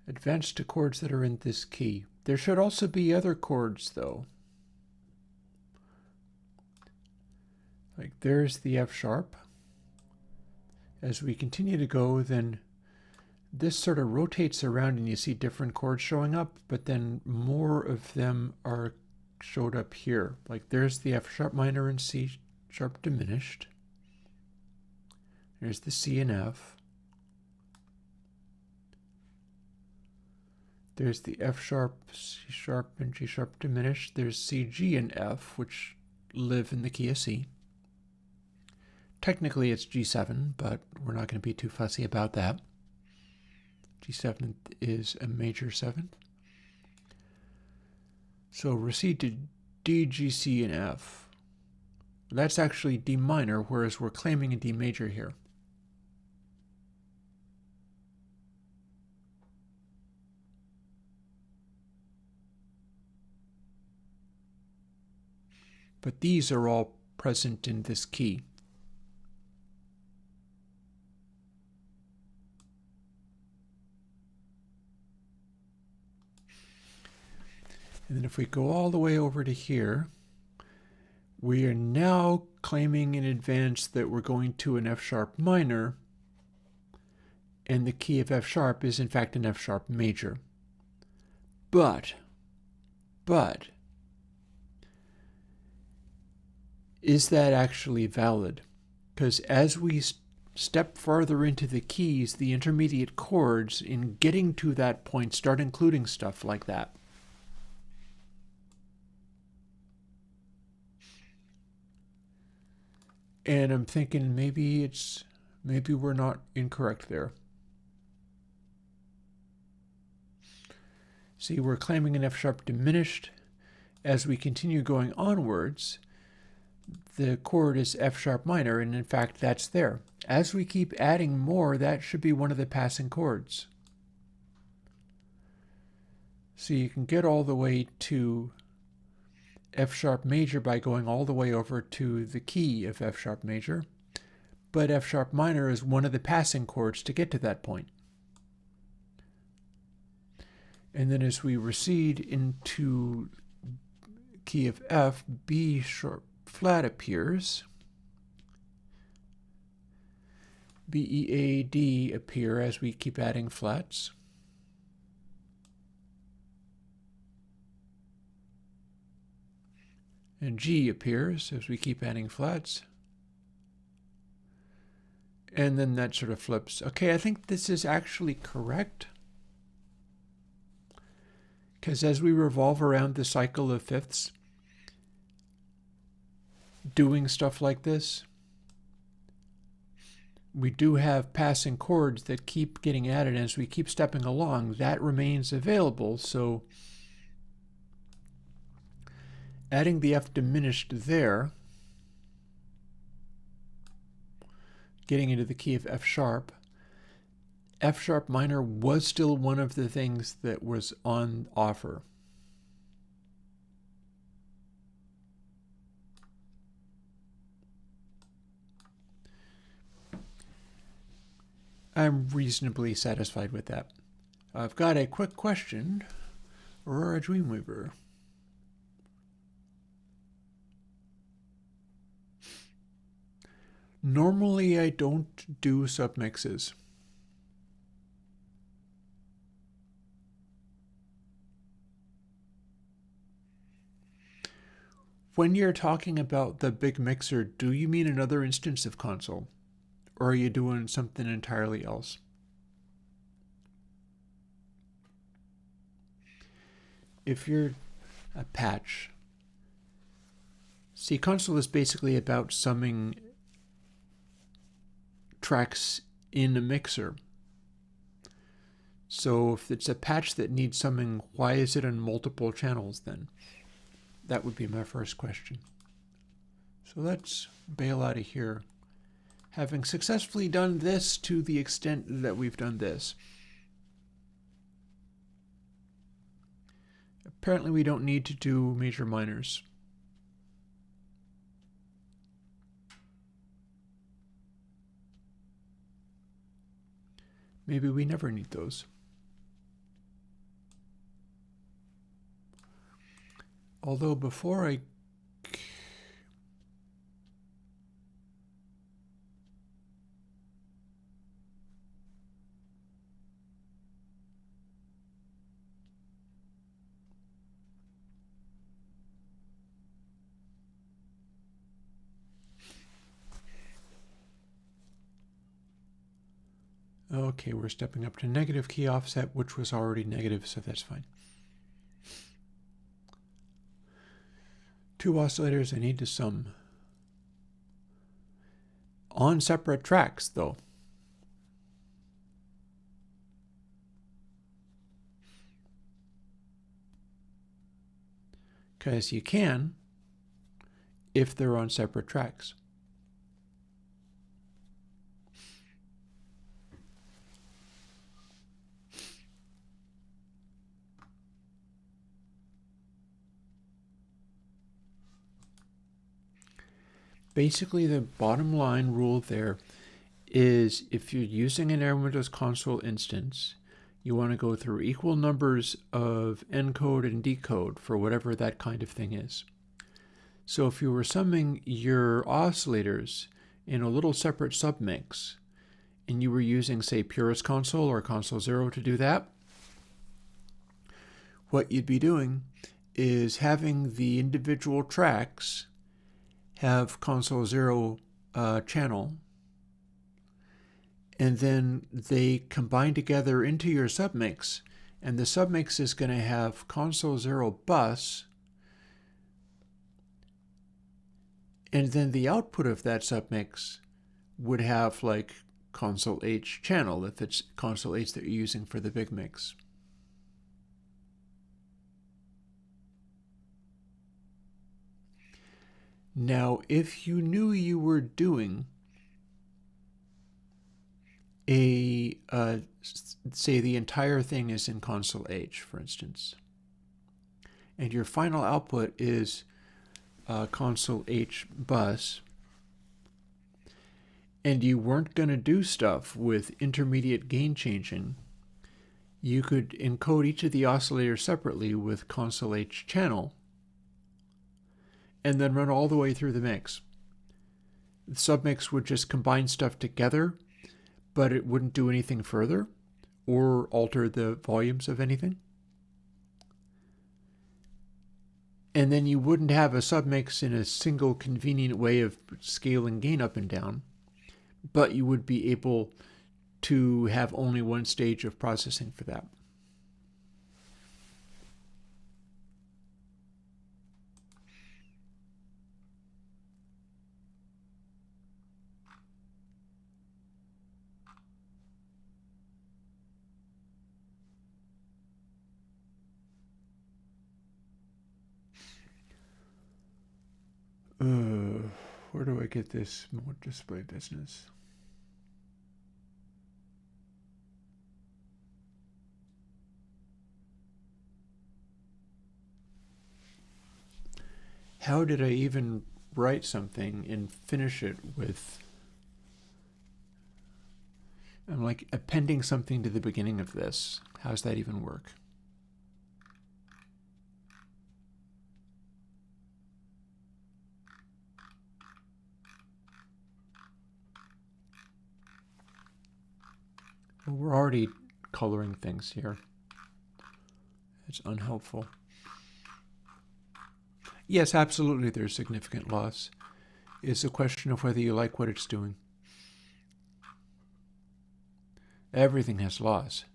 Speaker 1: Advance to chords that are in this key. There should also be other chords, though. Like there's the F sharp. As we continue to go, then this sort of rotates around and you see different chords showing up, but then more of them are showed up here. Like there's the F sharp minor and C sharp diminished. There's the C and F. There's the F sharp, C sharp, and G sharp diminished. There's C, G, and F, which live in the key of C. Technically it's G7, but we're not going to be too fussy about that. G7 is a major seventh. So recede to D, G, C, and F. That's actually D minor, whereas we're claiming a D major here. But these are all present in this key. And then if we go all the way over to here, we are now claiming in advance that we're going to an F sharp minor, and the key of F sharp is in fact an F sharp major. But, is that actually valid? Because as we step farther into the keys, the intermediate chords in getting to that point start including stuff like that. And I'm thinking maybe we're not incorrect there. See, we're claiming an F sharp diminished. As we continue going onwards, the chord is F sharp minor, and in fact that's there. As we keep adding more, that should be one of the passing chords. So you can get all the way to F sharp major by going all the way over to the key of F sharp major, but F sharp minor is one of the passing chords to get to that point. And then as we recede into key of F, B sharp flat appears. B, E, A, D appear as we keep adding flats. And G appears as we keep adding flats. And then that sort of flips. Okay, I think this is actually correct. Because as we revolve around the cycle of fifths, doing stuff like this, we do have passing chords that keep getting added. As we keep stepping along, that remains available. So adding the F diminished there, getting into the key of F sharp minor was still one of the things that was on offer. I'm reasonably satisfied with that. I've got a quick question. Aurora Dreamweaver. Normally I don't do submixes. When you're talking about the big mixer, do you mean another instance of console? Or are you doing something entirely else? If you're a patch, see, console is basically about summing tracks in a mixer. So if it's a patch that needs summing, why is it on multiple channels then? That would be my first question. So let's bail out of here. Having successfully done this to the extent that we've done this. Apparently we don't need to do major minors. Maybe we never need those. Although before I... Okay, we're stepping up to negative key offset, which was already negative, so that's fine. 2 oscillators I need to sum. On separate tracks, though. Because you can, if they're on separate tracks. Basically, the bottom line rule there is if you're using an Airwindows console instance, you want to go through equal numbers of encode and decode for whatever that kind of thing is. So if you were summing your oscillators in a little separate submix, and you were using, say, Purist Console or Console 0 to do that, what you'd be doing is having the individual tracks have Console 0 channel, and then they combine together into your submix, and the submix is going to have Console 0 bus, and then the output of that submix would have like Console H channel if it's Console H that you're using for the big mix. Now, if you knew you were doing a, say the entire thing is in Console H, for instance, and your final output is Console H bus, and you weren't going to do stuff with intermediate gain changing, you could encode each of the oscillators separately with Console H channel, and then run all the way through the mix. The submix would just combine stuff together, but it wouldn't do anything further or alter the volumes of anything. And then you wouldn't have a submix in a single convenient way of scaling gain up and down, but you would be able to have only one stage of processing for that. Where do I get this more display business? How did I even write something and finish it with... I'm like appending something to the beginning of this. How's that even work? Well, we're already coloring things here. It's unhelpful. Yes, absolutely there's significant loss. It's a question of whether you like what it's doing. Everything has loss.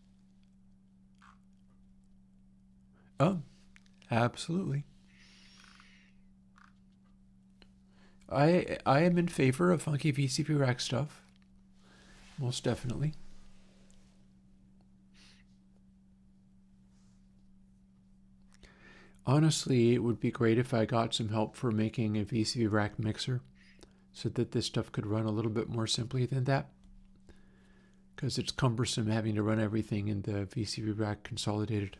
Speaker 1: Oh, absolutely. I am in favor of funky VCP rack stuff. Most definitely. Honestly, it would be great if I got some help for making a VCP rack mixer so that this stuff could run a little bit more simply than that. Because it's cumbersome having to run everything in the VCP rack consolidated.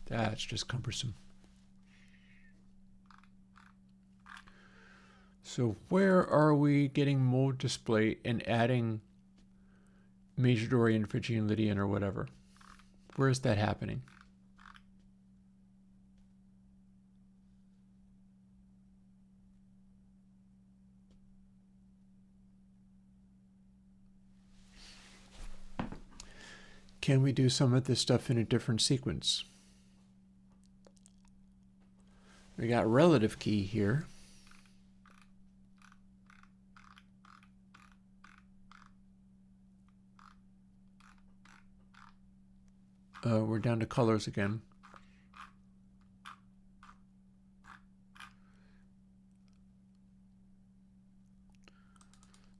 Speaker 1: That's just cumbersome. So where are we getting mode display and adding Major Dorian, Phrygian, Lydian, or whatever? Where is that happening? Can we do some of this stuff in a different sequence? We got relative key here. We're down to colors again.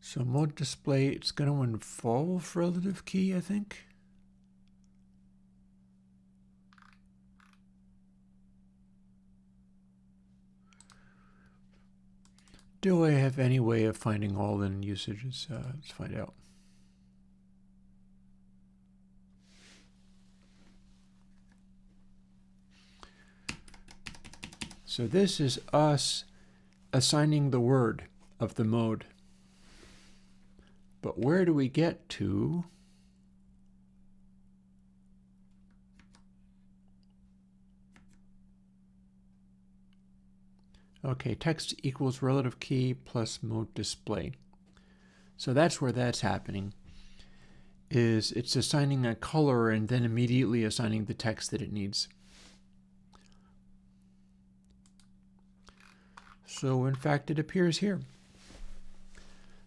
Speaker 1: So mode display, it's going to involve relative key, I think. Do I have any way of finding all in usages? Let's find out. So this is us assigning the word of the mode. But where do we get to? Okay, text equals relative key plus mode display. So that's where that's happening. Is it's assigning a color and then immediately assigning the text that it needs. So in fact, it appears here.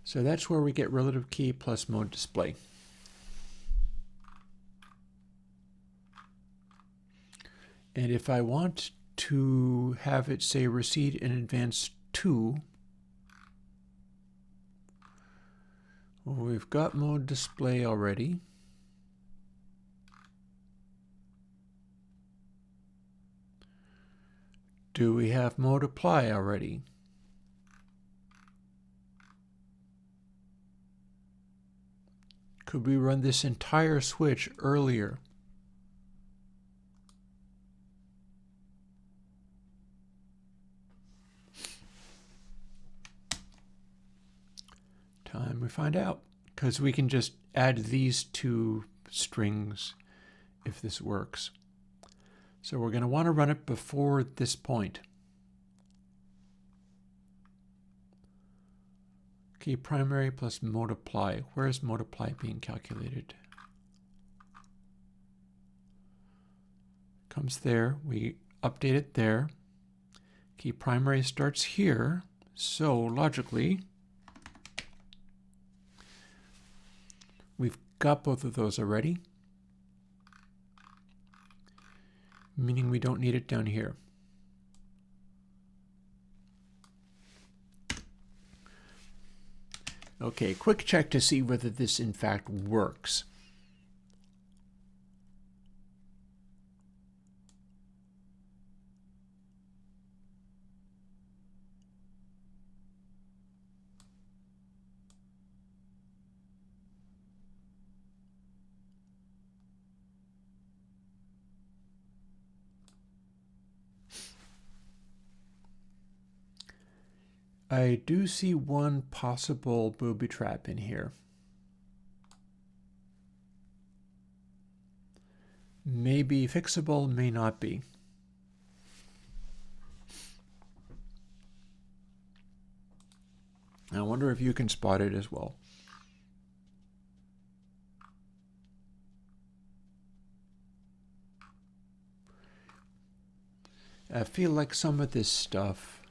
Speaker 1: So that's where we get relative key plus mode display. And if I want to have it say recede in advance 2, well, we've got mode display already. Do we have mode apply already? Could we run this entire switch earlier? Time we find out, because we can just add these two strings if this works. So we're going to want to run it before this point. Key primary plus mode apply. Where is mode apply being calculated? Comes there. We update it there. Key primary starts here. So logically, we've got both of those already, meaning we don't need it down here. Okay, quick check to see whether this in fact works. I do see one possible booby trap in here. May be fixable, may not be. I wonder if you can spot it as well. I feel like some of this stuff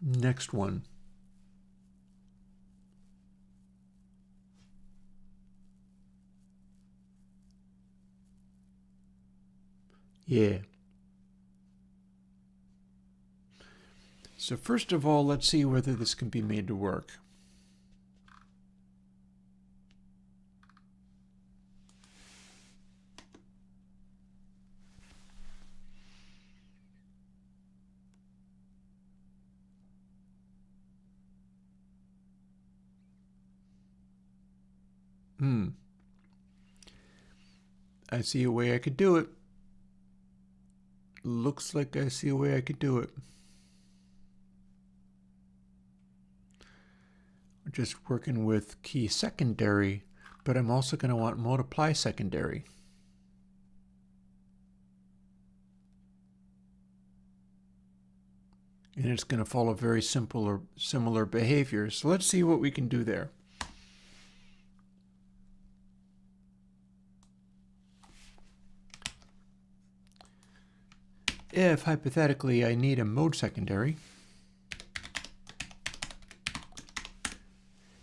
Speaker 1: next one. Yeah. So first of all, let's see whether this can be made to work. I see a way I could do it. Looks like I see a way I could do it. We're just working with key secondary, but I'm also going to want multiply secondary. And it's going to follow very simple or similar behavior. So let's see what we can do there. If, hypothetically, I need a mode secondary,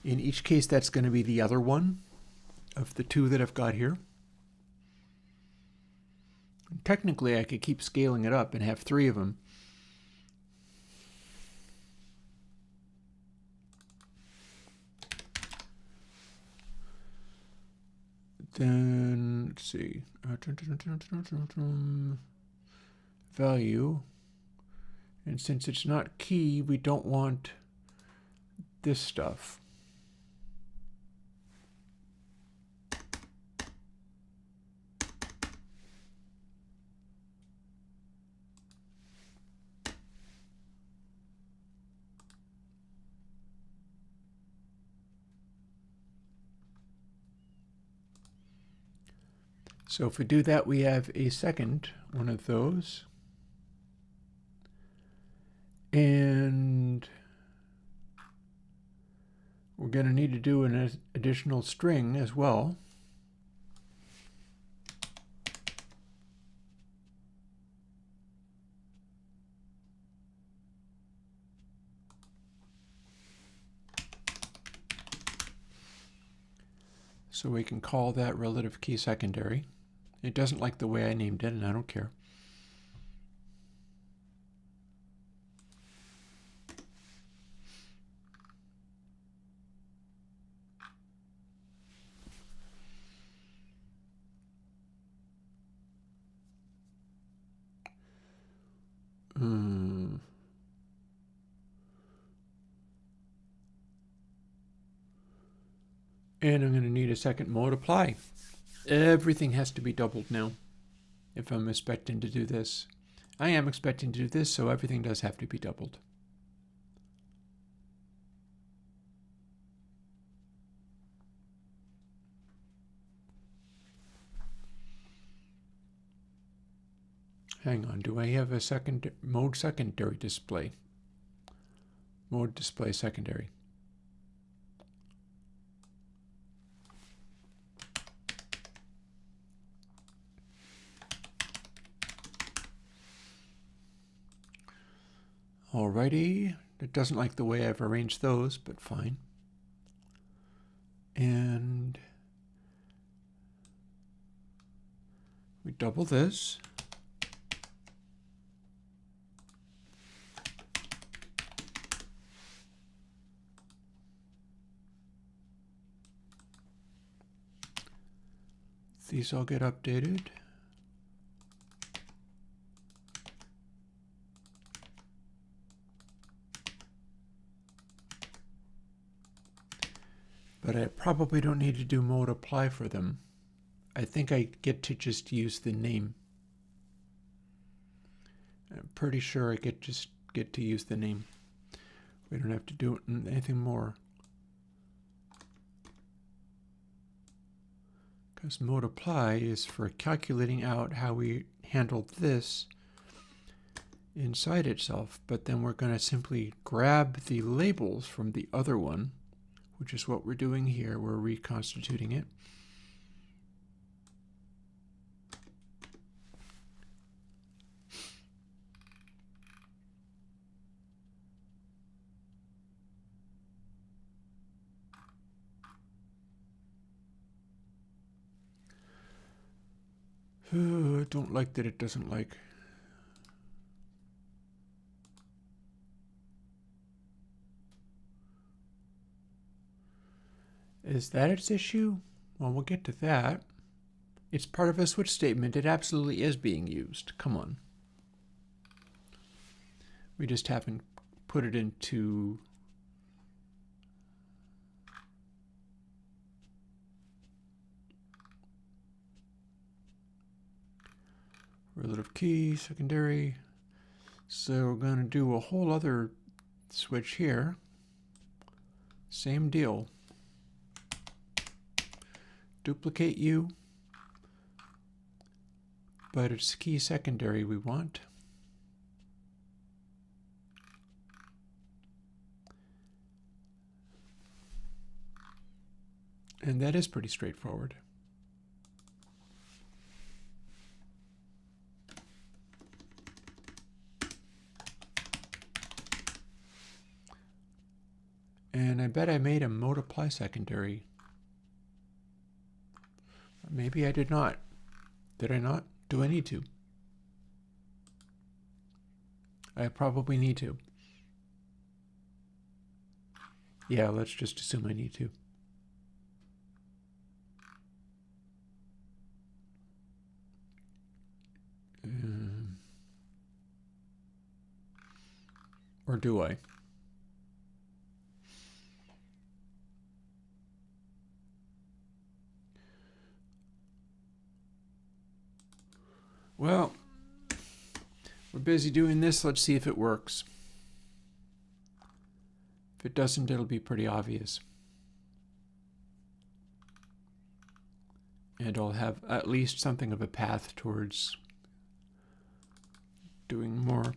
Speaker 1: in each case that's going to be the other one of the two that I've got here. Technically, I could keep scaling it up and have 3 of them. Then, let's see, value, and since it's not key, we don't want this stuff. So if we do that, we have a second one of those. And we're going to need to do an additional string as well. So we can call that relative key secondary. It doesn't like the way I named it, and I don't care. And I'm going to need a second multiply. Everything has to be doubled now if I'm expecting to do this. I am expecting to do this, so everything does have to be doubled. Hang on, do I have a mode secondary display? Mode display secondary. Alrighty, it doesn't like the way I've arranged those, but fine. And we double this. These all get updated. But I probably don't need to do multiply for them. I think I get to just use the name. I'm pretty sure I get to use the name. We don't have to do anything more. Because multiply is for calculating out how we handled this inside itself. But then we're going to simply grab the labels from the other one, which is what we're doing here. We're reconstituting it. don't like that it doesn't like. Is that its issue? Well, we'll get to that. It's part of a switch statement. It absolutely is being used. Come on. We just haven't put it into relative key, secondary. So we're going to do a whole other switch here. Same deal. Duplicate U, but it's key secondary we want. And that is pretty straightforward. And I bet I made a multiply secondary. Maybe I did not. Did I not? Do I need to? I probably need to. Yeah, let's just assume I need to. Or do I? Well, we're busy doing this. Let's see if it works. If it doesn't, it'll be pretty obvious. And I'll have at least something of a path towards doing more.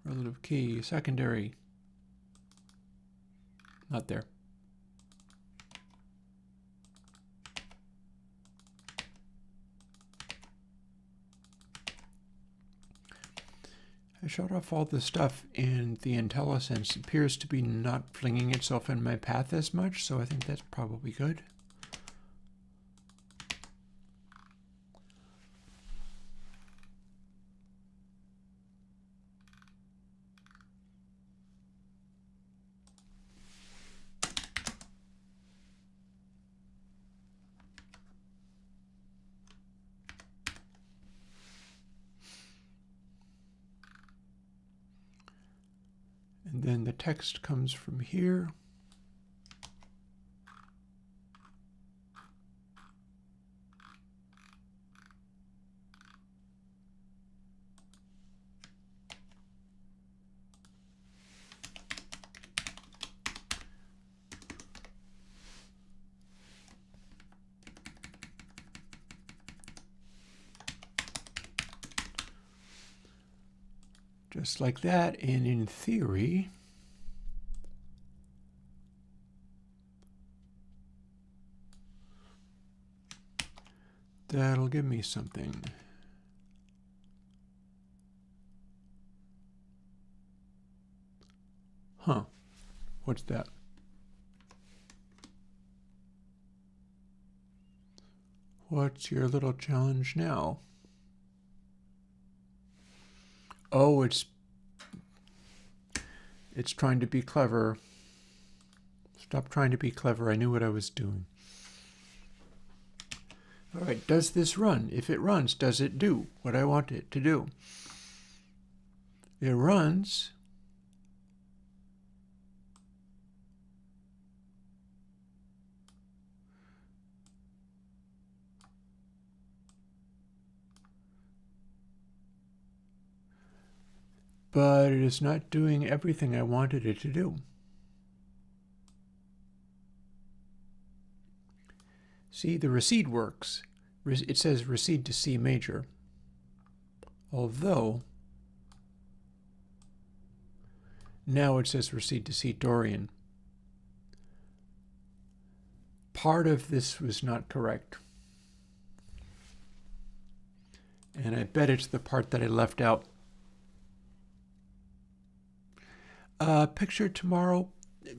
Speaker 1: Relative key, secondary. Not there. I shut off all the stuff, and the IntelliSense appears to be not flinging itself in my path as much, so I think that's probably good. And then the text comes from here. Just like that, and in theory, that'll give me something. Huh, what's that? What's your little challenge now? Oh, it's trying to be clever. Stop trying to be clever. I knew what I was doing. All right, does this run? If it runs, does it do what I want it to do? It runs. But it is not doing everything I wanted it to do. See, the recede works. It says recede to C major. Although, now it says recede to C Dorian. Part of this was not correct. And I bet it's the part that I left out. Picture tomorrow,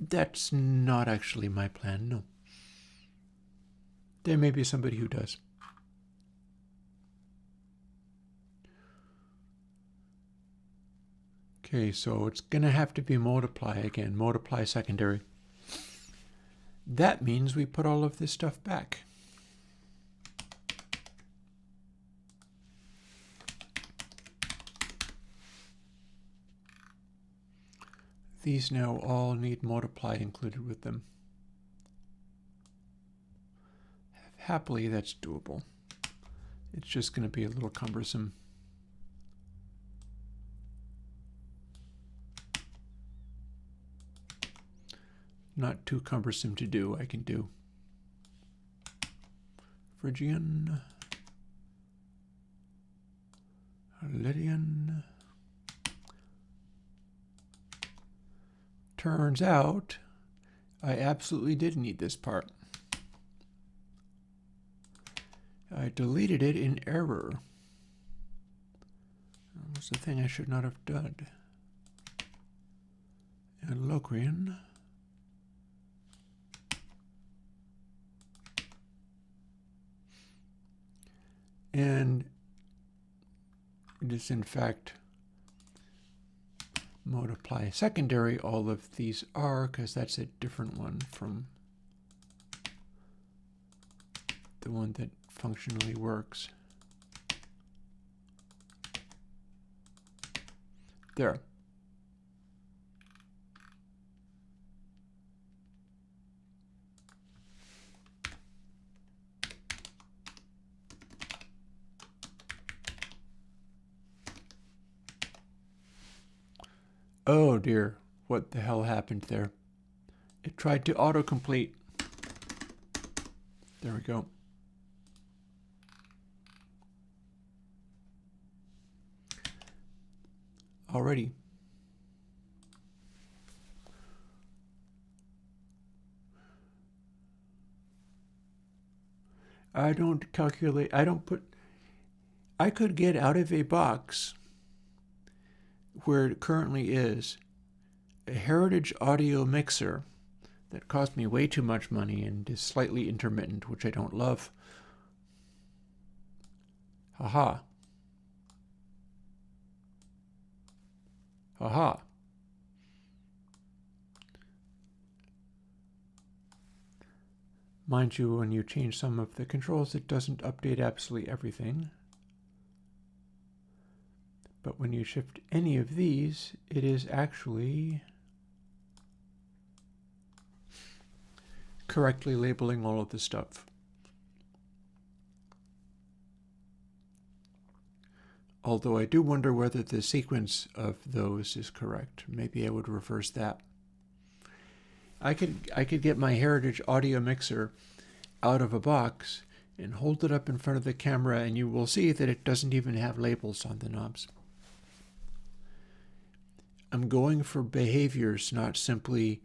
Speaker 1: that's not actually my plan, no. There may be somebody who does. Okay, so it's going to have to be multiply again, multiply secondary. That means we put all of this stuff back. These now all need multiply included with them. Happily, that's doable. It's just going to be a little cumbersome. Not too cumbersome to do, I can do. Phrygian, Lydian. Turns out I absolutely did need this part. I deleted it in error. That was the thing I should not have done. And Locrian. And it is in fact multiply secondary. All of these are, because that's a different one from the one that functionally works. There. Oh dear, what the hell happened there? It tried to autocomplete. There we go. Alrighty. I don't calculate, I could get out of a box where it currently is a Heritage audio mixer that cost me way too much money and is slightly intermittent, which I don't love. Haha. Haha. Mind you, when you change some of the controls, it doesn't update absolutely everything. But when you shift any of these, it is actually correctly labeling all of the stuff. Although I do wonder whether the sequence of those is correct. Maybe I would reverse that. I could get my Heritage audio mixer out of a box and hold it up in front of the camera, and you will see that it doesn't even have labels on the knobs. I'm going for behaviors, not simply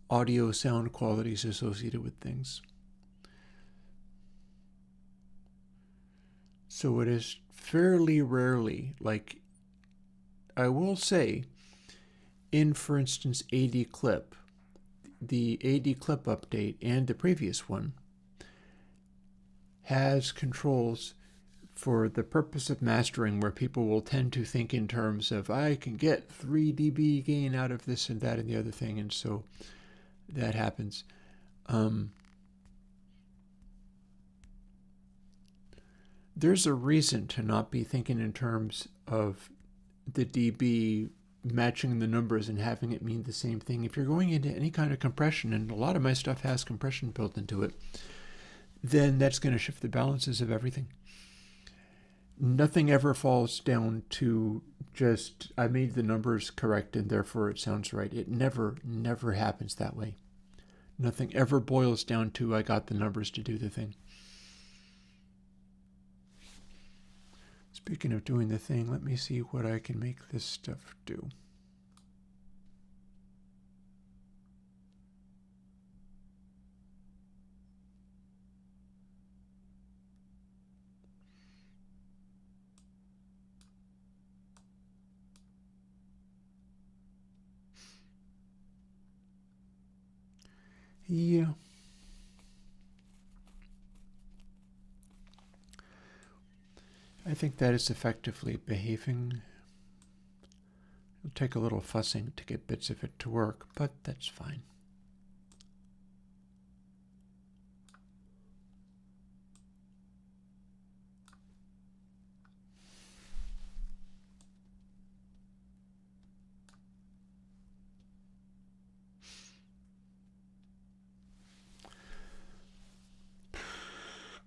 Speaker 1: audio sound qualities associated with things. So it is fairly rarely, like I will say, in, for instance, AD Clip, the AD Clip update and the previous one has controls for the purpose of mastering, where people will tend to think in terms of, I can get 3 dB gain out of this and that and the other thing, and so that happens. There's a reason to not be thinking in terms of the dB matching the numbers and having it mean the same thing. If you're going into any kind of compression, and a lot of my stuff has compression built into it, then that's going to shift the balances of everything. Nothing ever falls down to just, I made the numbers correct and therefore it sounds right. It never happens that way. Nothing ever boils down to, I got the numbers to do the thing. Speaking of doing the thing, let me see what I can make this stuff do. Yeah. I think that is effectively behaving. It'll take a little fussing to get bits of it to work, but that's fine.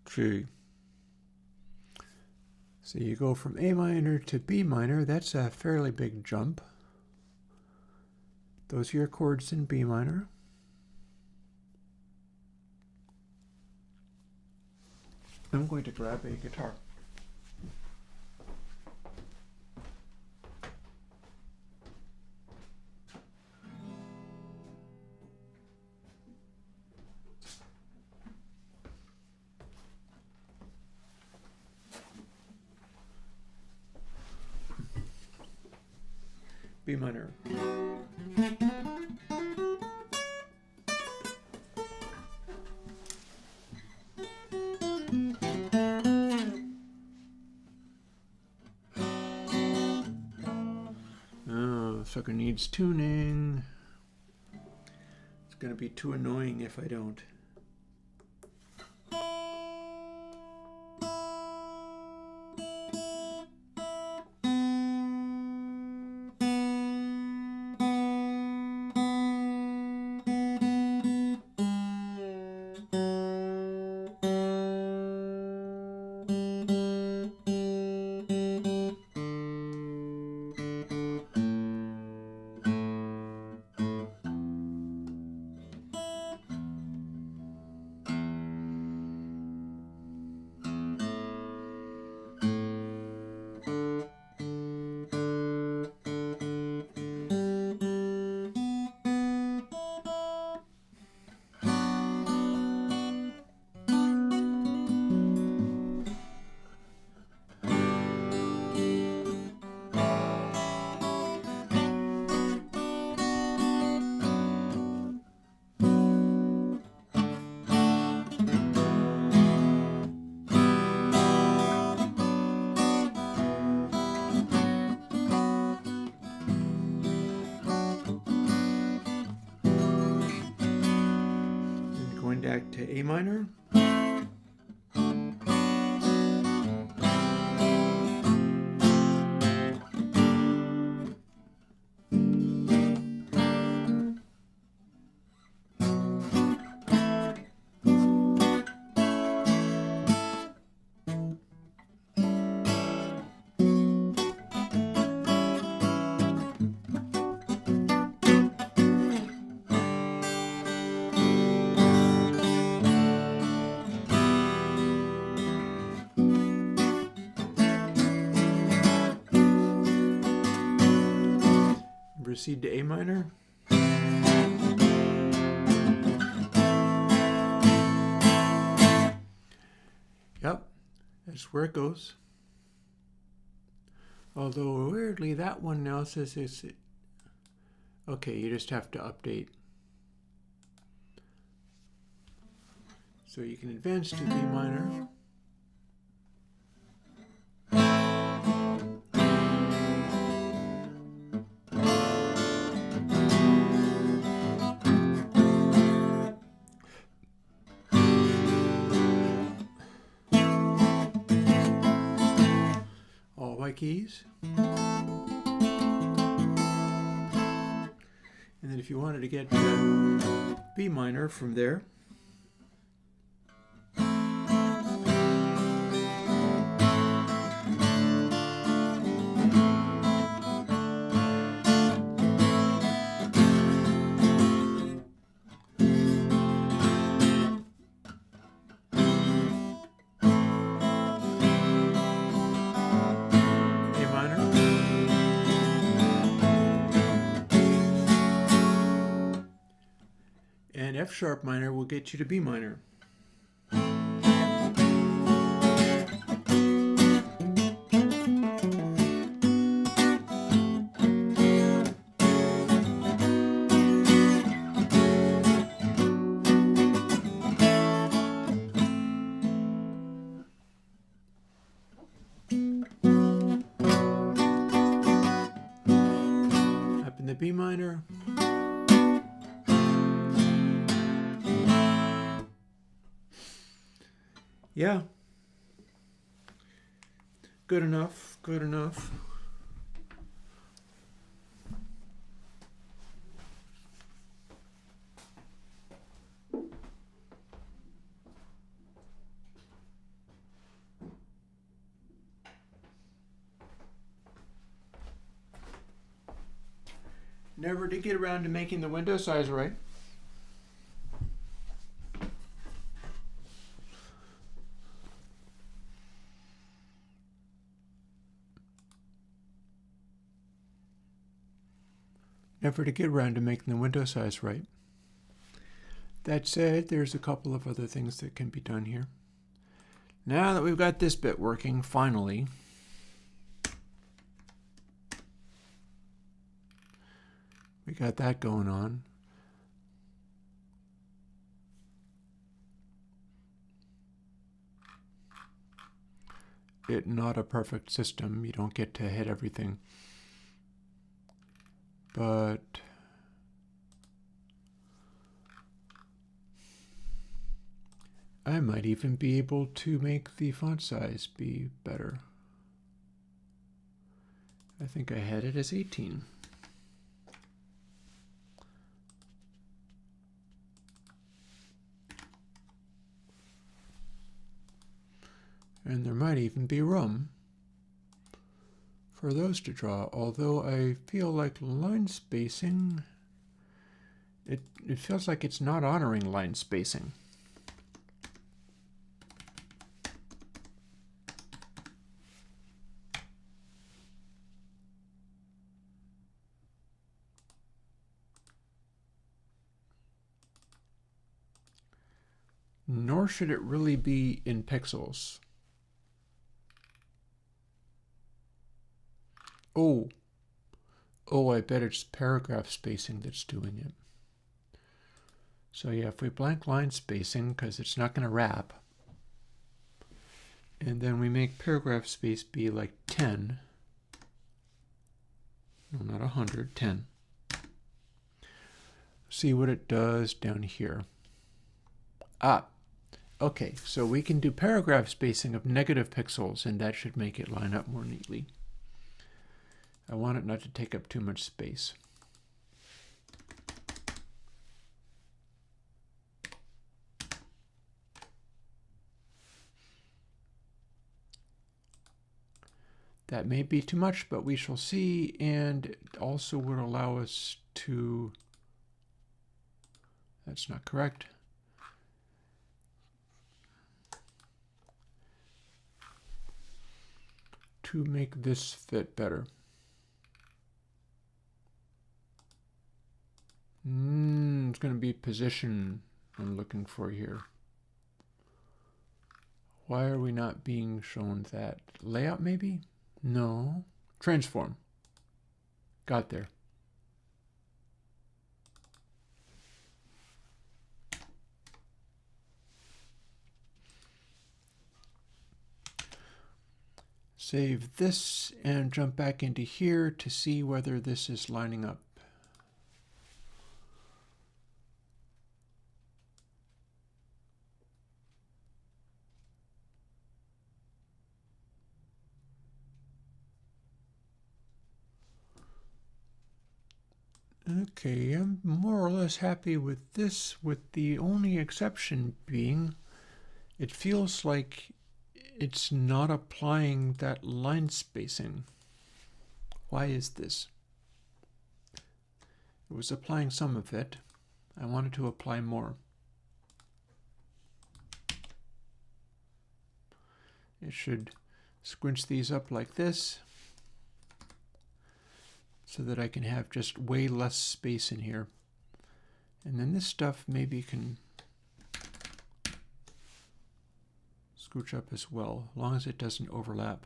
Speaker 1: Gee. So you go from A minor to B minor. That's a fairly big jump. Those are your chords in B minor. I'm going to grab a guitar. B minor. Oh, sucker needs tuning. It's going to be too annoying if I don't. Back to A minor. Proceed to A minor. Yep, that's where it goes. Although weirdly that one now says it's okay, you just have to update. So you can advance to B minor. Keys. And then if you wanted to get B minor from there, and F sharp minor will get you to B minor. B minor. Yeah. Good enough, good enough. Never did get around to making the window size right. Never to get around to making the window size right. That said, there's a couple of other things that can be done here. Now that we've got this bit working, finally, we got that going on. It's not a perfect system. You don't get to hit everything. But I might even be able to make the font size be better. I think I had it as 18. And there might even be room for those to draw, although I feel like line spacing, it feels like it's not honoring line spacing. Nor should it really be in pixels. Oh, I bet it's paragraph spacing that's doing it. So yeah, if we blank line spacing, because it's not going to wrap, and then we make paragraph space be like 10, no, not 100, 10. See what it does down here. Okay, so we can do paragraph spacing of negative pixels, and that should make it line up more neatly. I want it not to take up too much space. That may be too much, but we shall see, and it also would allow us to, that's not correct, to make this fit better. It's going to be position I'm looking for here. Why are we not being shown that? Layout maybe? No. Transform. Got there. Save this and jump back into here to see whether this is lining up. Okay, I'm more or less happy with this, with the only exception being it feels like it's not applying that line spacing. Why is this? It was applying some of it. I wanted to apply more. It should squinch these up like this, so that I can have just way less space in here. And then this stuff maybe can scooch up as well, as long as it doesn't overlap.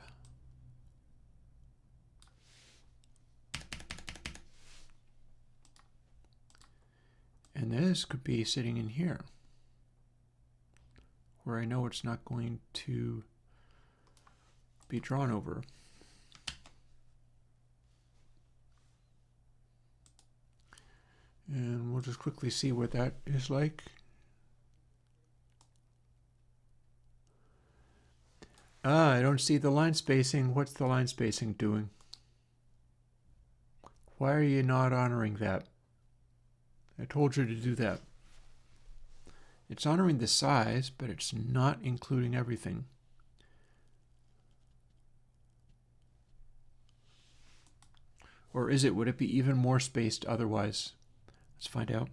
Speaker 1: And this could be sitting in here, where I know it's not going to be drawn over. And we'll just quickly see what that is like. I don't see the line spacing. What's the line spacing doing? Why are you not honoring that? I told you to do that. It's honoring the size, but it's not including everything. Or is it? Would it be even more spaced otherwise? Let's find out.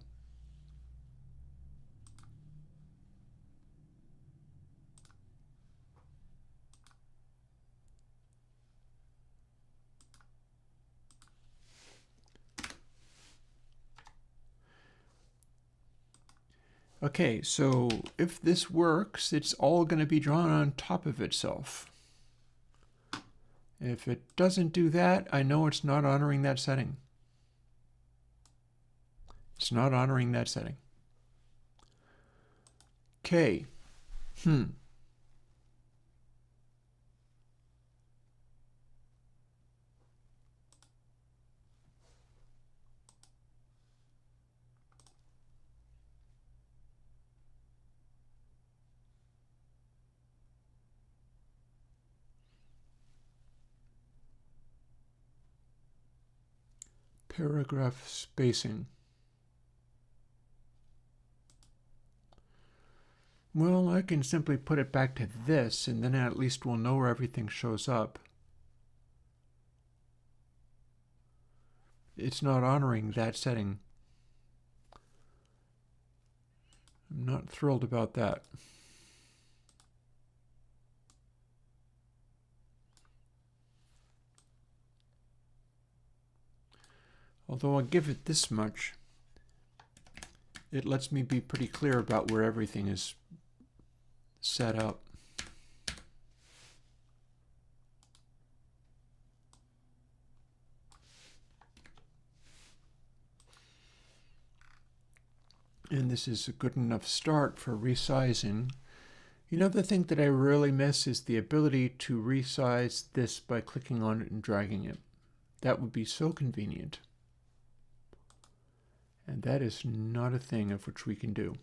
Speaker 1: Okay, so if this works, it's all going to be drawn on top of itself. If it doesn't do that, I know it's not honoring that setting. It's not honoring that setting. Okay. Paragraph spacing. Well, I can simply put it back to this, and then at least we'll know where everything shows up. It's not honoring that setting. I'm not thrilled about that. Although I'll give it this much, it lets me be pretty clear about where everything is set up. And this is a good enough start for resizing. You know, the thing that I really miss is the ability to resize this by clicking on it and dragging it. That would be so convenient. And that is not a thing of which we can do.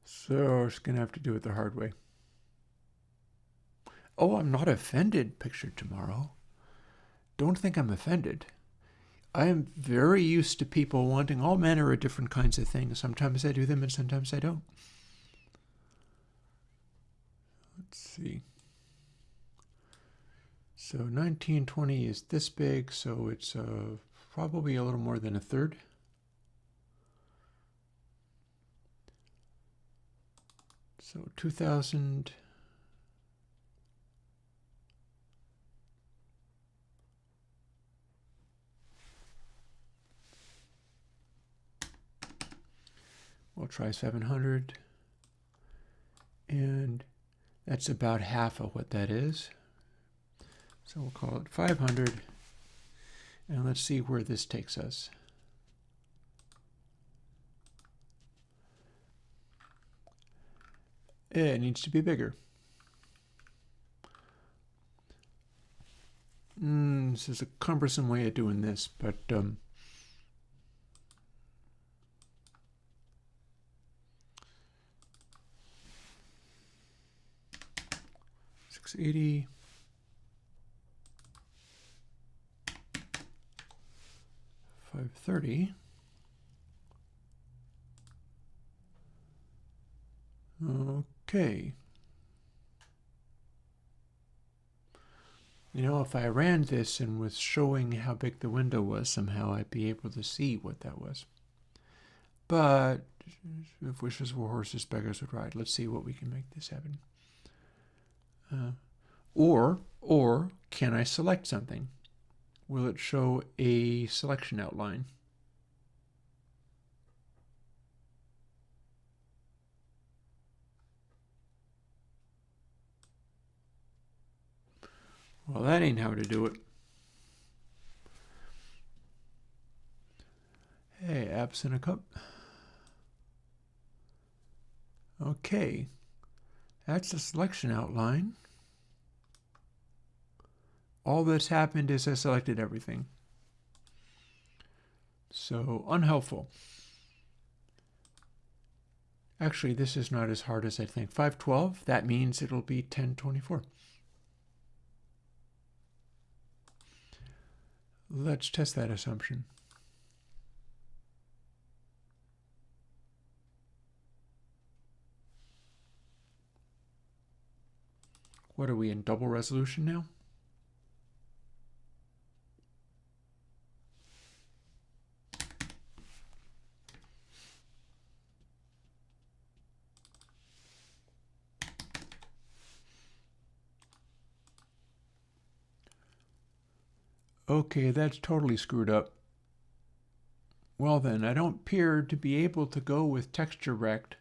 Speaker 1: So we're just going to have to do it the hard way. Oh, I'm not offended, picture tomorrow. Don't think I'm offended. I am very used to people wanting all manner of different kinds of things. Sometimes I do them and sometimes I don't. Let's see. So 1920 is this big, so it's probably a little more than a third. So 2000. We'll try 700. And that's about half of what that is. So we'll call it 500. And let's see where this takes us. It needs to be bigger. This is a cumbersome way of doing this, but 680. 530. Okay. You know, if I ran this and was showing how big the window was, somehow I'd be able to see what that was. But if wishes were horses, beggars would ride. Let's see what we can make this happen. Or can I select something? Will it show a selection outline? Well, that ain't how to do it. Okay, absent a cup. Okay, that's the selection outline. All that's happened is I selected everything. So unhelpful. Actually, this is not as hard as I think. 512, that means it'll be 1024. Let's test that assumption. What are we in double resolution now? Okay, that's totally screwed up. Well then, I don't appear to be able to go with texture rect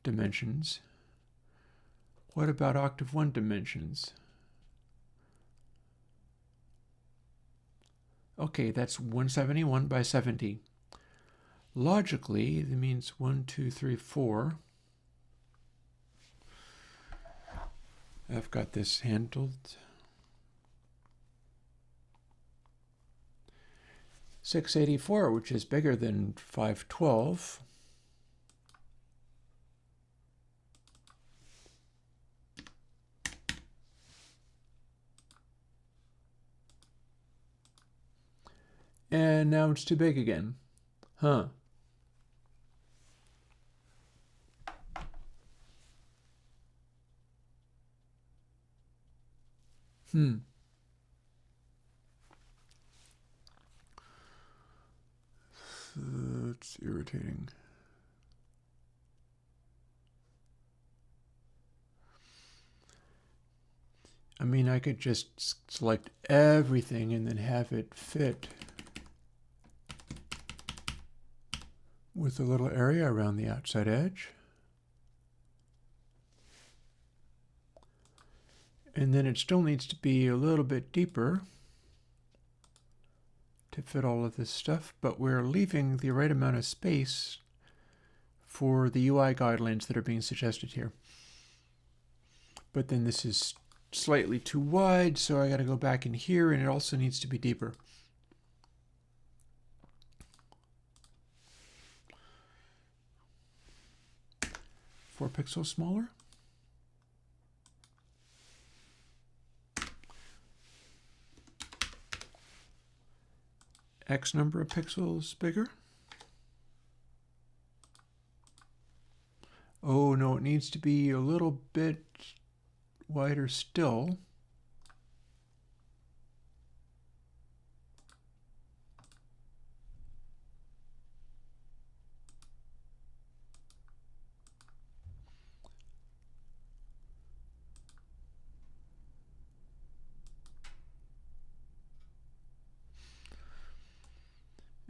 Speaker 1: dimensions. What about octave 1 dimensions? Okay, that's 171 by 70. Logically, that means 1, 2, 3, 4. I've got this handled. 684, which is bigger than 512. And now it's too big again. Huh. That's irritating. I mean, I could just select everything and then have it fit with a little area around the outside edge. And then it still needs to be a little bit deeper to fit all of this stuff, but we're leaving the right amount of space for the UI guidelines that are being suggested here. But then this is slightly too wide, so I got to go back in here, and it also needs to be deeper. Four pixels smaller. X number of pixels bigger. Oh no, it needs to be a little bit wider still.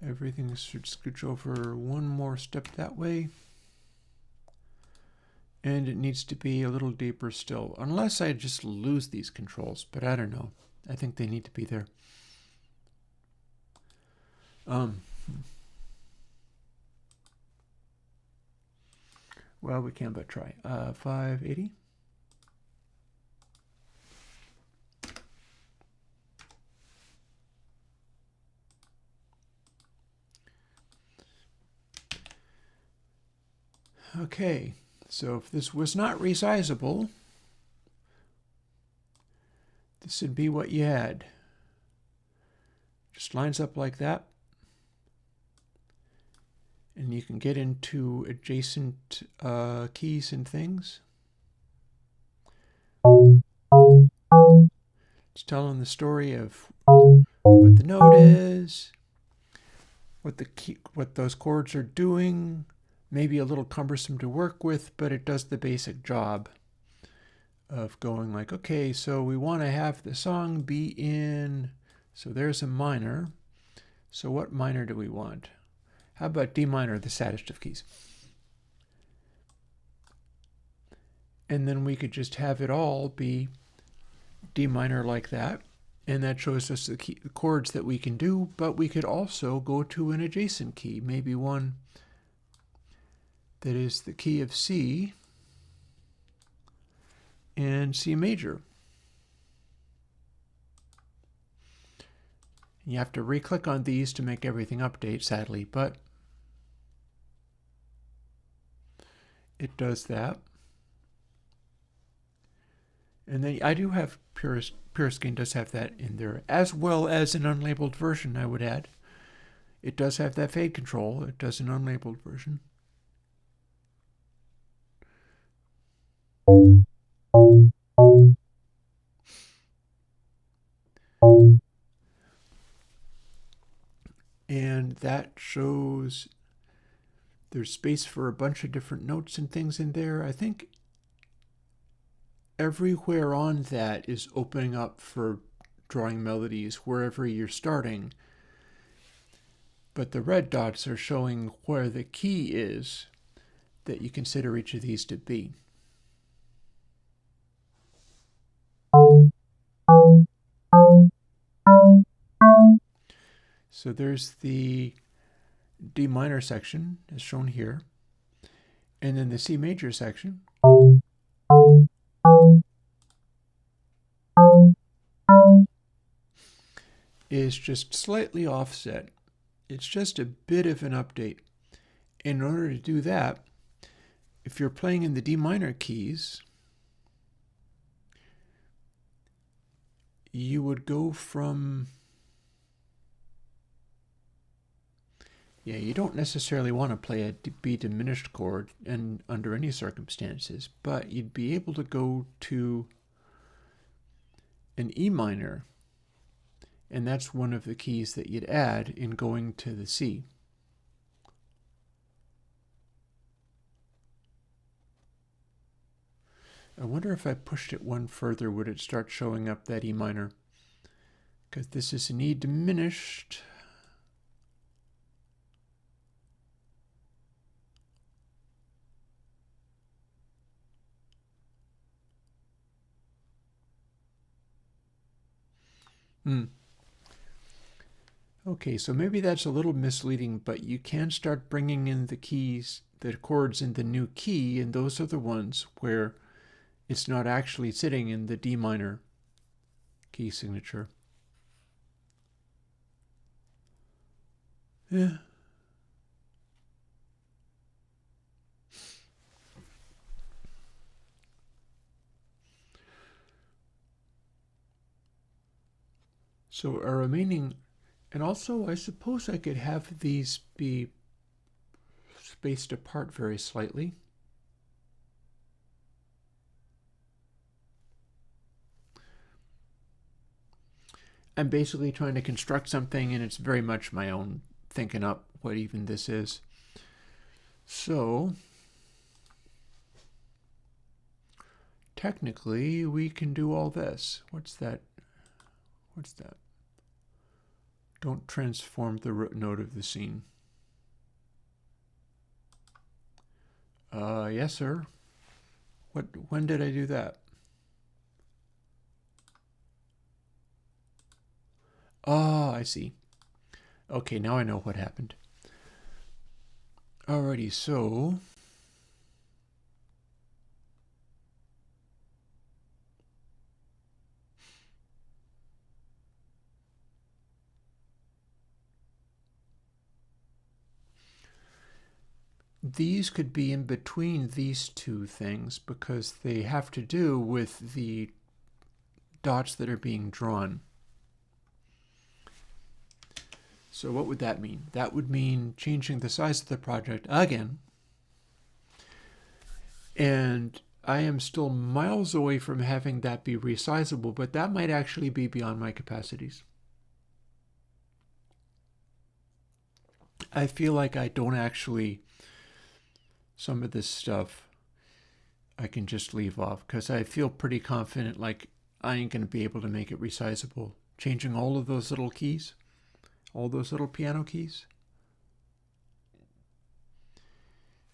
Speaker 1: Everything should scooch over one more step that way. And it needs to be a little deeper still, unless I just lose these controls, but I don't know. I think they need to be there. Well, we can but try. 580. Okay, so if this was not resizable, this would be what you had. Just lines up like that. And you can get into adjacent keys and things. It's telling the story of what the note is, what those chords are doing. Maybe a little cumbersome to work with, but it does the basic job of going like, okay, so we want to have the song be in, so there's a minor. So what minor do we want? How about D minor, the saddest of keys? And then we could just have it all be D minor like that. And that shows us the chords that we can do, but we could also go to an adjacent key, maybe one that is the key of C and C major. You have to re-click on these to make everything update, sadly, but it does that. And then I do have Pureskin does have that in there, as well as an unlabeled version, I would add. It does have that fade control. It does an unlabeled version. And that shows there's space for a bunch of different notes and things in there. I think everywhere on that is opening up for drawing melodies wherever you're starting. But the red dots are showing where the key is that you consider each of these to be. So there's the D minor section, as shown here, and then the C major section is just slightly offset. It's just a bit of an update. In order to do that, if you're playing in the D minor keys, you would go from... Yeah, you don't necessarily want to play a B diminished chord and under any circumstances, but you'd be able to go to an E minor, and that's one of the keys that you'd add in going to the C. I wonder if I pushed it one further, would it start showing up that E minor? Because this is an E diminished. Okay, so maybe that's a little misleading, but you can start bringing in the keys, the chords in the new key, and those are the ones where it's not actually sitting in the D minor key signature. Yeah. So our remaining, and also I suppose I could have these be spaced apart very slightly. I'm basically trying to construct something, and it's very much my own thinking up what even this is. So technically we can do all this. What's that? What's that? Don't transform the root node of the scene. Yes, sir. When did I do that? Oh, I see. Okay, now I know what happened. Alrighty, so these could be in between these two things because they have to do with the dots that are being drawn. So what would that mean? That would mean changing the size of the project again. And I am still miles away from having that be resizable, but that might actually be beyond my capacities. I feel like I don't actually... Some of this stuff I can just leave off because I feel pretty confident like I ain't going to be able to make it resizable. Changing all of those little keys, all those little piano keys,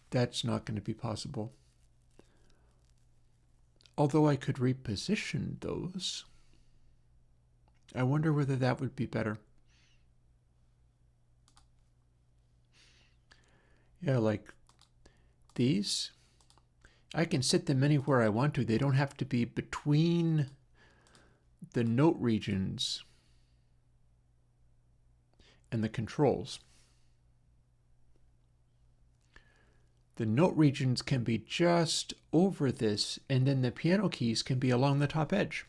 Speaker 1: that's not going to be possible. Although I could reposition those. I wonder whether that would be better. Yeah, like these. I can sit them anywhere I want to. They don't have to be between the note regions and the controls. The note regions can be just over this, and then the piano keys can be along the top edge.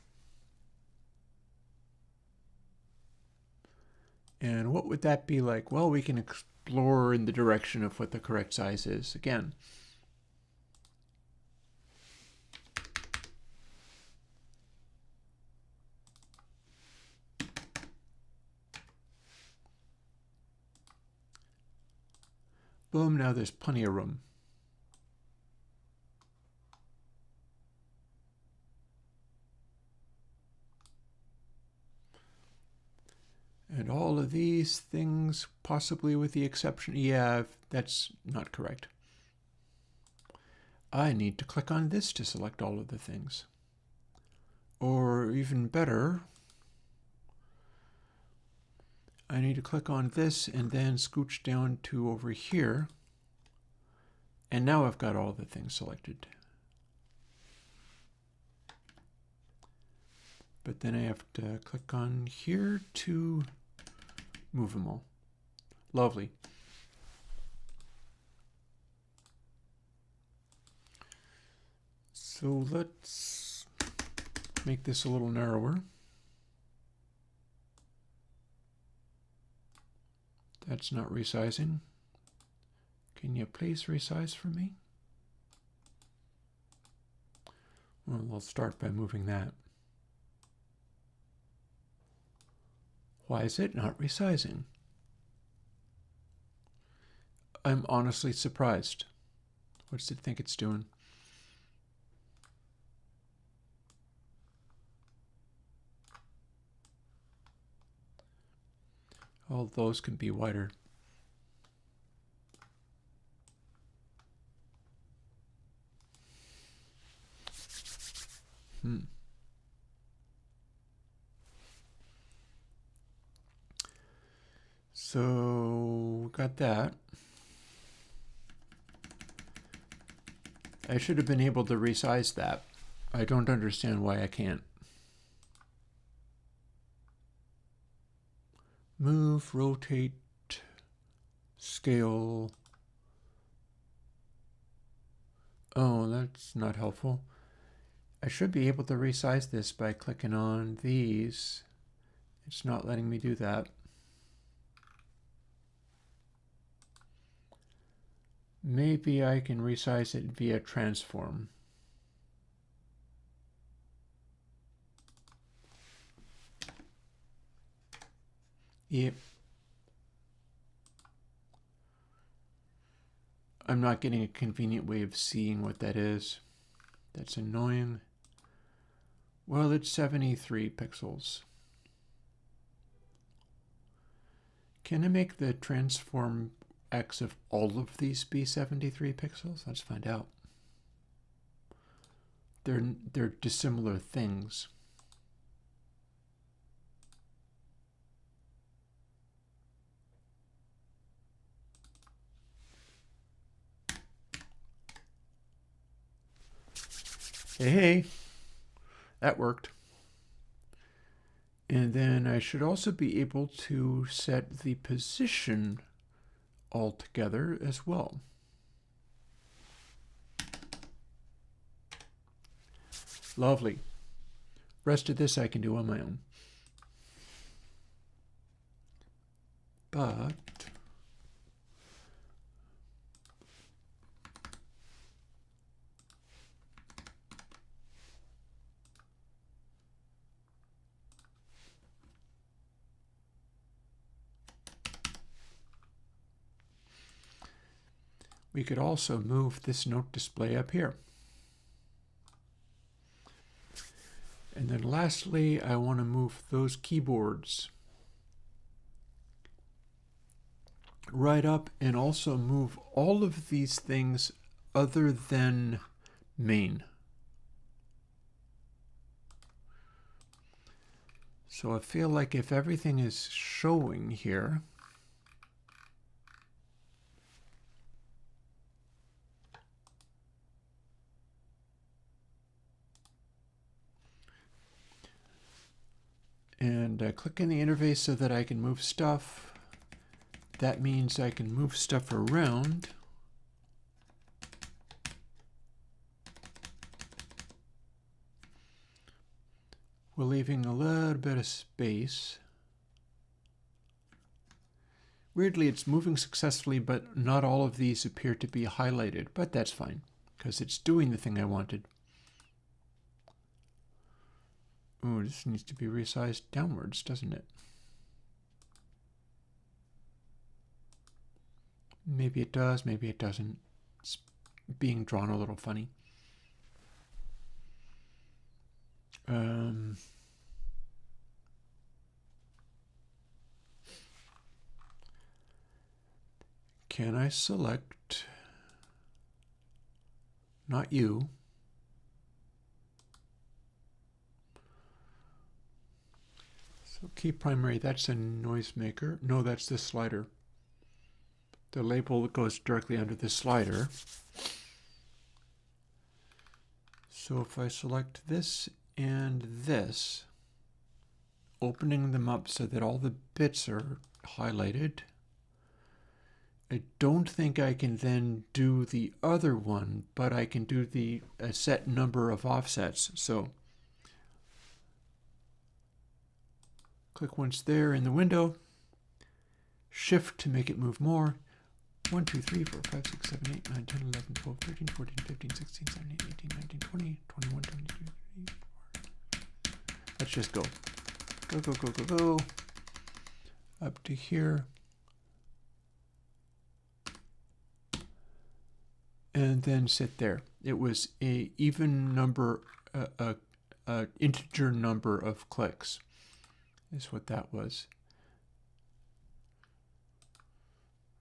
Speaker 1: And what would that be like? Well, we can explore in the direction of what the correct size is again. Boom, now there's plenty of room. And all of these things, possibly with the exception, yeah, that's not correct. I need to click on this to select all of the things. Or even better, I need to click on this and then scooch down to over here. And now I've got all the things selected. But then I have to click on here to move them all. Lovely. So let's make this a little narrower. That's not resizing. Can you please resize for me? Well, I'll start by moving that. Why is it not resizing? I'm honestly surprised. What does it think it's doing? All those can be wider. So, got that. I should have been able to resize that. I don't understand why I can't. Move, rotate, scale. Oh, that's not helpful. I should be able to resize this by clicking on these. It's not letting me do that. Maybe I can resize it via transform. Yep. I'm not getting a convenient way of seeing what that is. That's annoying. Well, it's 73 pixels. Can I make the transform X of all of these be 73 pixels? Let's find out. They're dissimilar things. Hey, that worked. And then I should also be able to set the position altogether as well. Lovely. Rest of this I can do on my own. But we could also move this note display up here. And then lastly, I want to move those keyboards right up and also move all of these things other than main. So I feel like if everything is showing here, and click in the interface so that I can move stuff, that means I can move stuff around. We're leaving a little bit of space. Weirdly, it's moving successfully, but not all of these appear to be highlighted, but that's fine, because it's doing the thing I wanted. Ooh, this needs to be resized downwards, doesn't it? Maybe it does, maybe it doesn't. It's being drawn a little funny. Can I select, not you, so key primary, that's a noisemaker. No, that's the slider. The label goes directly under the slider. So if I select this and this, opening them up so that all the bits are highlighted, I don't think I can then do the other one, but I can do the set number of offsets. So click once there in the window, shift to make it move more. 1, 2, 3, 4, 5, 6, 7, 8, 9, 10, 11, 12, 13, 14, 15, 16, 17, 18, 19, 20, 21, 22, 23, 24. Let's just go. Go, go, go, go, go. Up to here. And then sit there. It was a even number, integer number of clicks is what that was.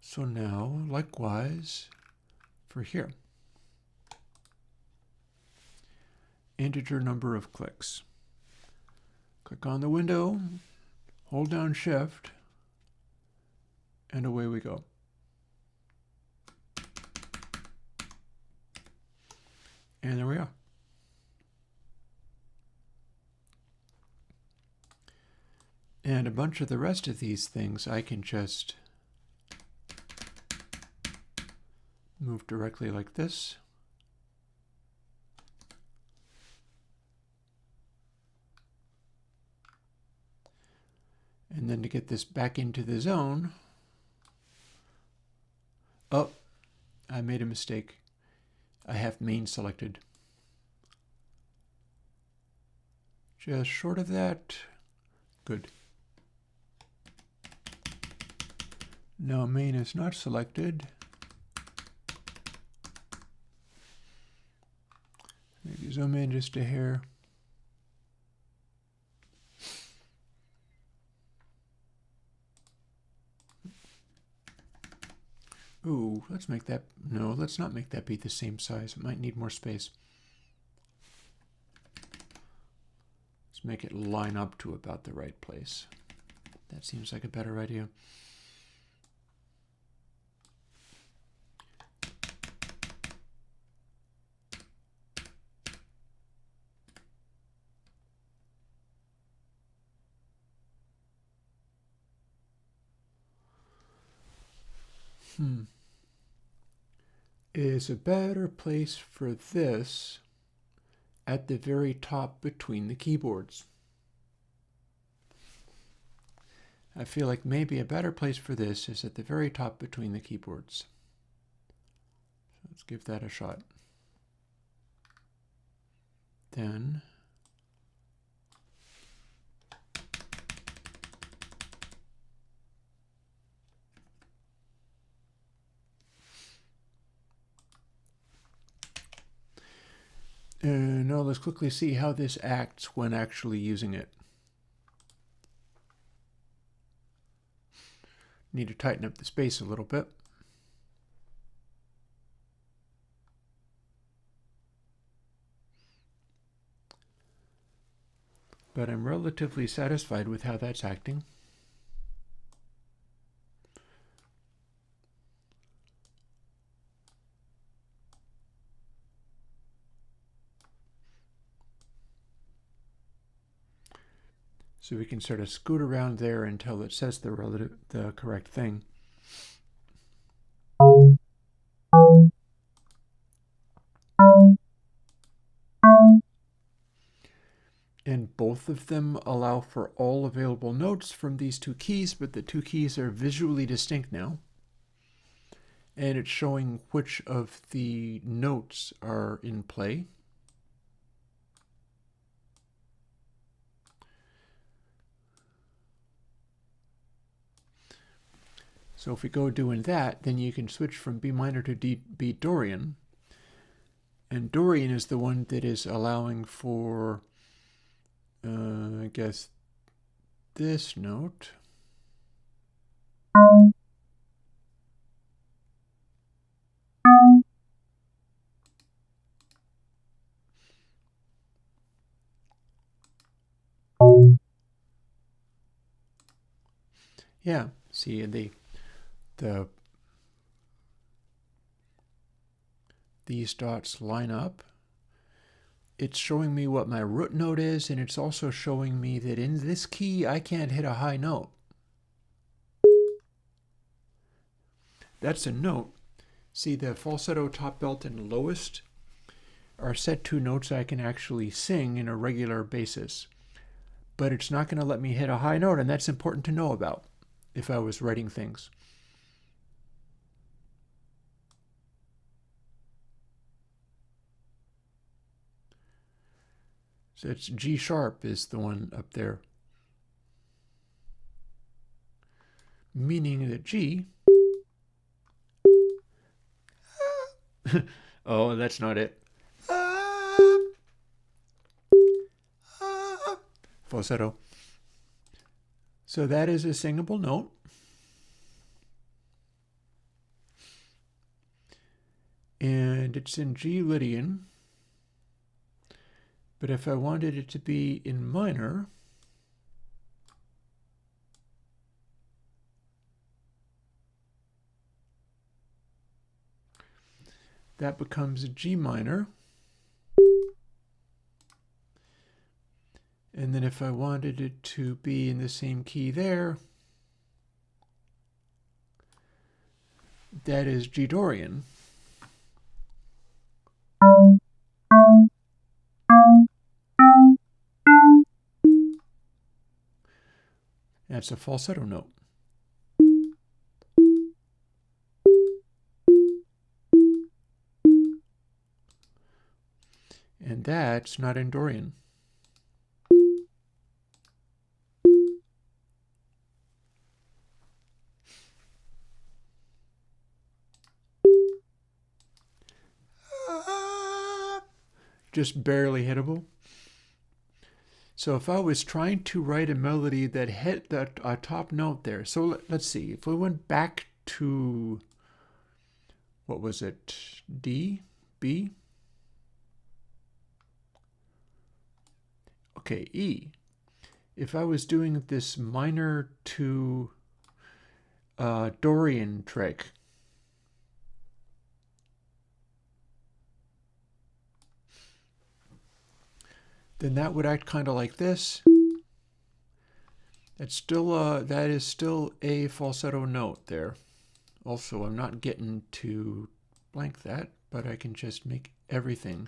Speaker 1: So now, likewise, for here. Integer number of clicks. Click on the window, hold down Shift, and away we go. And there we are. And a bunch of the rest of these things I can just move directly like this. And then to get this back into the zone, oh, I made a mistake. I have main selected. Just short of that. Good. Now main is not selected. Maybe zoom in just a hair. Ooh, let's make that, no, let's not make that be the same size. It might need more space. Let's make it line up to about the right place. That seems like a better idea. Is a better place for this at the very top between the keyboards. I feel like maybe a better place for this is at the very top between the keyboards. So let's give that a shot. Then now let's quickly see how this acts when actually using it. Need to tighten up the space a little bit. but I'm relatively satisfied with how that's acting. So we can sort of scoot around there until it says the correct thing. And both of them allow for all available notes from these two keys, but the two keys are visually distinct now. And it's showing which of the notes are in play. So if we go doing that, then you can switch from B minor to B Dorian. And Dorian is the one that is allowing for, I guess, this note. Yeah, see these dots line up. It's showing me what my root note is, and it's also showing me that in this key I can't hit a high note. That's a note. See, the falsetto, top belt, and lowest are set to notes I can actually sing in a regular basis. But it's not going to let me hit a high note, and that's important to know about if I was writing things. So it's G sharp is the one up there. Meaning that G... oh, that's not it. Falsetto. So that is a singable note. And it's in G Lydian. But if I wanted it to be in minor, that becomes a G minor. And then if I wanted it to be in the same key there, that is G Dorian. That's a falsetto note. And that's not in Dorian. Just barely hittable. So if I was trying to write a melody that hit the top note there, so let's see, if we went back to, what was it, D, B? Okay, E. If I was doing this minor to Dorian trick, then that would act kind of like this. That's still that is still a falsetto note there. Also, I'm not getting to blank that, but I can just make everything.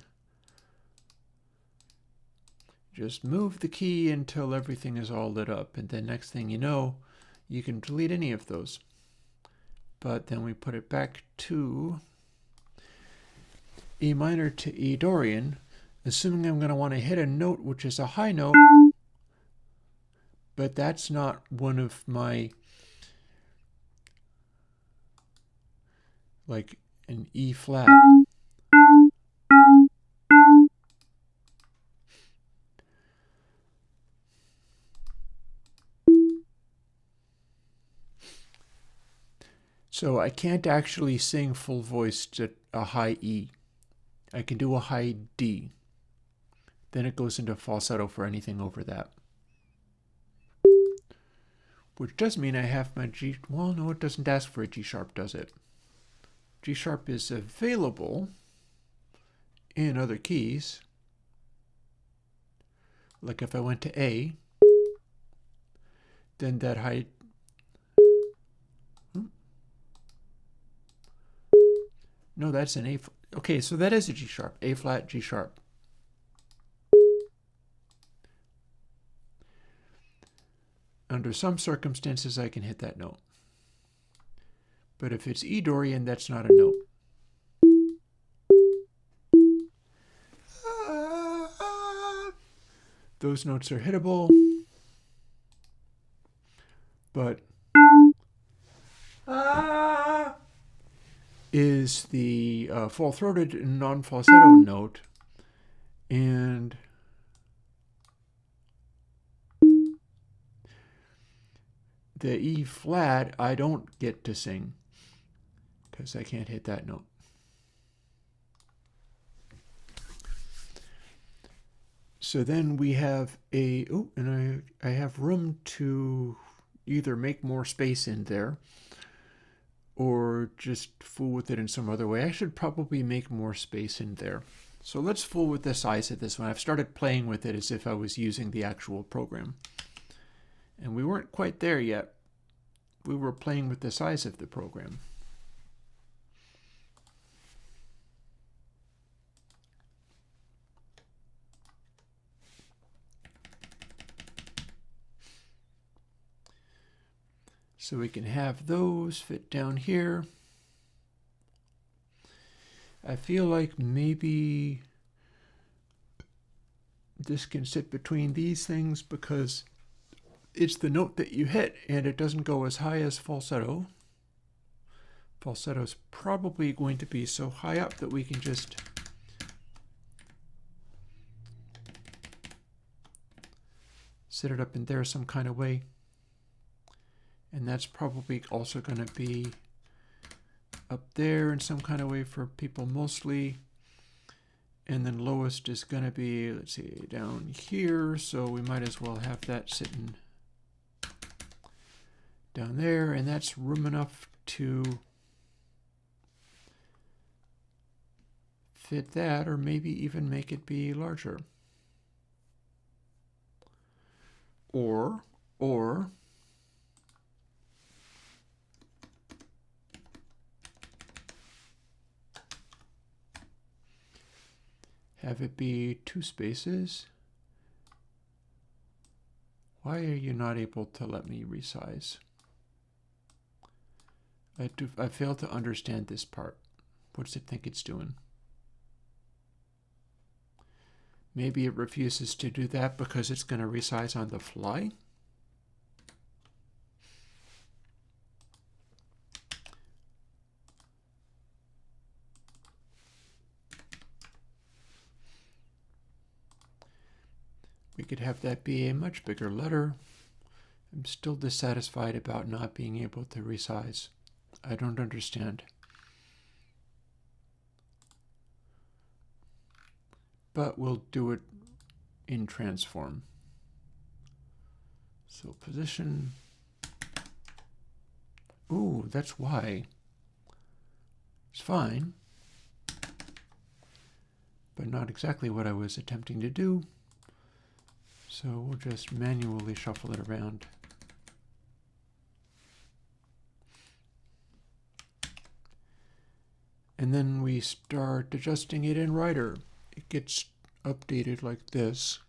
Speaker 1: Just move the key until everything is all lit up, and then next thing you know, you can delete any of those. But then we put it back to E minor to E Dorian, assuming I'm going to want to hit a note which is a high note, but that's not one of my, like an E flat. So I can't actually sing full voiced at a high E. I can do a high D. Then it goes into falsetto for anything over that. which does mean I have my G, well, no, it doesn't ask for a G sharp, does it? G sharp is available in other keys. Like if I went to A, then that height, no, that's an A. Okay, so that is a G sharp, A flat, G sharp. Under some circumstances, I can hit that note. But if it's E Dorian, that's not a note. Those notes are hittable, but is the full-throated non-falsetto note, and the E flat I don't get to sing because I can't hit that note. So then we have a, oh, and I have room to either make more space in there or just fool with it in some other way. I should probably make more space in there. So let's fool with the size of this one. I've started playing with it as if I was using the actual program. And we weren't quite there yet. We were playing with the size of the program. So we can have those fit down here. I feel like maybe this can sit between these things because it's the note that you hit and it doesn't go as high as falsetto. Falsetto is probably going to be so high up that we can just set it up in there some kind of way. And that's probably also going to be up there in some kind of way for people mostly. And then lowest is going to be, let's see, down here. So we might as well have that sitting down there. And that's room enough to fit that, or maybe even make it be larger. Or have it be 2 spaces. Why are you not able to let me resize? I fail to understand this part. What does it think it's doing? Maybe it refuses to do that because it's going to resize on the fly. We could have that be a much bigger letter. I'm still dissatisfied about not being able to resize. I don't understand. But we'll do it in transform. So position. Ooh, that's why. It's fine. But not exactly what I was attempting to do. So we'll just manually shuffle it around. And then we start adjusting it in Writer. It gets updated like this.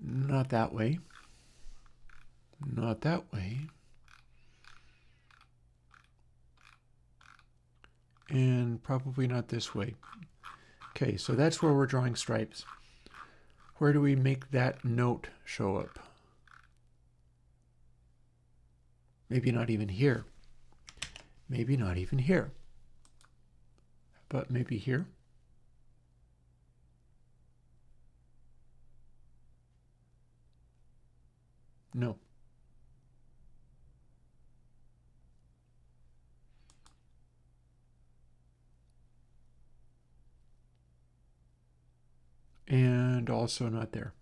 Speaker 1: Not that way. Not that way. And probably not this way. Okay, so that's where we're drawing stripes. Where do we make that note show up? Maybe not even here. Maybe not even here. But maybe here. No. and also not there.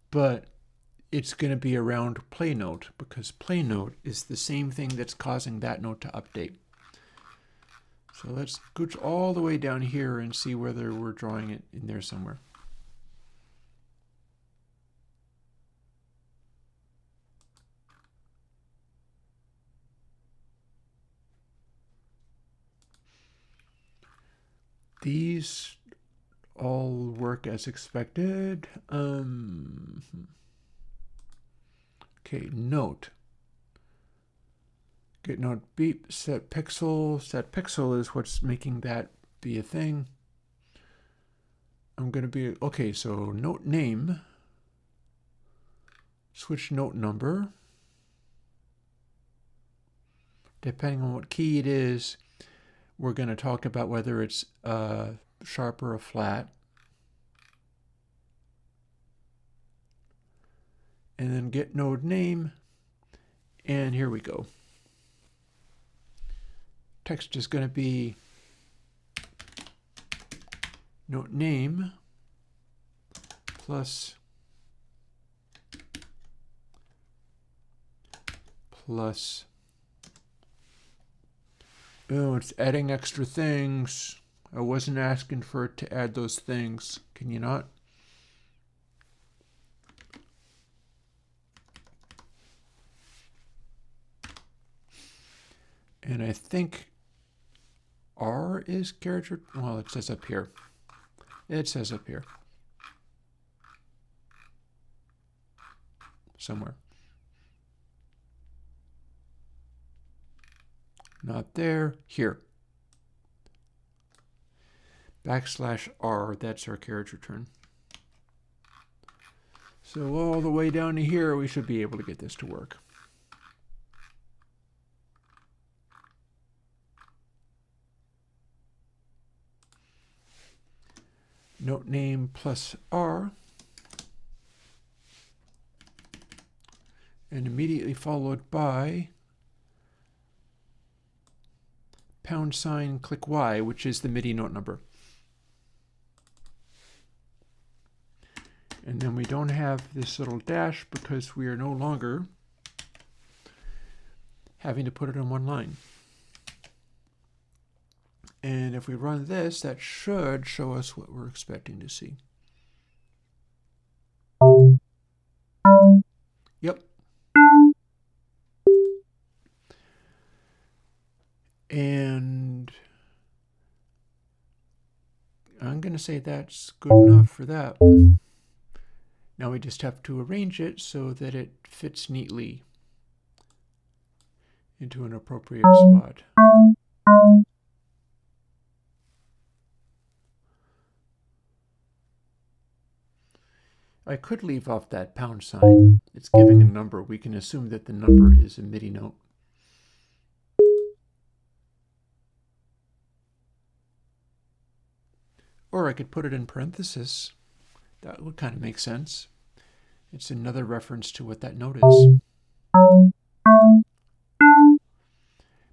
Speaker 1: But it's going to be around play note because play note is the same thing that's causing that note to update. So let's gooch all the way down here and see whether we're drawing it in there somewhere. These all work as expected. Okay, note. Get note beep, set pixel. Set pixel is what's making that be a thing. I'm going to be, okay, so note name. Switch note number. Depending on what key it is, we're going to talk about whether it's sharp or a flat. And then get node name. And here we go. Text is going to be note name plus oh, it's adding extra things. I wasn't asking for it to add those things. Can you not? And I think R is character, well, it says up here. It says up here. Somewhere. Not there, here. \R, that's our carriage return. So all the way down to here, we should be able to get this to work. Note name plus R. And immediately followed by # click Y, which is the MIDI note number. And then we don't have this little dash because we are no longer having to put it in one line. And if we run this, that should show us what we're expecting to see. Yep. And I'm going to say that's good enough for that. Now we just have to arrange it so that it fits neatly into an appropriate spot. I could leave off that #. It's giving a number. We can assume that the number is a MIDI note. Or I could put it in parentheses. That would kind of make sense. It's another reference to what that note is.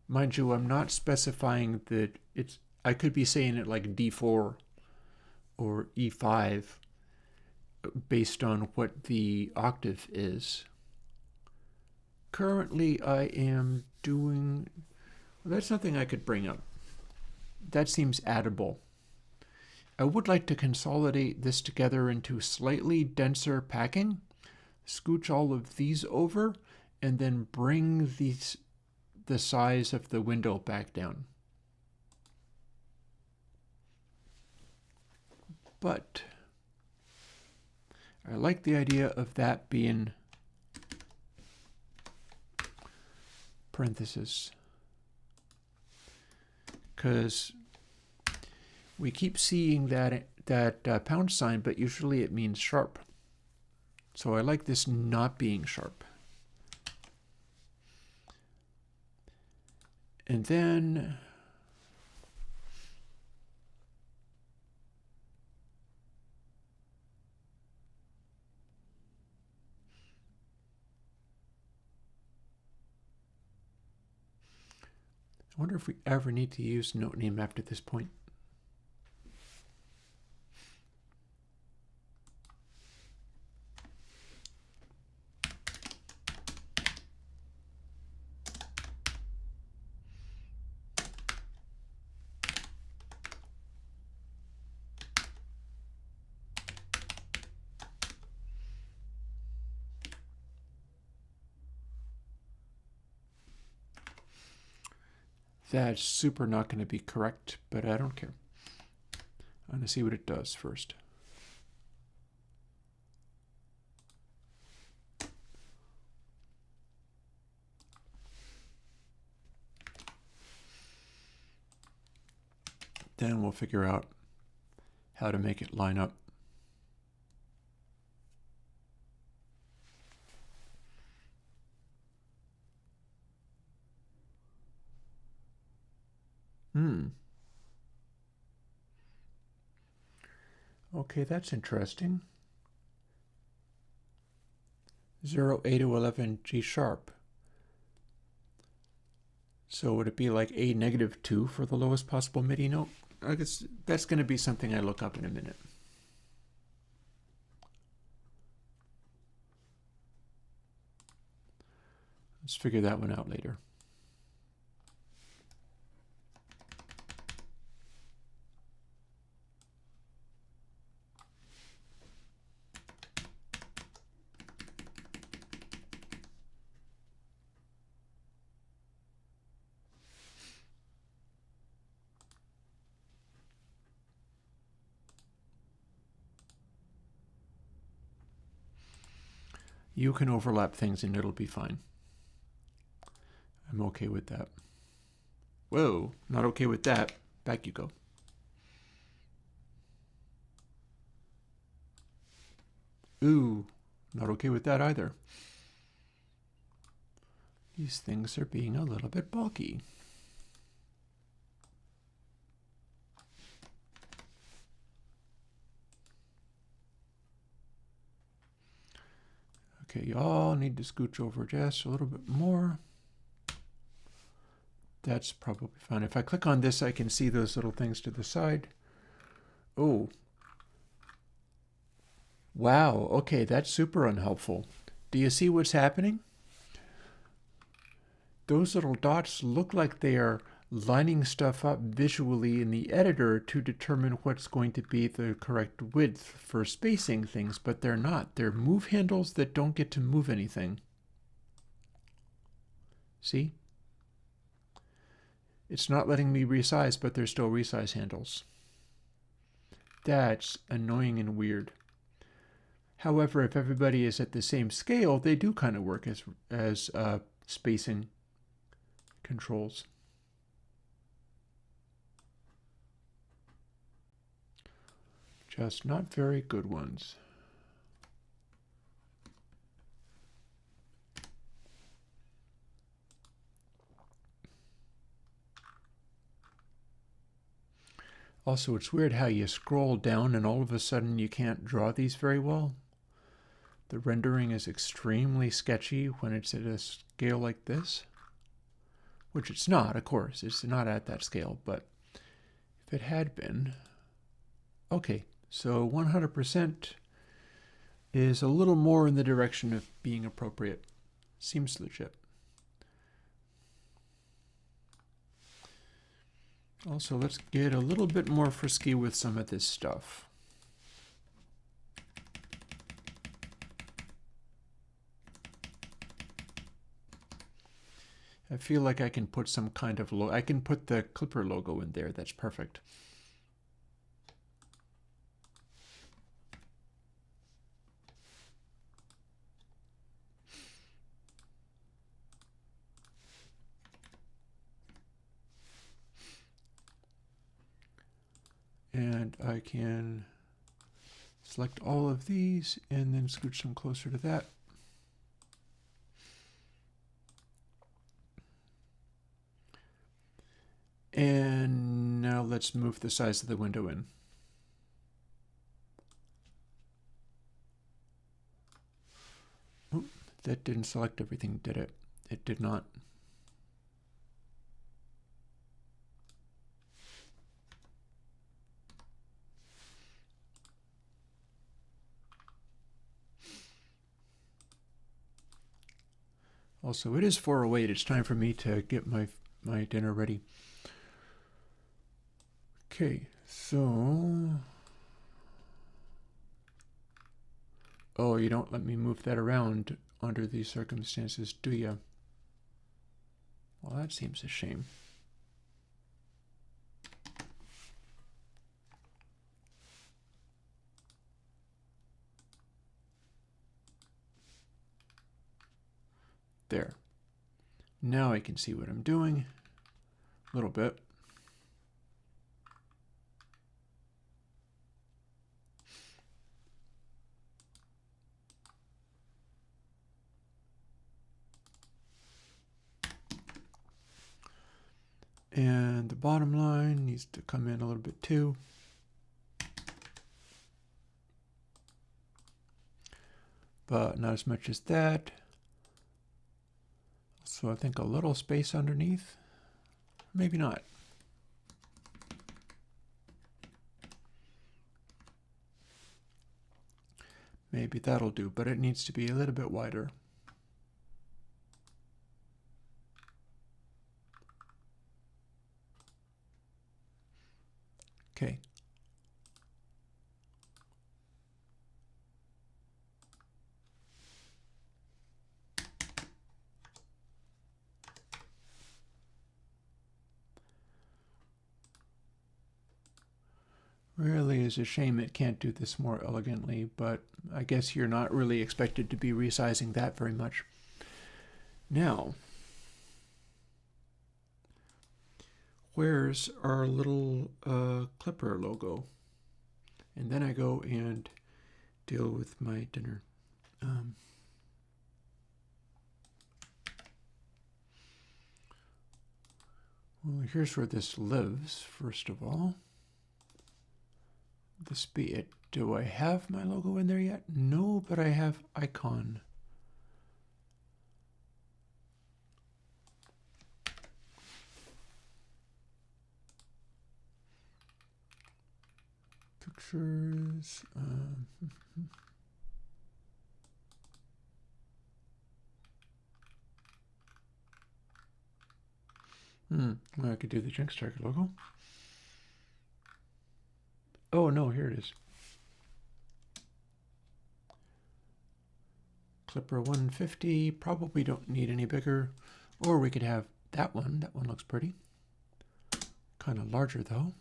Speaker 1: Mind you, I'm not specifying that it's, I could be saying it like D4 or E5 based on what the octave is. Currently, I am doing, well, that's something I could bring up. That seems addable. I would like to consolidate this together into slightly denser packing, scooch all of these over, and then bring the size of the window back down. But I like the idea of that being parentheses, because we keep seeing that #, but usually it means sharp. So I like this not being sharp. And then wonder if we ever need to use note name after this point. That's super not going to be correct, but I don't care. I'm going to see what it does first. Then we'll figure out how to make it line up. Okay, that's interesting. 0, A to 11, G sharp. So would it be like A -2 for the lowest possible MIDI note? I guess that's going to be something I look up in a minute. Let's figure that one out later. You can overlap things and it'll be fine. I'm okay with that. Whoa, not okay with that. Back you go. Ooh, not okay with that either. These things are being a little bit bulky. Okay, y'all need to scooch over just a little bit more. That's probably fine. If I click on this, I can see those little things to the side. Oh. Wow, okay, that's super unhelpful. Do you see what's happening? Those little dots look like they are lining stuff up visually in the editor to determine what's going to be the correct width for spacing things, but they're not. They're move handles that don't get to move anything. See? It's not letting me resize, but they're still resize handles. That's annoying and weird. However, if everybody is at the same scale, they do kind of work as spacing controls. Just not very good ones. Also, it's weird how you scroll down and all of a sudden you can't draw these very well. The rendering is extremely sketchy when it's at a scale like this, which it's not, of course. It's not at that scale, but if it had been. Okay, so 100% is a little more in the direction of being appropriate. Seems legit. Also, let's get a little bit more frisky with some of this stuff. I feel like I can put some kind of I can put the Clipper logo in there. That's perfect. And I can select all of these and then scooch them closer to that. And now let's move the size of the window in. Oop, that didn't select everything, did it? It did not. Also, it is 4:08. It's time for me to get my dinner ready. Okay, so... Oh, you don't let me move that around under these circumstances, do you? Well, that seems a shame. There. Now I can see what I'm doing a little bit. And the bottom line needs to come in a little bit too. But not as much as that. So I think a little space underneath. Maybe not. Maybe that'll do, but it needs to be a little bit wider. Okay. Really is a shame it can't do this more elegantly, but I guess you're not really expected to be resizing that very much. Now, where's our little clipper logo? And then I go and deal with my dinner. Well, here's where this lives, first of all. This be it. Do I have my logo in there yet? No, but I have icon. Pictures. Well, I could do the Jinx Target logo. Oh, no, here it is. Clipper 150, probably don't need any bigger. Or we could have that one. That one looks pretty. Kind of larger, though.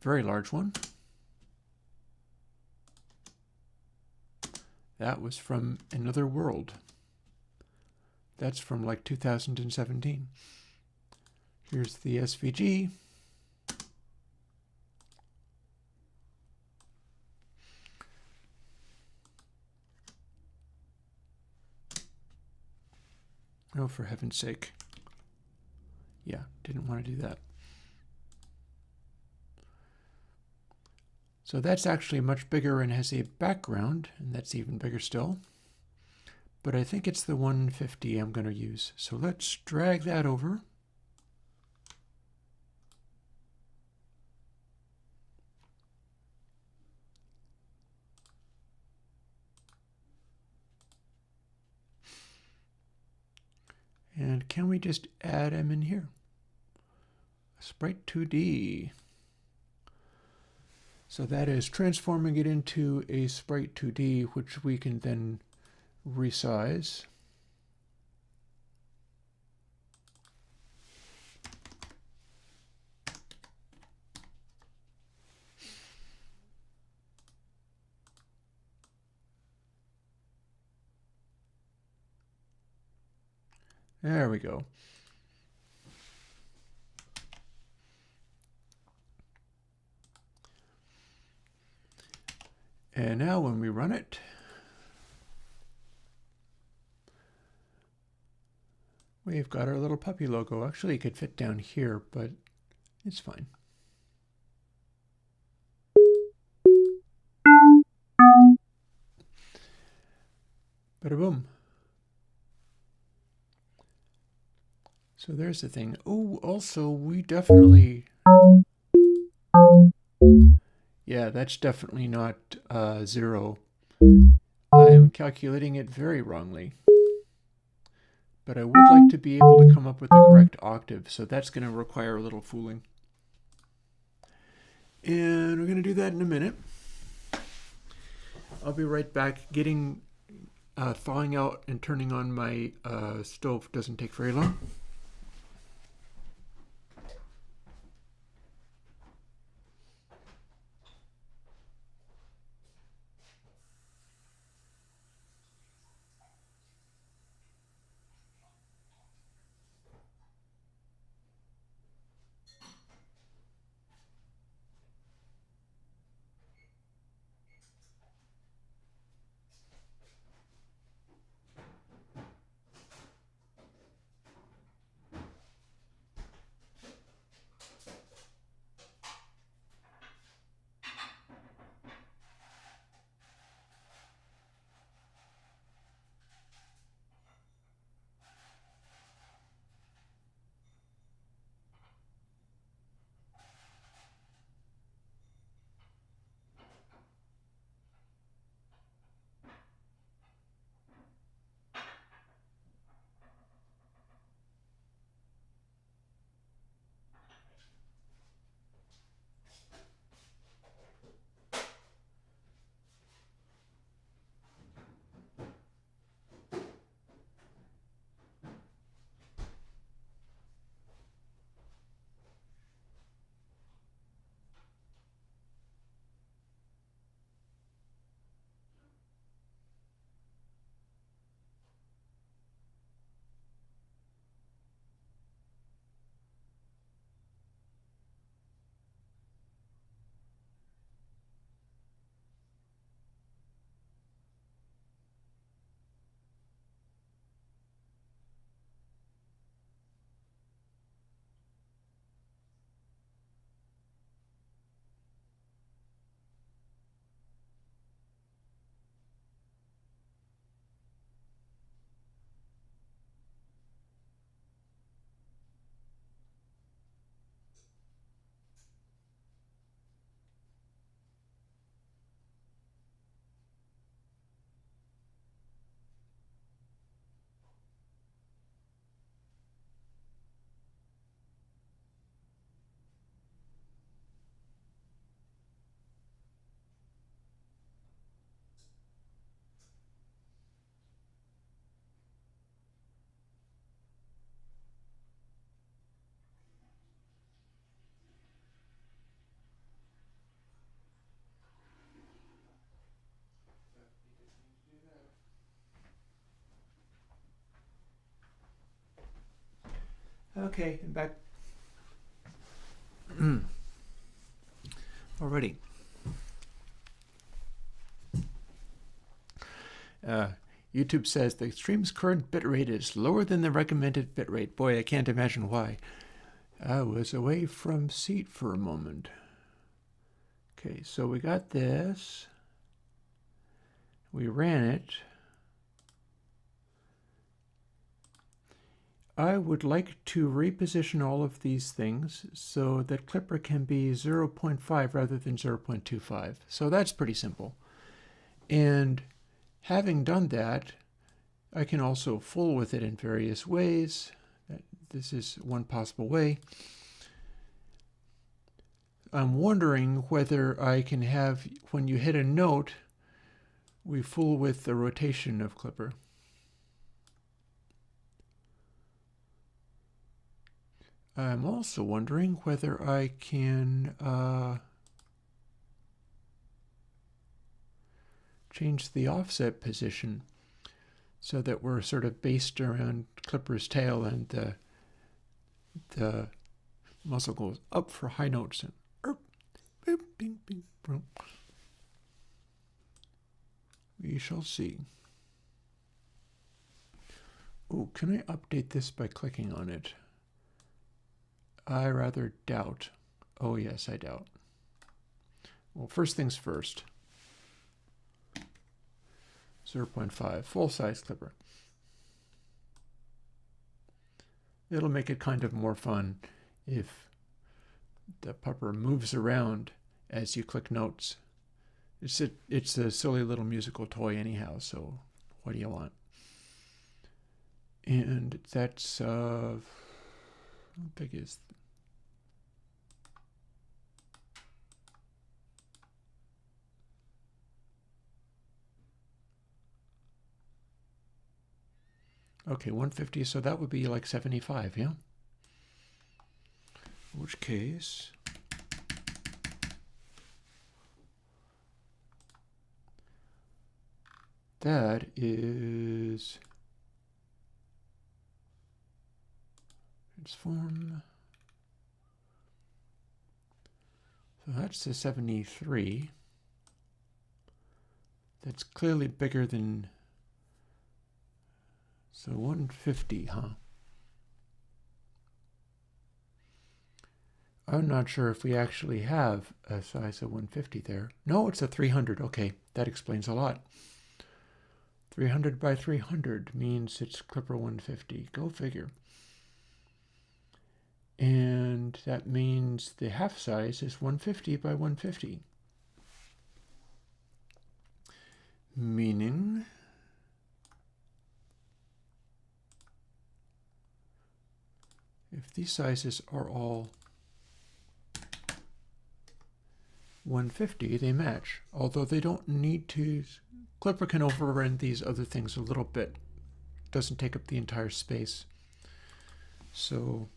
Speaker 1: Very large one. That was from another world. That's from like 2017. Here's the SVG. Oh, for heaven's sake. Yeah, didn't want to do that. So that's actually much bigger and has a background, and that's even bigger still. But I think it's the 150 I'm going to use. So let's drag that over. And can we just add them in here? Sprite 2D. So that is transforming it into a Sprite 2D, which we can then resize. There we go. And now when we run it, we've got our little puppy logo. Actually, it could fit down here, but it's fine. Bada boom. So there's the thing. Oh, also, we definitely... Yeah, that's definitely not 0. I'm calculating it very wrongly. but I would like to be able to come up with the correct octave, so that's going to require a little fooling. And we're going to do that in a minute. I'll be right back. Thawing out and turning on my stove doesn't take very long. Okay, I'm back. Alrighty. YouTube says the stream's current bitrate is lower than the recommended bitrate. Boy, I can't imagine why. I was away from seat for a moment. Okay, so we got this. We ran it. I would like to reposition all of these things so that Clipper can be 0.5 rather than 0.25. So that's pretty simple. And having done that, I can also fool with it in various ways. This is one possible way. I'm wondering whether I can have, when you hit a note, we fool with the rotation of Clipper. I'm also wondering whether I can change the offset position so that we're sort of based around Clipper's tail and the muzzle goes up for high notes and we shall see. Oh, can I update this by clicking on it? I rather doubt. Oh yes, I doubt. Well, first things first. 0.5, full-size Clipper. It'll make it kind of more fun if the pupper moves around as you click notes. It's a silly little musical toy anyhow, so what do you want? And that's, how big is... Okay, 150, so that would be like 75, yeah? In which case... that is... transform... so that's the 73. That's clearly bigger than... so 150, huh? I'm not sure if we actually have a size of 150 there. No, it's a 300. Okay, that explains a lot. 300 by 300 means it's Clipper 150. Go figure. And that means the half size is 150 by 150. Meaning... if these sizes are all 150, they match. Although they don't need to. Clipper can overrun these other things a little bit. Doesn't take up the entire space. So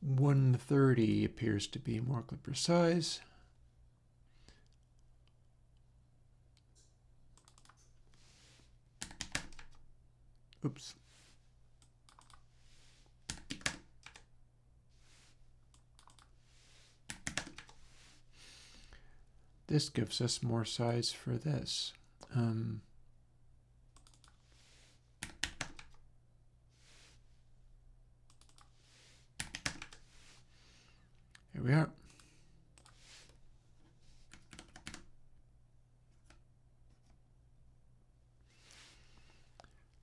Speaker 1: $130 appears to be more Clipper size. Oops. This gives us more size for this. Here we are.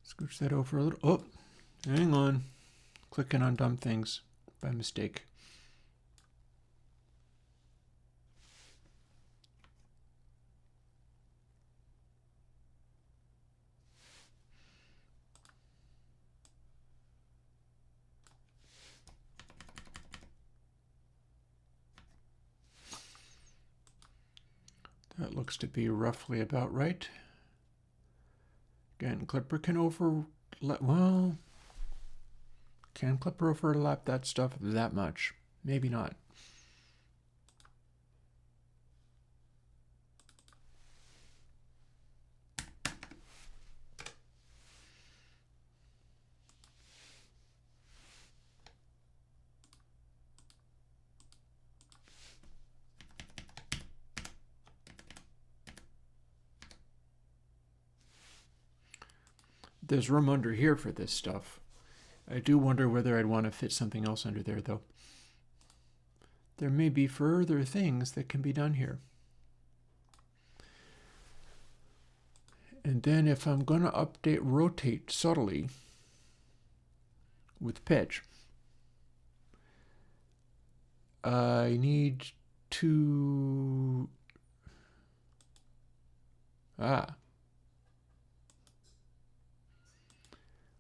Speaker 1: Scooch that over a little. Oh, hang on. Clicking on dumb things by mistake. That looks to be roughly about right. Again, Clipper can well, can Clipper overlap that stuff that much? Maybe not. There's room under here for this stuff. I do wonder whether I'd want to fit something else under there, though. There may be further things that can be done here. And then if I'm going to update rotate subtly with pitch, I need to...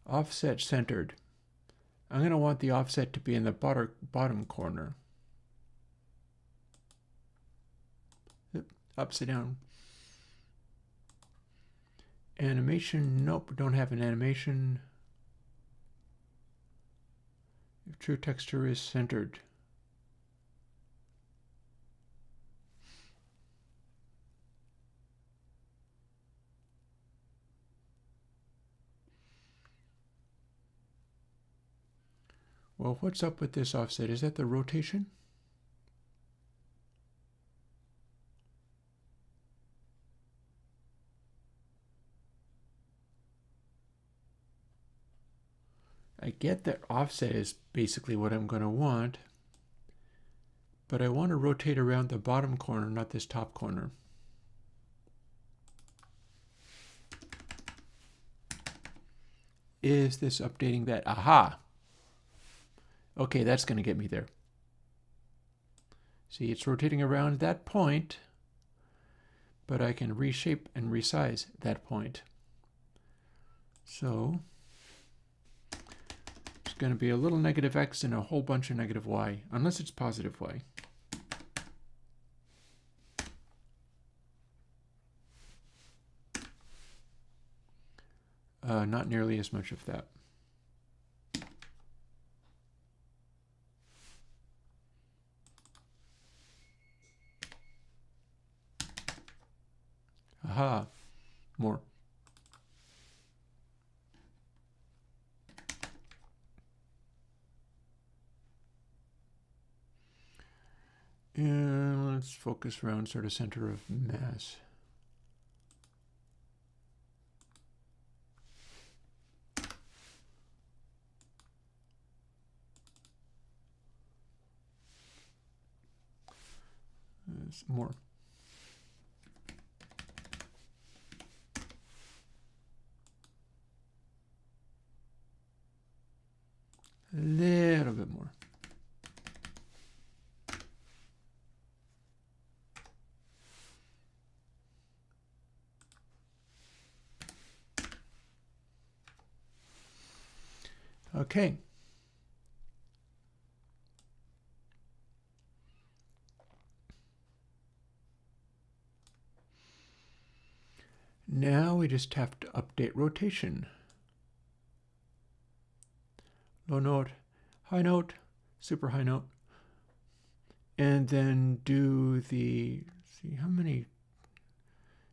Speaker 1: offset centered. I'm going to want the offset to be in the bottom corner. Upside down. Animation, nope, don't have an animation. If true texture is centered. Well, what's up with this offset? Is that the rotation? I get that offset is basically what I'm going to want, but I want to rotate around the bottom corner, not this top corner. Is this updating that? Aha! Okay, that's going to get me there. See, it's rotating around that point, but I can reshape and resize that point. So it's going to be a little negative x and a whole bunch of negative y, unless it's positive y. Not nearly as much of that. Aha, more. And let's focus around sort of center of mass. There's more. A little bit more. Okay. Now we just have to update rotation. Low note, high note, super high note. And then do the, see how many,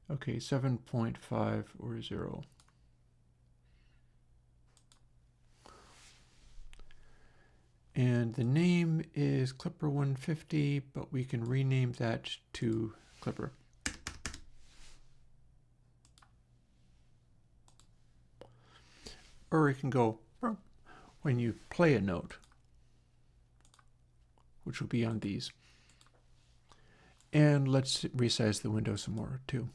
Speaker 1: okay, 7.5 or 0. And the name is Clipper 150, but we can rename that to Clipper. Or it can go when you play a note, which will be on these. And let's resize the window some more too,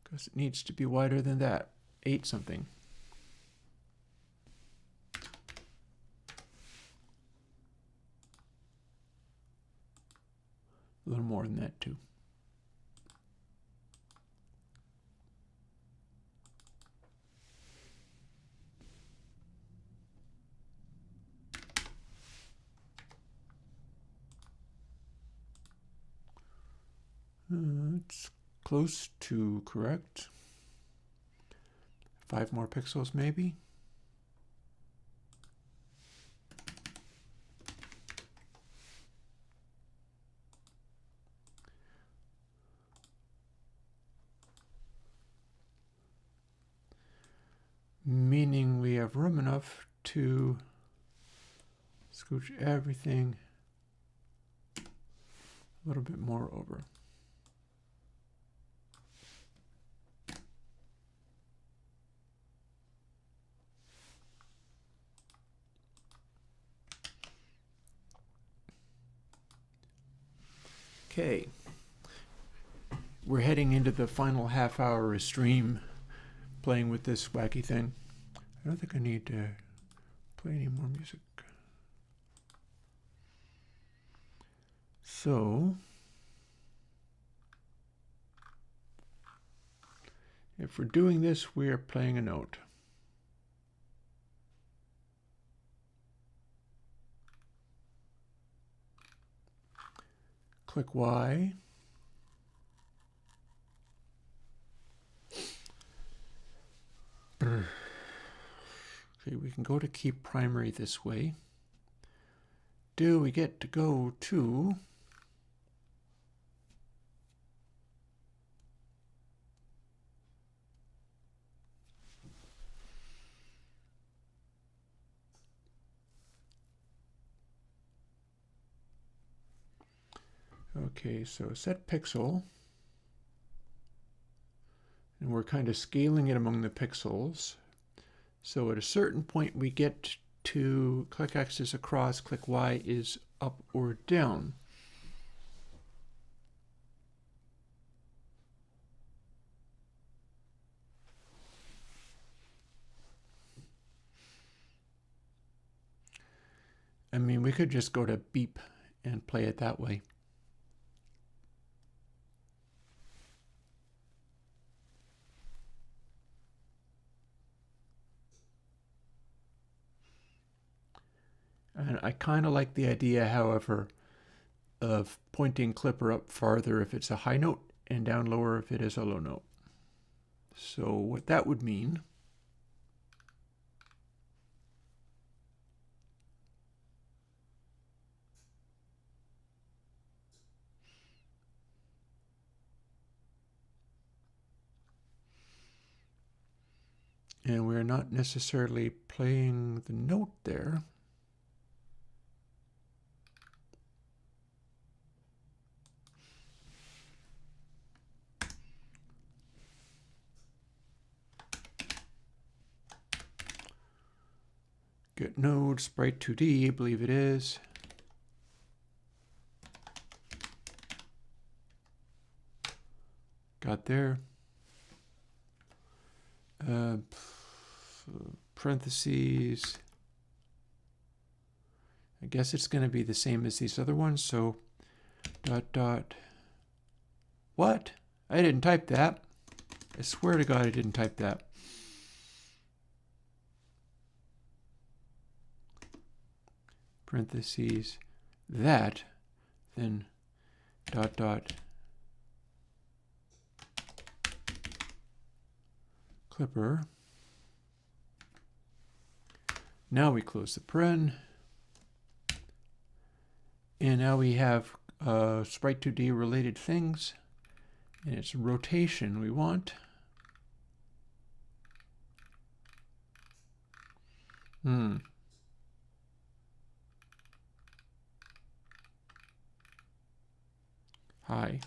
Speaker 1: because it needs to be wider than that, 8 something. A little more than that too. It's close to correct. 5 more pixels maybe. Meaning we have room enough to scooch everything a little bit more over. Okay, we're heading into the final half hour of stream playing with this wacky thing. I don't think I need to play any more music. So, if we're doing this, we are playing a note. Click Y. Okay, we can go to key primary this way. Do we get to go to okay, so set pixel, and we're kind of scaling it among the pixels. So at a certain point we get to click X is across, click Y is up or down. I mean, we could just go to beep and play it that way. And I kind of like the idea, however, of pointing clipper up farther if it's a high note and down lower if it is a low note. So what that would mean and we're not necessarily playing the note there. Get node, sprite 2D, I believe it is. Got there. Parentheses. I guess it's going to be the same as these other ones, so dot dot. What? I didn't type that. I swear to God I didn't type that. Parentheses, that, then dot dot clipper. Now we close the paren. And now we have sprite 2D related things. And it's rotation we want. Hi.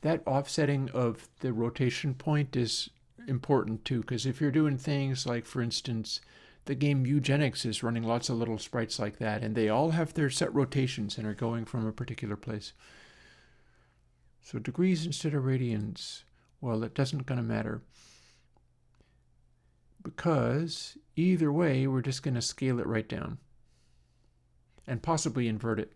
Speaker 1: That offsetting of the rotation point is important too, because if you're doing things like, for instance, the game Eugenics is running lots of little sprites like that, and they all have their set rotations and are going from a particular place. So degrees instead of radians, well, it doesn't gonna matter, because either way, we're just gonna scale it right down and possibly invert it.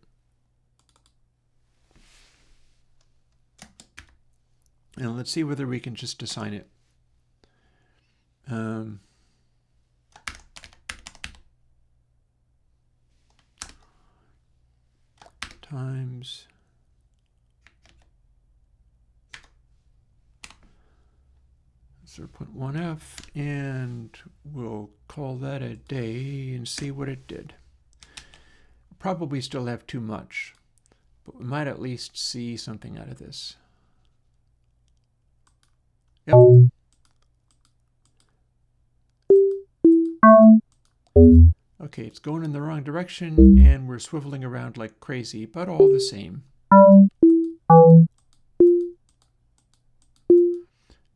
Speaker 1: And let's see whether we can just assign it. Times .1f, and we'll call that a day and see what it did. Probably still have too much, but we might at least see something out of this. Yep. Okay, it's going in the wrong direction, and we're swiveling around like crazy, but all the same.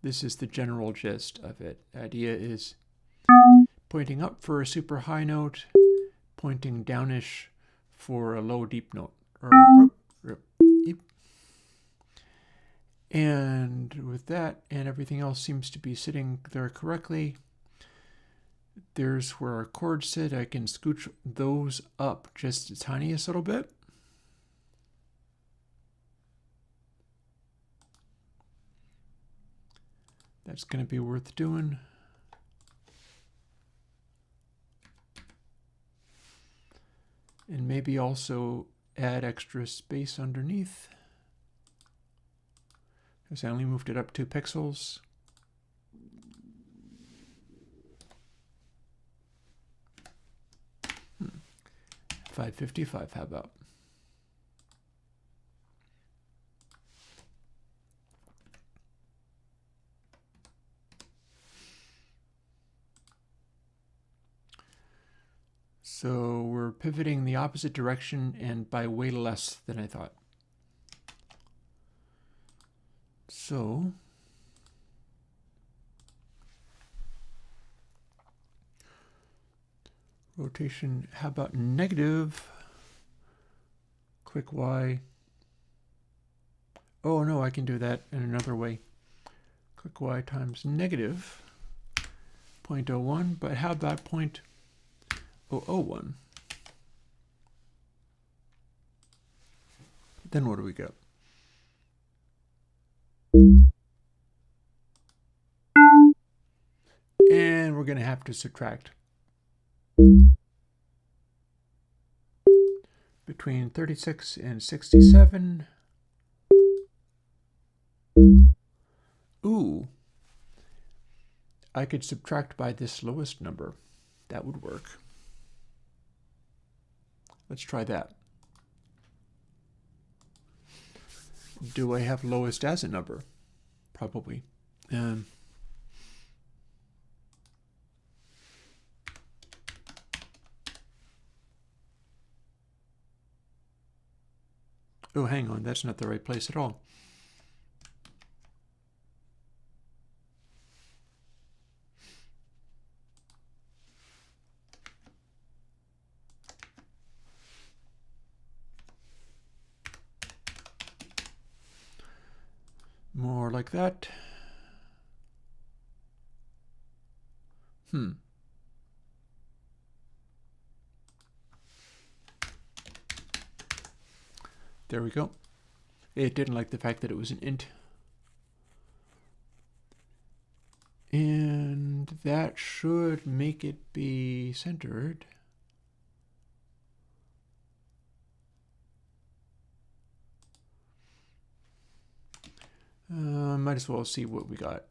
Speaker 1: This is the general gist of it. The idea is pointing up for a super high note, pointing downish for a low deep note. And with that, and everything else seems to be sitting there correctly, there's where our chords sit. I can scooch those up just the tiniest little bit. That's going to be worth doing. And maybe also add extra space underneath, because I only moved it up 2 pixels. Hmm. 555, how about? So we're pivoting the opposite direction and by way less than I thought. So rotation, how about negative? Click Y. Oh no, I can do that in another way. Click Y times negative 0.01, but how about 0.001? Then what do we get? we're going to have to subtract. Between 36 and 67. Ooh. I could subtract by this lowest number. That would work. Let's try that. Do I have lowest as a number? Probably. Oh, hang on. That's not the right place at all. More like that. There we go. It didn't like the fact that it was an int. And that should make it be centered. Might as well see what we got.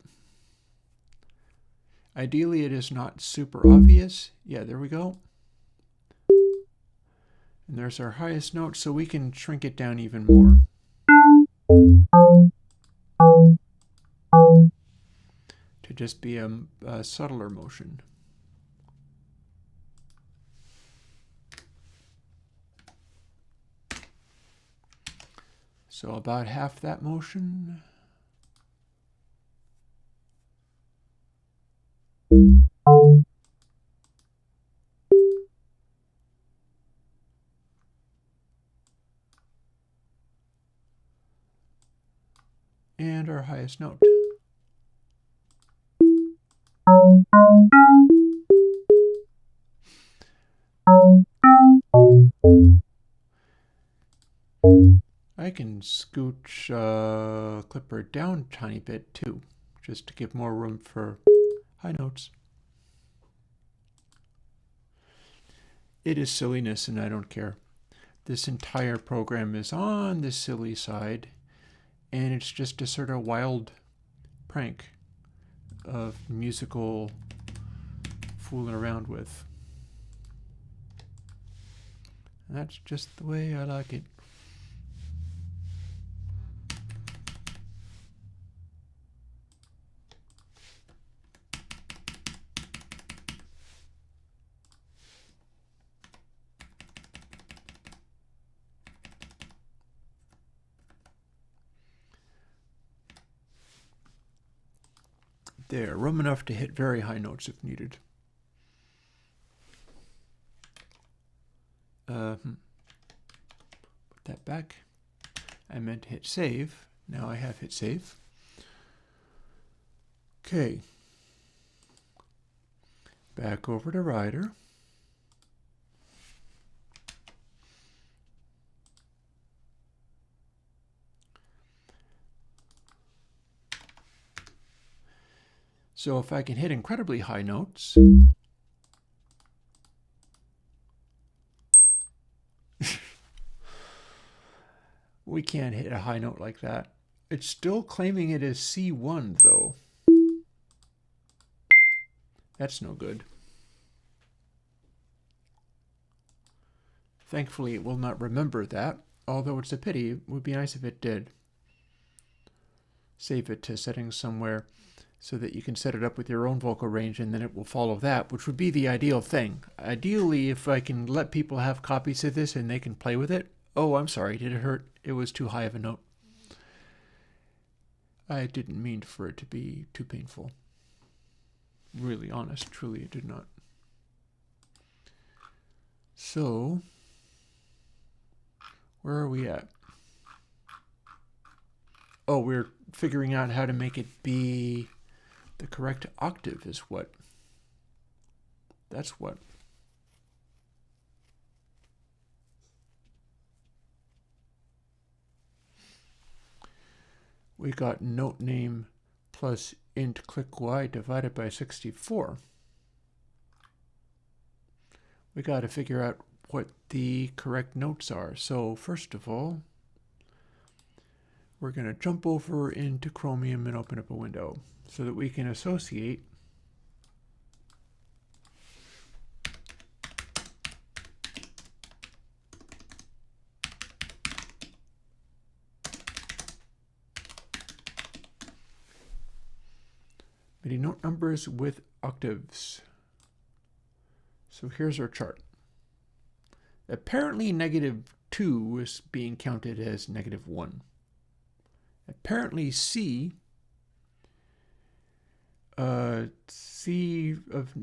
Speaker 1: Ideally, it is not super obvious. Yeah, there we go. And there's our highest note, so we can shrink it down even more. To just be a subtler motion. So about half that motion. And our highest note. I can scooch Clipper down a tiny bit too, just to give more room for high notes. It is silliness and I don't care. This entire program is on the silly side, and it's just a sort of wild prank of musical fooling around with. And that's just the way I like it. There, room enough to hit very high notes if needed. Put that back. I meant to hit save. Now I have hit save. Okay. Back over to Rider. So if I can hit incredibly high notes, we can't hit a high note like that. It's still claiming it as C1 though. That's no good. Thankfully it will not remember that, although it's a pity. It would be nice if it did. Save it to settings somewhere, so that you can set it up with your own vocal range and then it will follow that, which would be the ideal thing. Ideally, if I can let people have copies of this and they can play with it. Oh, I'm sorry, did it hurt? It was too high of a note. I didn't mean for it to be too painful. Really honest, truly it did not. So, where are we at? Oh, we're figuring out how to make it be the correct octave is what. That's what. We got note name plus int click y divided by 64. we got to figure out what the correct notes are. So first of all, we're going to jump over into Chromium and open up a window so that we can associate MIDI note numbers with octaves. So here's our chart. Apparently -2 is being counted as -1. Apparently C of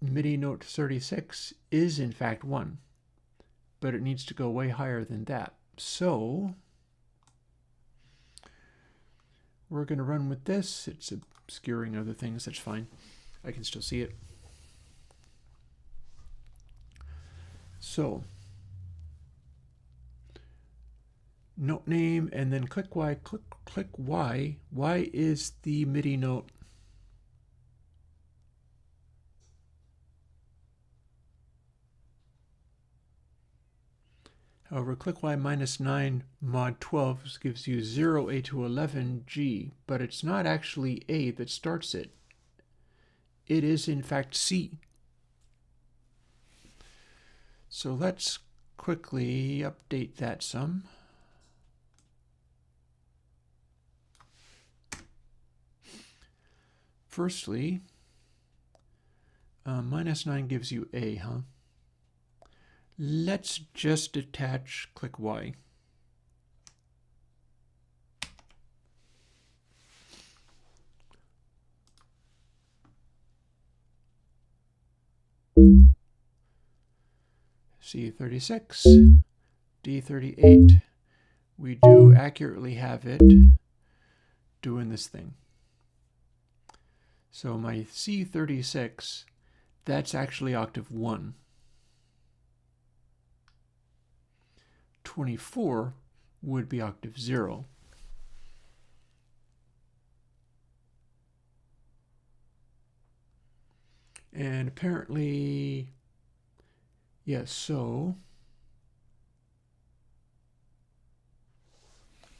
Speaker 1: MIDI note 36 is in fact 1, but it needs to go way higher than that. So we're going to run with this. It's obscuring other things. That's fine. I can still see it. So note name and then click Y, click Y. Y is the MIDI note. However, click Y -9 mod 12 gives you 0A to 11G, but it's not actually A that starts it. It is in fact C. So let's quickly update that some. Firstly, -9 gives you A, huh? Let's just attach click Y. C36, D38. We do accurately have it doing this thing. So my C36, that's actually octave 1. 24 would be octave 0. And apparently, yes, so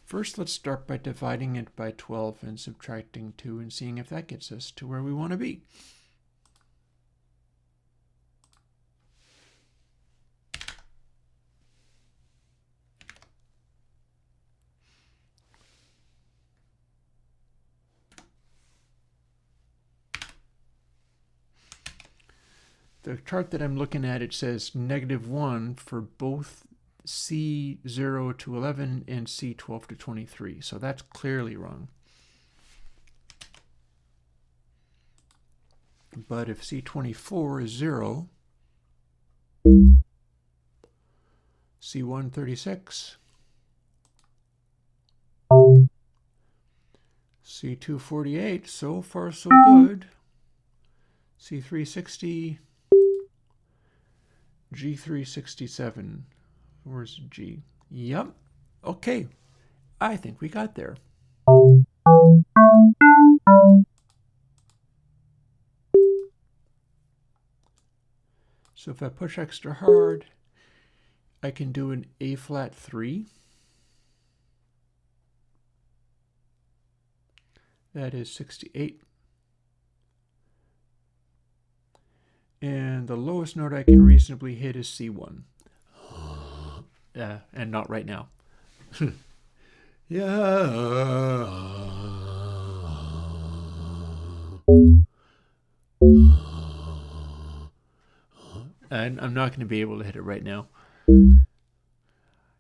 Speaker 1: first let's start by dividing it by 12 and subtracting 2 and seeing if that gets us to where we want to be. The chart that I'm looking at, it says -1 for both C0 to 11 and C12 to 23. So that's clearly wrong. But if C24 is 0, C136, C248, so far so good. C360, G367. Where's G? Yep. Okay. I think we got there. So if I push extra hard, I can do an A flat 3. That is 68. And the lowest note I can reasonably hit is C1. And not right now. Yeah. And I'm not going to be able to hit it right now.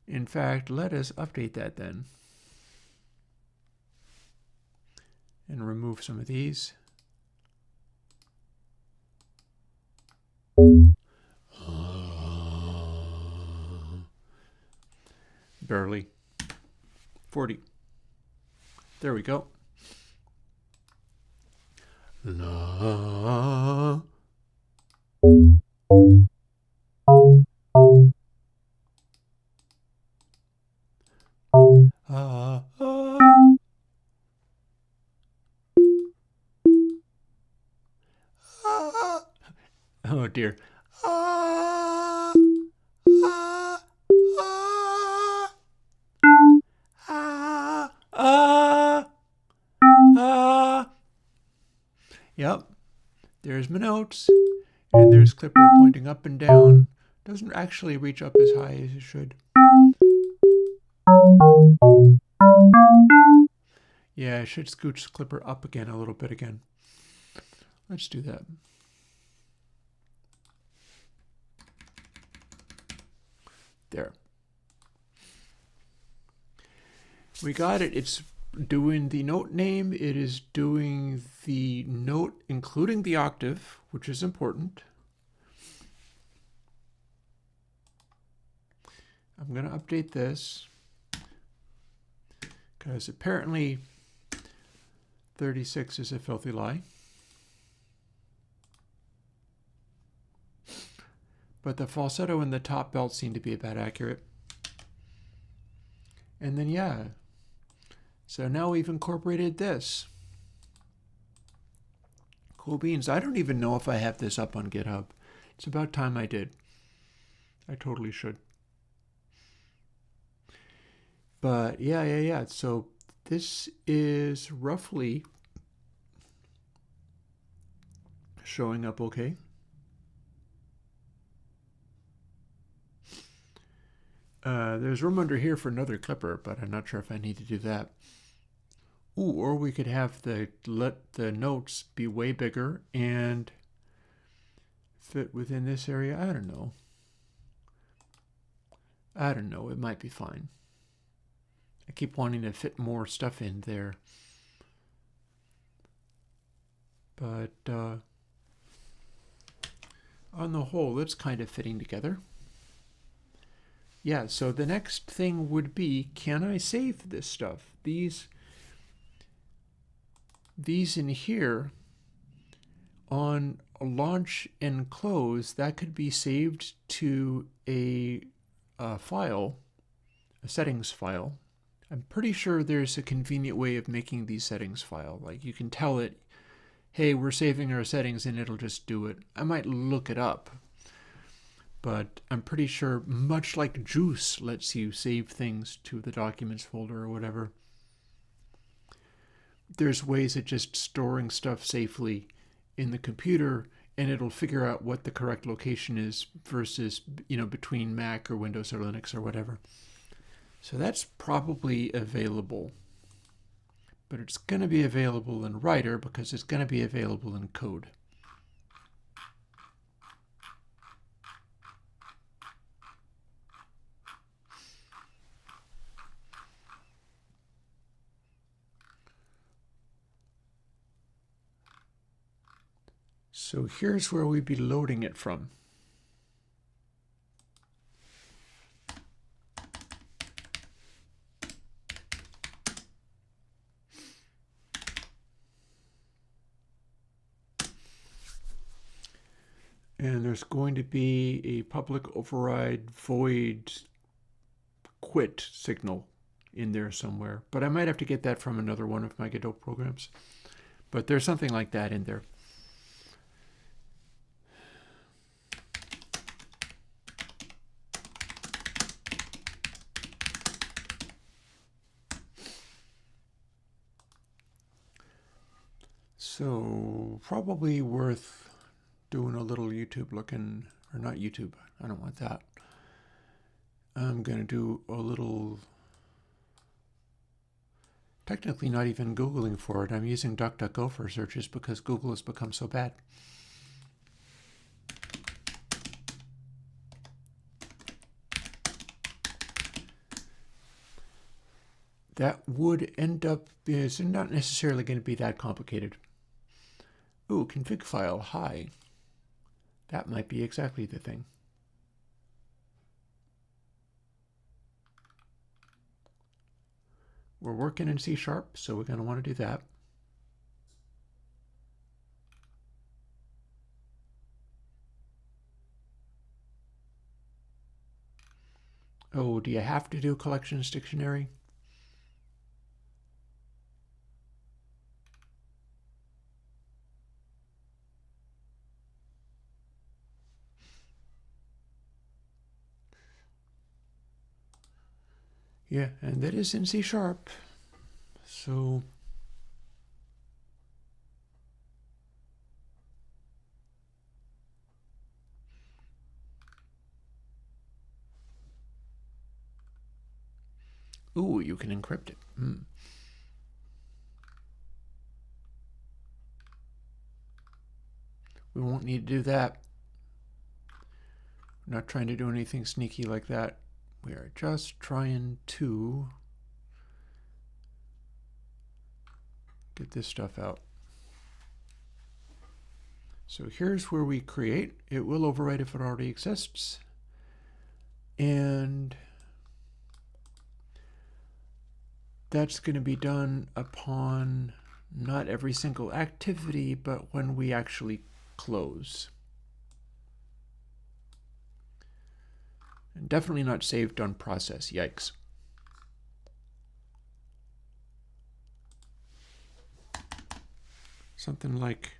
Speaker 1: In fact, let us update that then. And remove some of these. Barely. 40. There we go. La. Oh dear. Yep, there's my notes. And there's clipper pointing up and down. Doesn't actually reach up as high as it should. Yeah, I should scooch clipper up again a little bit again. Let's do that. There. We got it. It's doing the note name. It is doing the note, including the octave, which is important. I'm going to update this because apparently 36 is a filthy lie. But the falsetto and the top belt seem to be about accurate. And then, yeah. So now we've incorporated this. Cool beans. I don't even know if I have this up on GitHub. It's about time I did. I totally should. But yeah. So this is roughly showing up okay. There's room under here for another clipper, but I'm not sure if I need to do that. Ooh, or we could have let the notes be way bigger and fit within this area. I don't know. It might be fine. I keep wanting to fit more stuff in there. But on the whole, it's kind of fitting together. Yeah, so the next thing would be, can I save this stuff? These in here, on launch and close, that could be saved to a file, a settings file. I'm pretty sure there's a convenient way of making these settings file. Like you can tell it, hey, we're saving our settings, and it'll just do it. I might look it up, but I'm pretty sure, much like Juice lets you save things to the documents folder or whatever, there's ways of just storing stuff safely in the computer, and it'll figure out what the correct location is versus, between Mac or Windows or Linux or whatever. So that's probably available. But it's going to be available in Writer because it's going to be available in code. So here's where we'd be loading it from. And there's going to be a public override void quit signal in there somewhere. But I might have to get that from another one of my Godot programs. But there's something like that in there. So probably worth doing a little YouTube looking, or not YouTube, I don't want that. I'm going to do a little, technically not even Googling for it. I'm using DuckDuckGo for searches because Google has become so bad. That would end up, is not necessarily going to be that complicated. Ooh, config file, hi. That might be exactly the thing. We're working in C#, so we're going to want to do that. Oh, do you have to do collections dictionary? Yeah, and that is in C#. So Ooh, you can encrypt it. We won't need to do that. We're not trying to do anything sneaky like that. We are just trying to get this stuff out. So here's where we create. It will overwrite if it already exists. And that's going to be done upon not every single activity, but when we actually close. And definitely not saved on process. Yikes. Something like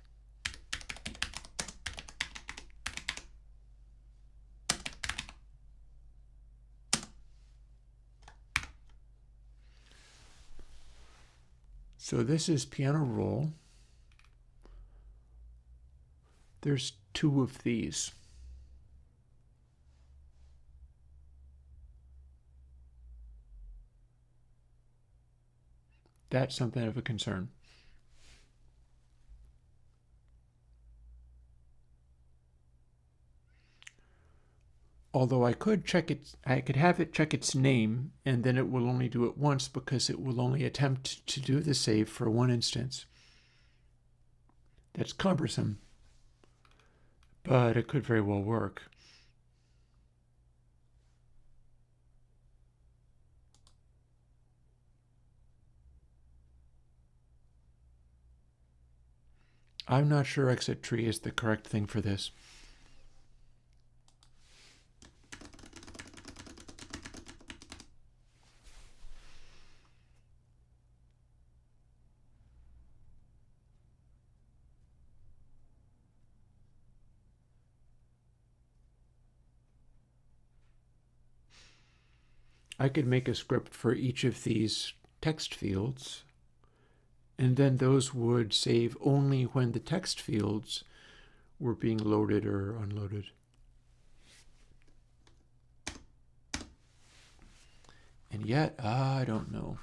Speaker 1: so this is piano roll. There's 2 of these. That's something of a concern. Although I could have it check its name, and then it will only do it once because it will only attempt to do the save for 1 instance. That's cumbersome, but it could very well work. I'm not sure exit tree is the correct thing for this. I could make a script for each of these text fields, and then those would save only when the text fields were being loaded or unloaded. And yet, I don't know.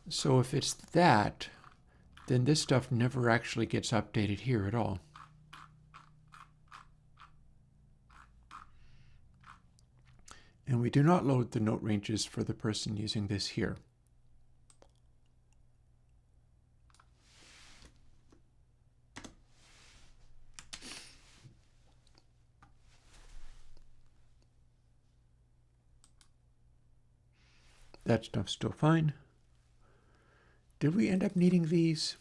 Speaker 1: So if it's that, then this stuff never actually gets updated here at all. And we do not load the note ranges for the person using this here. That stuff's still fine. Did we end up needing these?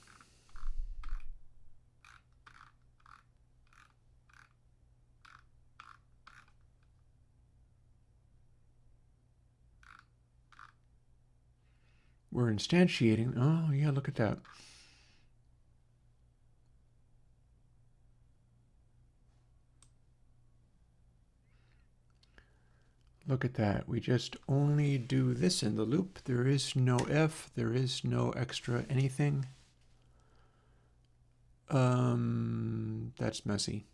Speaker 1: We're instantiating. Oh, yeah, look at that. Look at that. We just only do this in the loop. There is no if. There is no extra anything. That's messy.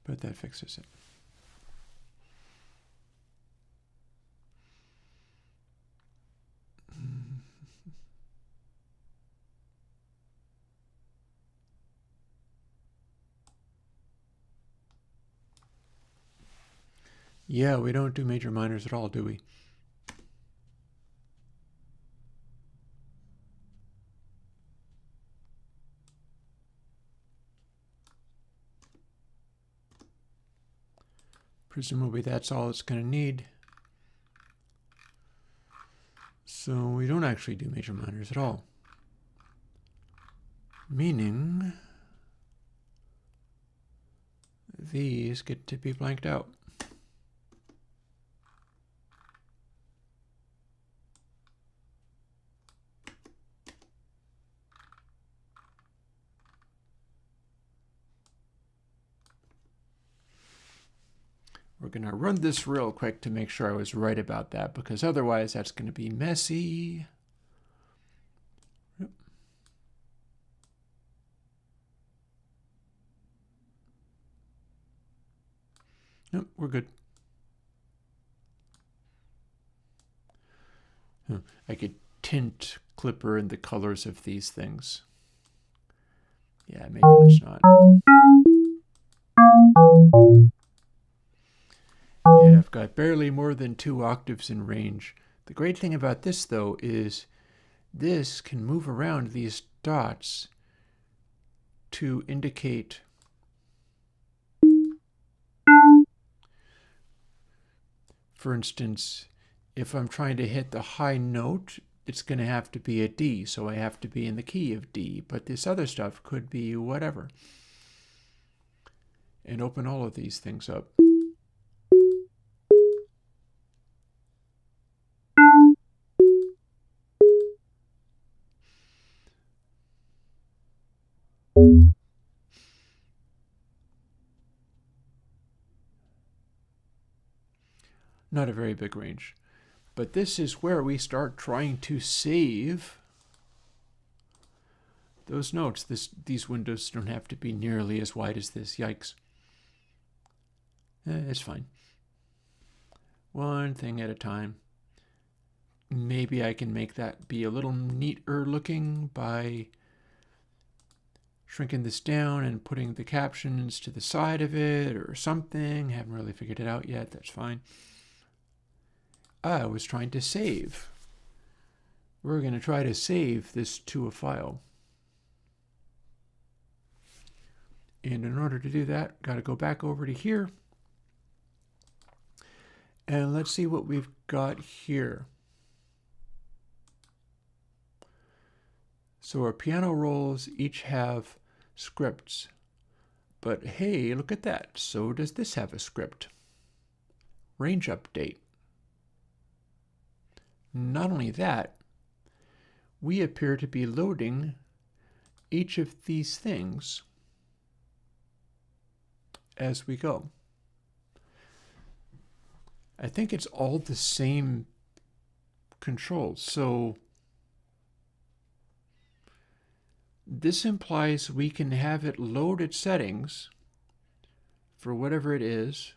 Speaker 1: But that fixes it. Yeah, we don't do major minors at all, do we? Presumably that's all it's going to need. So we don't actually do major minors at all. Meaning these get to be blanked out. We're going to run this real quick to make sure I was right about that, because otherwise that's going to be messy. Yep. Nope, we're good. I could tint Clipper in the colors of these things. Yeah, maybe let's not. Yeah, I've got barely more than 2 octaves in range. The great thing about this, though, is this can move around these dots to indicate for instance, if I'm trying to hit the high note, it's going to have to be a D, so I have to be in the key of D. But this other stuff could be whatever. And open all of these things up. Not a very big range. But this is where we start trying to save those notes. These windows don't have to be nearly as wide as this. Yikes. It's fine. One thing at a time. Maybe I can make that be a little neater looking by shrinking this down and putting the captions to the side of it or something. Haven't really figured it out yet. That's fine. I was trying to save. We're going to try to save this to a file. And in order to do that, got to go back over to here. And let's see what we've got here. So our piano rolls each have scripts. But hey, look at that. So does this have a script. Range update. Not only that, we appear to be loading each of these things as we go. I think it's all the same controls. So this implies we can have it load its settings for whatever it is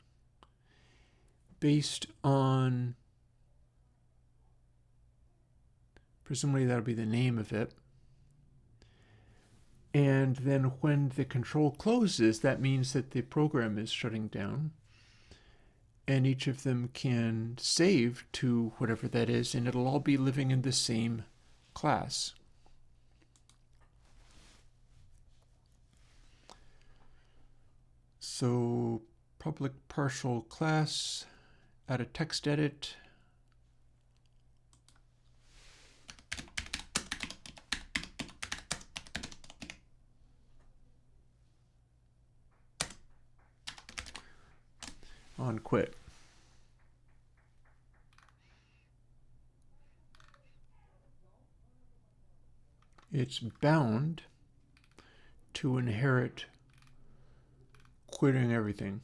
Speaker 1: based on, presumably that'll be the name of it. And then when the control closes, that means that the program is shutting down. And each of them can save to whatever that is, and it'll all be living in the same class. So public partial class, add a text edit. On quit. It's bound to inherit quitting everything.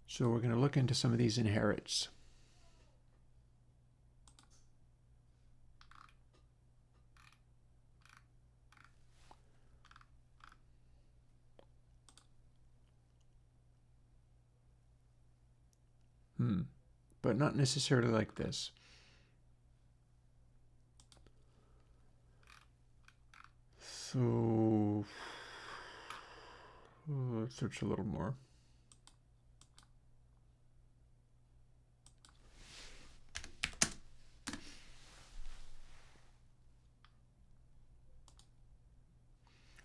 Speaker 1: So we're going to look into some of these inherits. But not necessarily like this. So let's search a little more.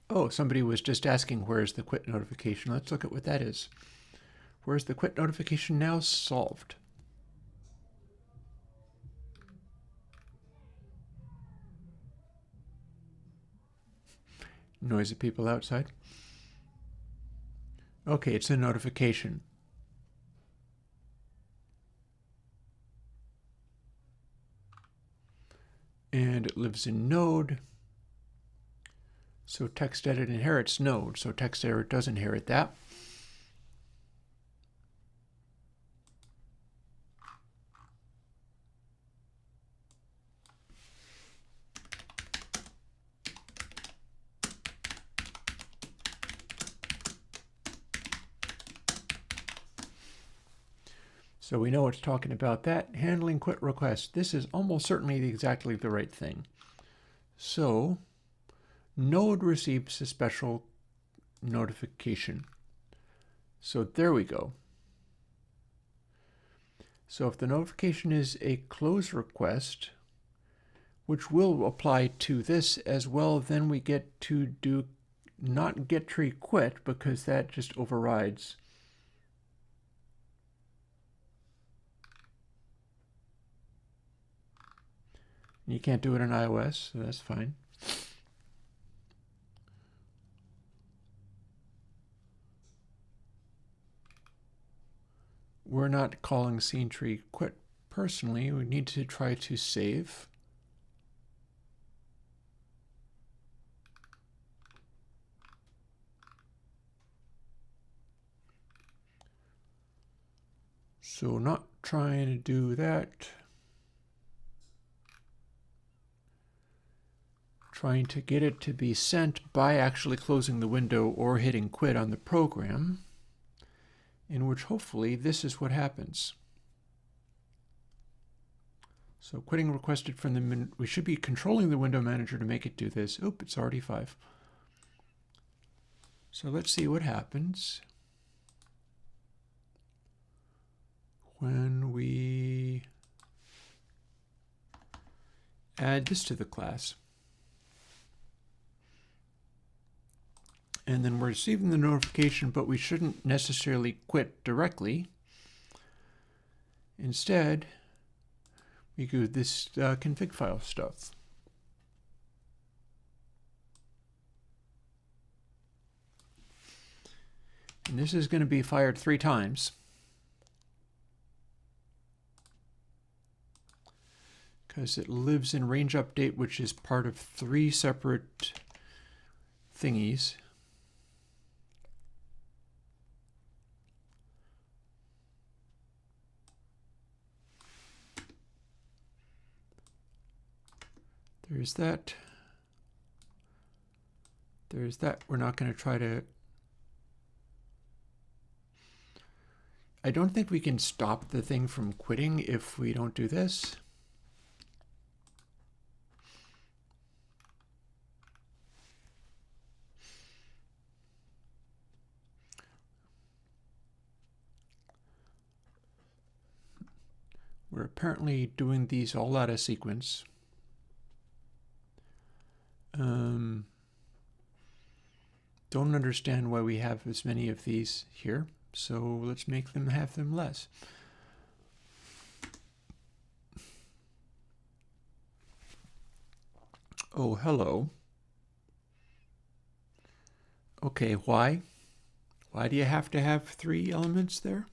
Speaker 1: Oh, somebody was just asking where's the quit notification. Let's look at what that is. Where's the quit notification now? Solved. Noisy people outside. Okay, it's a notification. And it lives in Node. So text edit inherits Node. So text edit does inherit that. So we know it's talking about that. Handling quit requests. This is almost certainly exactly the right thing. So node receives a special notification. So there we go. So if the notification is a close request, which will apply to this as well, then we get to do not get tree quit because that just overrides. You can't do it in iOS, so that's fine. We're not calling scene tree quit personally. We need to try to save. So not trying to do that. Trying to get it to be sent by actually closing the window or hitting quit on the program, in which hopefully this is what happens. So quitting requested from the, we should be controlling the window manager to make it do this. Oop, it's already 5. So let's see what happens when we add this to the class. And then we're receiving the notification, but we shouldn't necessarily quit directly. Instead, we do this config file stuff. And this is going to be fired 3 times. Because it lives in range update, which is part of 3 separate thingies. There's that. There's that. We're not going to try to... I don't think we can stop the thing from quitting if we don't do this. We're apparently doing these all out of sequence. Don't understand why we have as many of these here, so let's make them have them less. Oh, hello. Okay, why? Why do you have to have 3 elements there?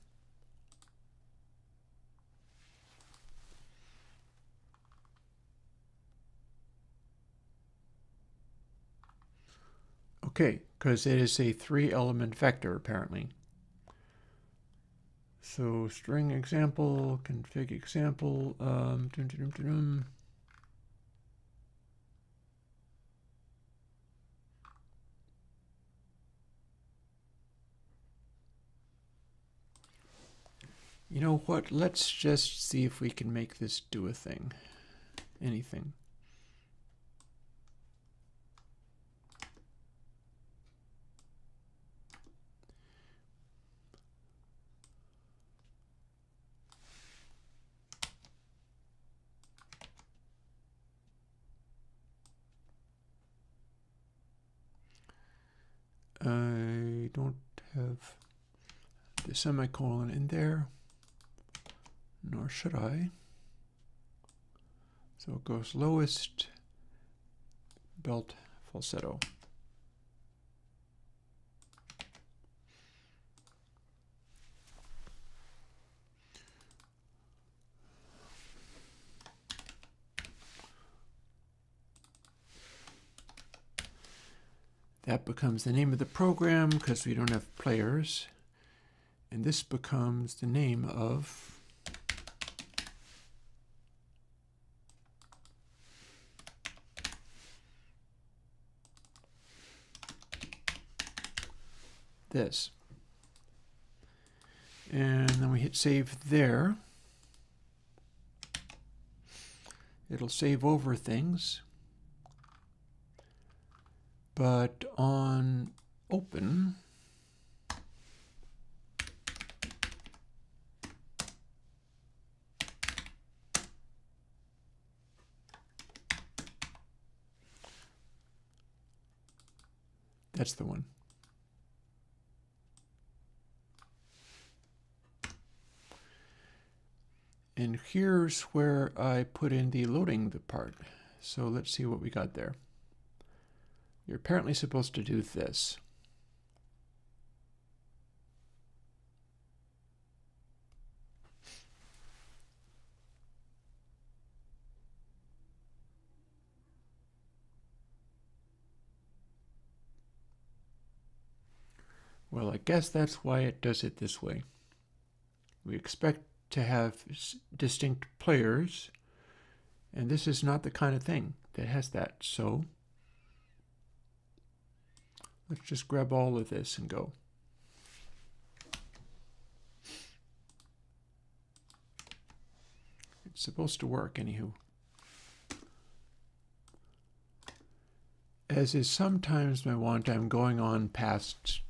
Speaker 1: Okay, because it is a 3-element vector, apparently. So string example, config example, You know what? Let's just see if we can make this do a thing. Anything. I don't have the semicolon in there, nor should I. So it goes lowest, belt, falsetto. That becomes the name of the program because we don't have players. And this becomes the name of this. And then we hit save there. It'll save over things. But on open, that's the one. And here's where I put in the loading the part. So let's see what we got there. You're apparently supposed to do this. Well, I guess that's why it does it this way. We expect to have distinct players, and this is not the kind of thing that has that. So let's just grab all of this and go. It's supposed to work, anywho. As is sometimes my want, I'm going on past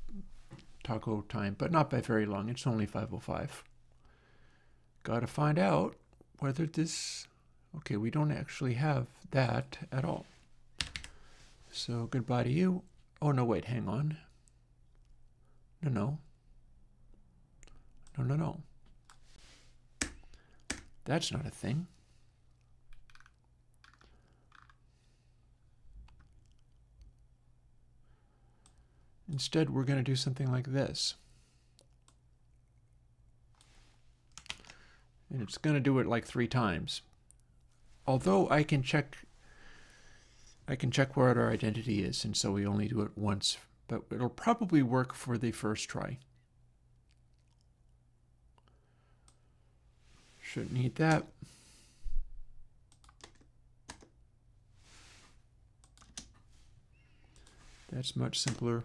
Speaker 1: taco time, but not by very long. It's only 5:05. Got to find out whether this... Okay, we don't actually have that at all. So goodbye to you. Oh, no, wait, hang on. No. That's not a thing. Instead, we're going to do something like this. And it's going to do it like 3 times. Although I can check where our identity is, and so we only do it once, but it'll probably work for the first try. Shouldn't need that. That's much simpler.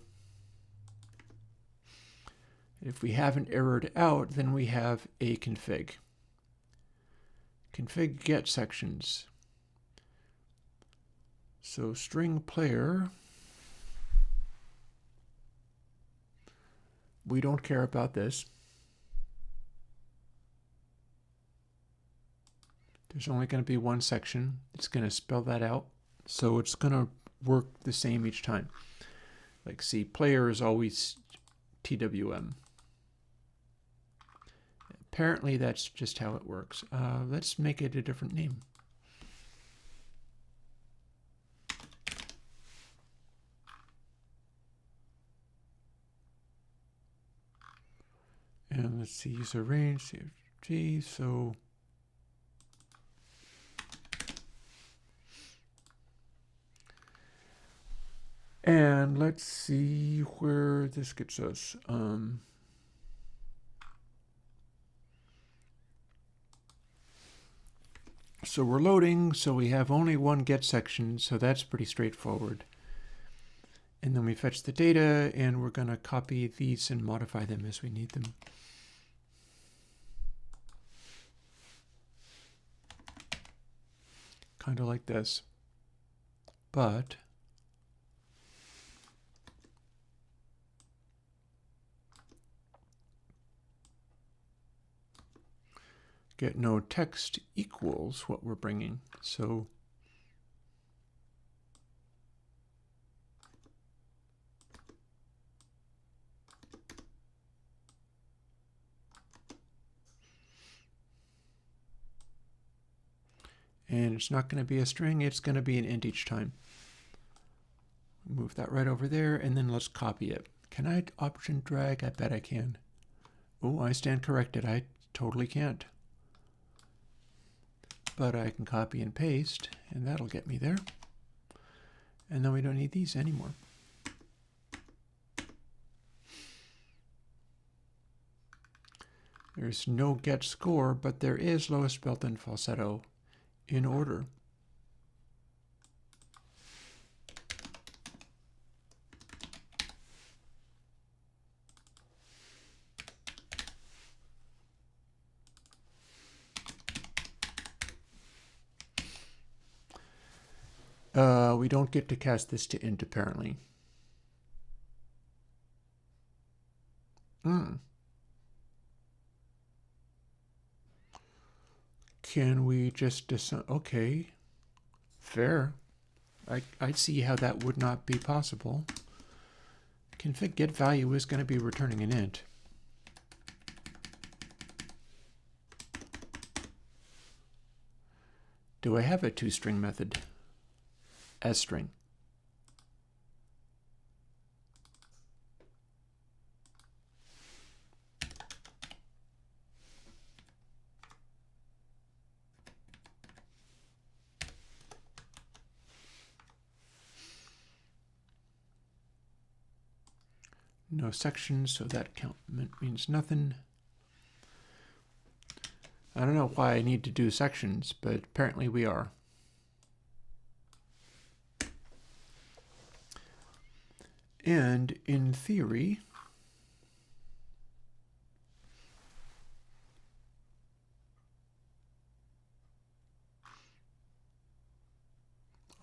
Speaker 1: If we haven't errored out, then we have a config. Config get sections. So string player, we don't care about this. There's only going to be one section. It's going to spell that out. So it's going to work the same each time. Like, see, player is always TWM. Apparently that's just how it works. Let's make it a different name. And let's see, user range, CFG, so and let's see where this gets us. So we're loading, so we have only one get section, so that's pretty straightforward. And then we fetch the data, and we're going to copy these and modify them as we need them. Kind of like this. But get no text equals what we're bringing. So and it's not going to be a string, it's going to be an int each time. Move that right over there, and then let's copy it. Can I option drag? I bet I can. Oh, I stand corrected. I totally can't. But I can copy and paste, and that'll get me there. And then we don't need these anymore. There's no get score, but there is lowest belt and falsetto in order. We don't get to cast this to int, apparently. Can we just assign? Okay, fair. I see how that would not be possible. Config get value is going to be returning an int. Do I have a toString method as string? No sections, so that count means nothing. I don't know why I need to do sections, but apparently we are. And in theory,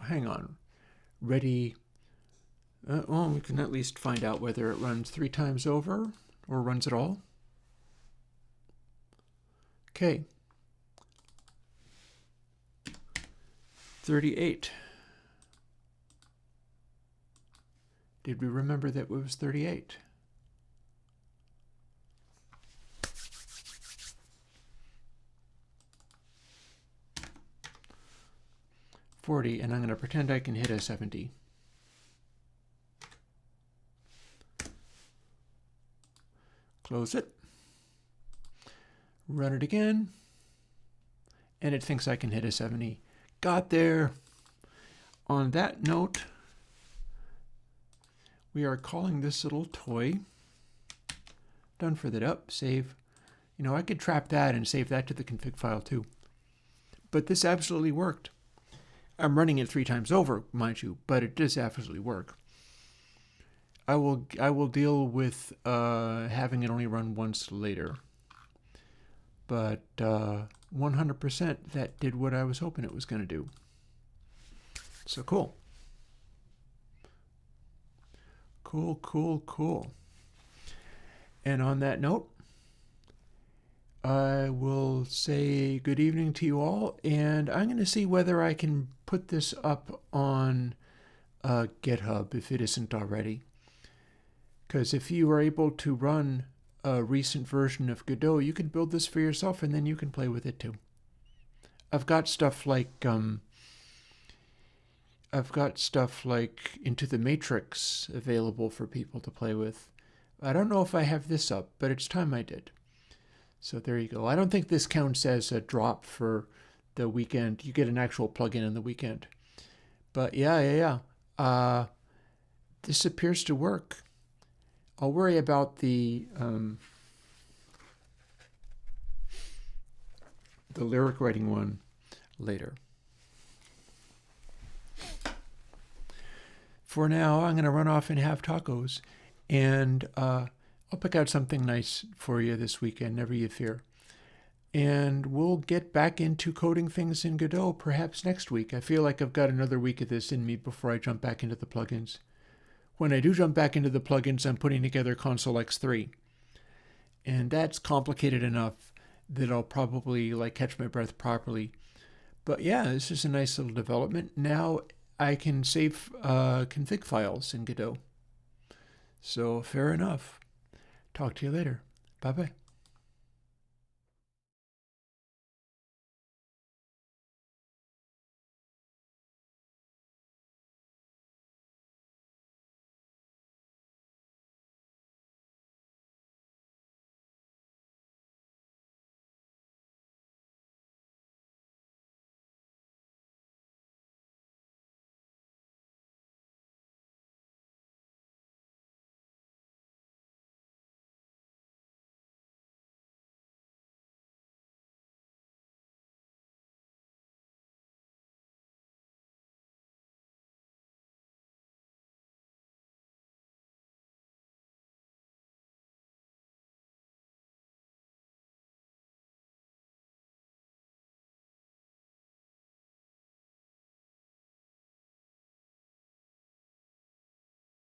Speaker 1: hang on, ready. Well, we can at least find out whether it runs 3 times over or runs at all. Okay. 38. Did we remember that it was 38? $40, and I'm going to pretend I can hit a 70. Close it. Run it again. And it thinks I can hit a 70. Got there. On that note, we are calling this little toy. Done for that up. Save. You know, I could trap that and save that to the config file too. But this absolutely worked. I'm running it 3 times over, mind you, but it does absolutely work. I will deal with having it only run once later. But 100% that did what I was hoping it was going to do. So cool. Cool, cool, cool. And on that note, I will say good evening to you all, and I'm going to see whether I can put this up on GitHub if it isn't already. Because if you are able to run a recent version of Godot, you can build this for yourself and then you can play with it too. I've got stuff like Into the Matrix available for people to play with. I don't know if I have this up, but it's time I did. So there you go. I don't think this counts as a drop for the weekend. You get an actual plugin in the weekend. But yeah. This appears to work. I'll worry about the lyric writing one later. For now, I'm going to run off and have tacos, and I'll pick out something nice for you this weekend, never you fear. And we'll get back into coding things in Godot perhaps next week. I feel like I've got another week of this in me before I jump back into the plugins. When I do jump back into the plugins, I'm putting together Console X3. And that's complicated enough that I'll probably catch my breath properly. But yeah, this is a nice little development. Now I can save config files in Godot. So fair enough. Talk to you later. Bye-bye.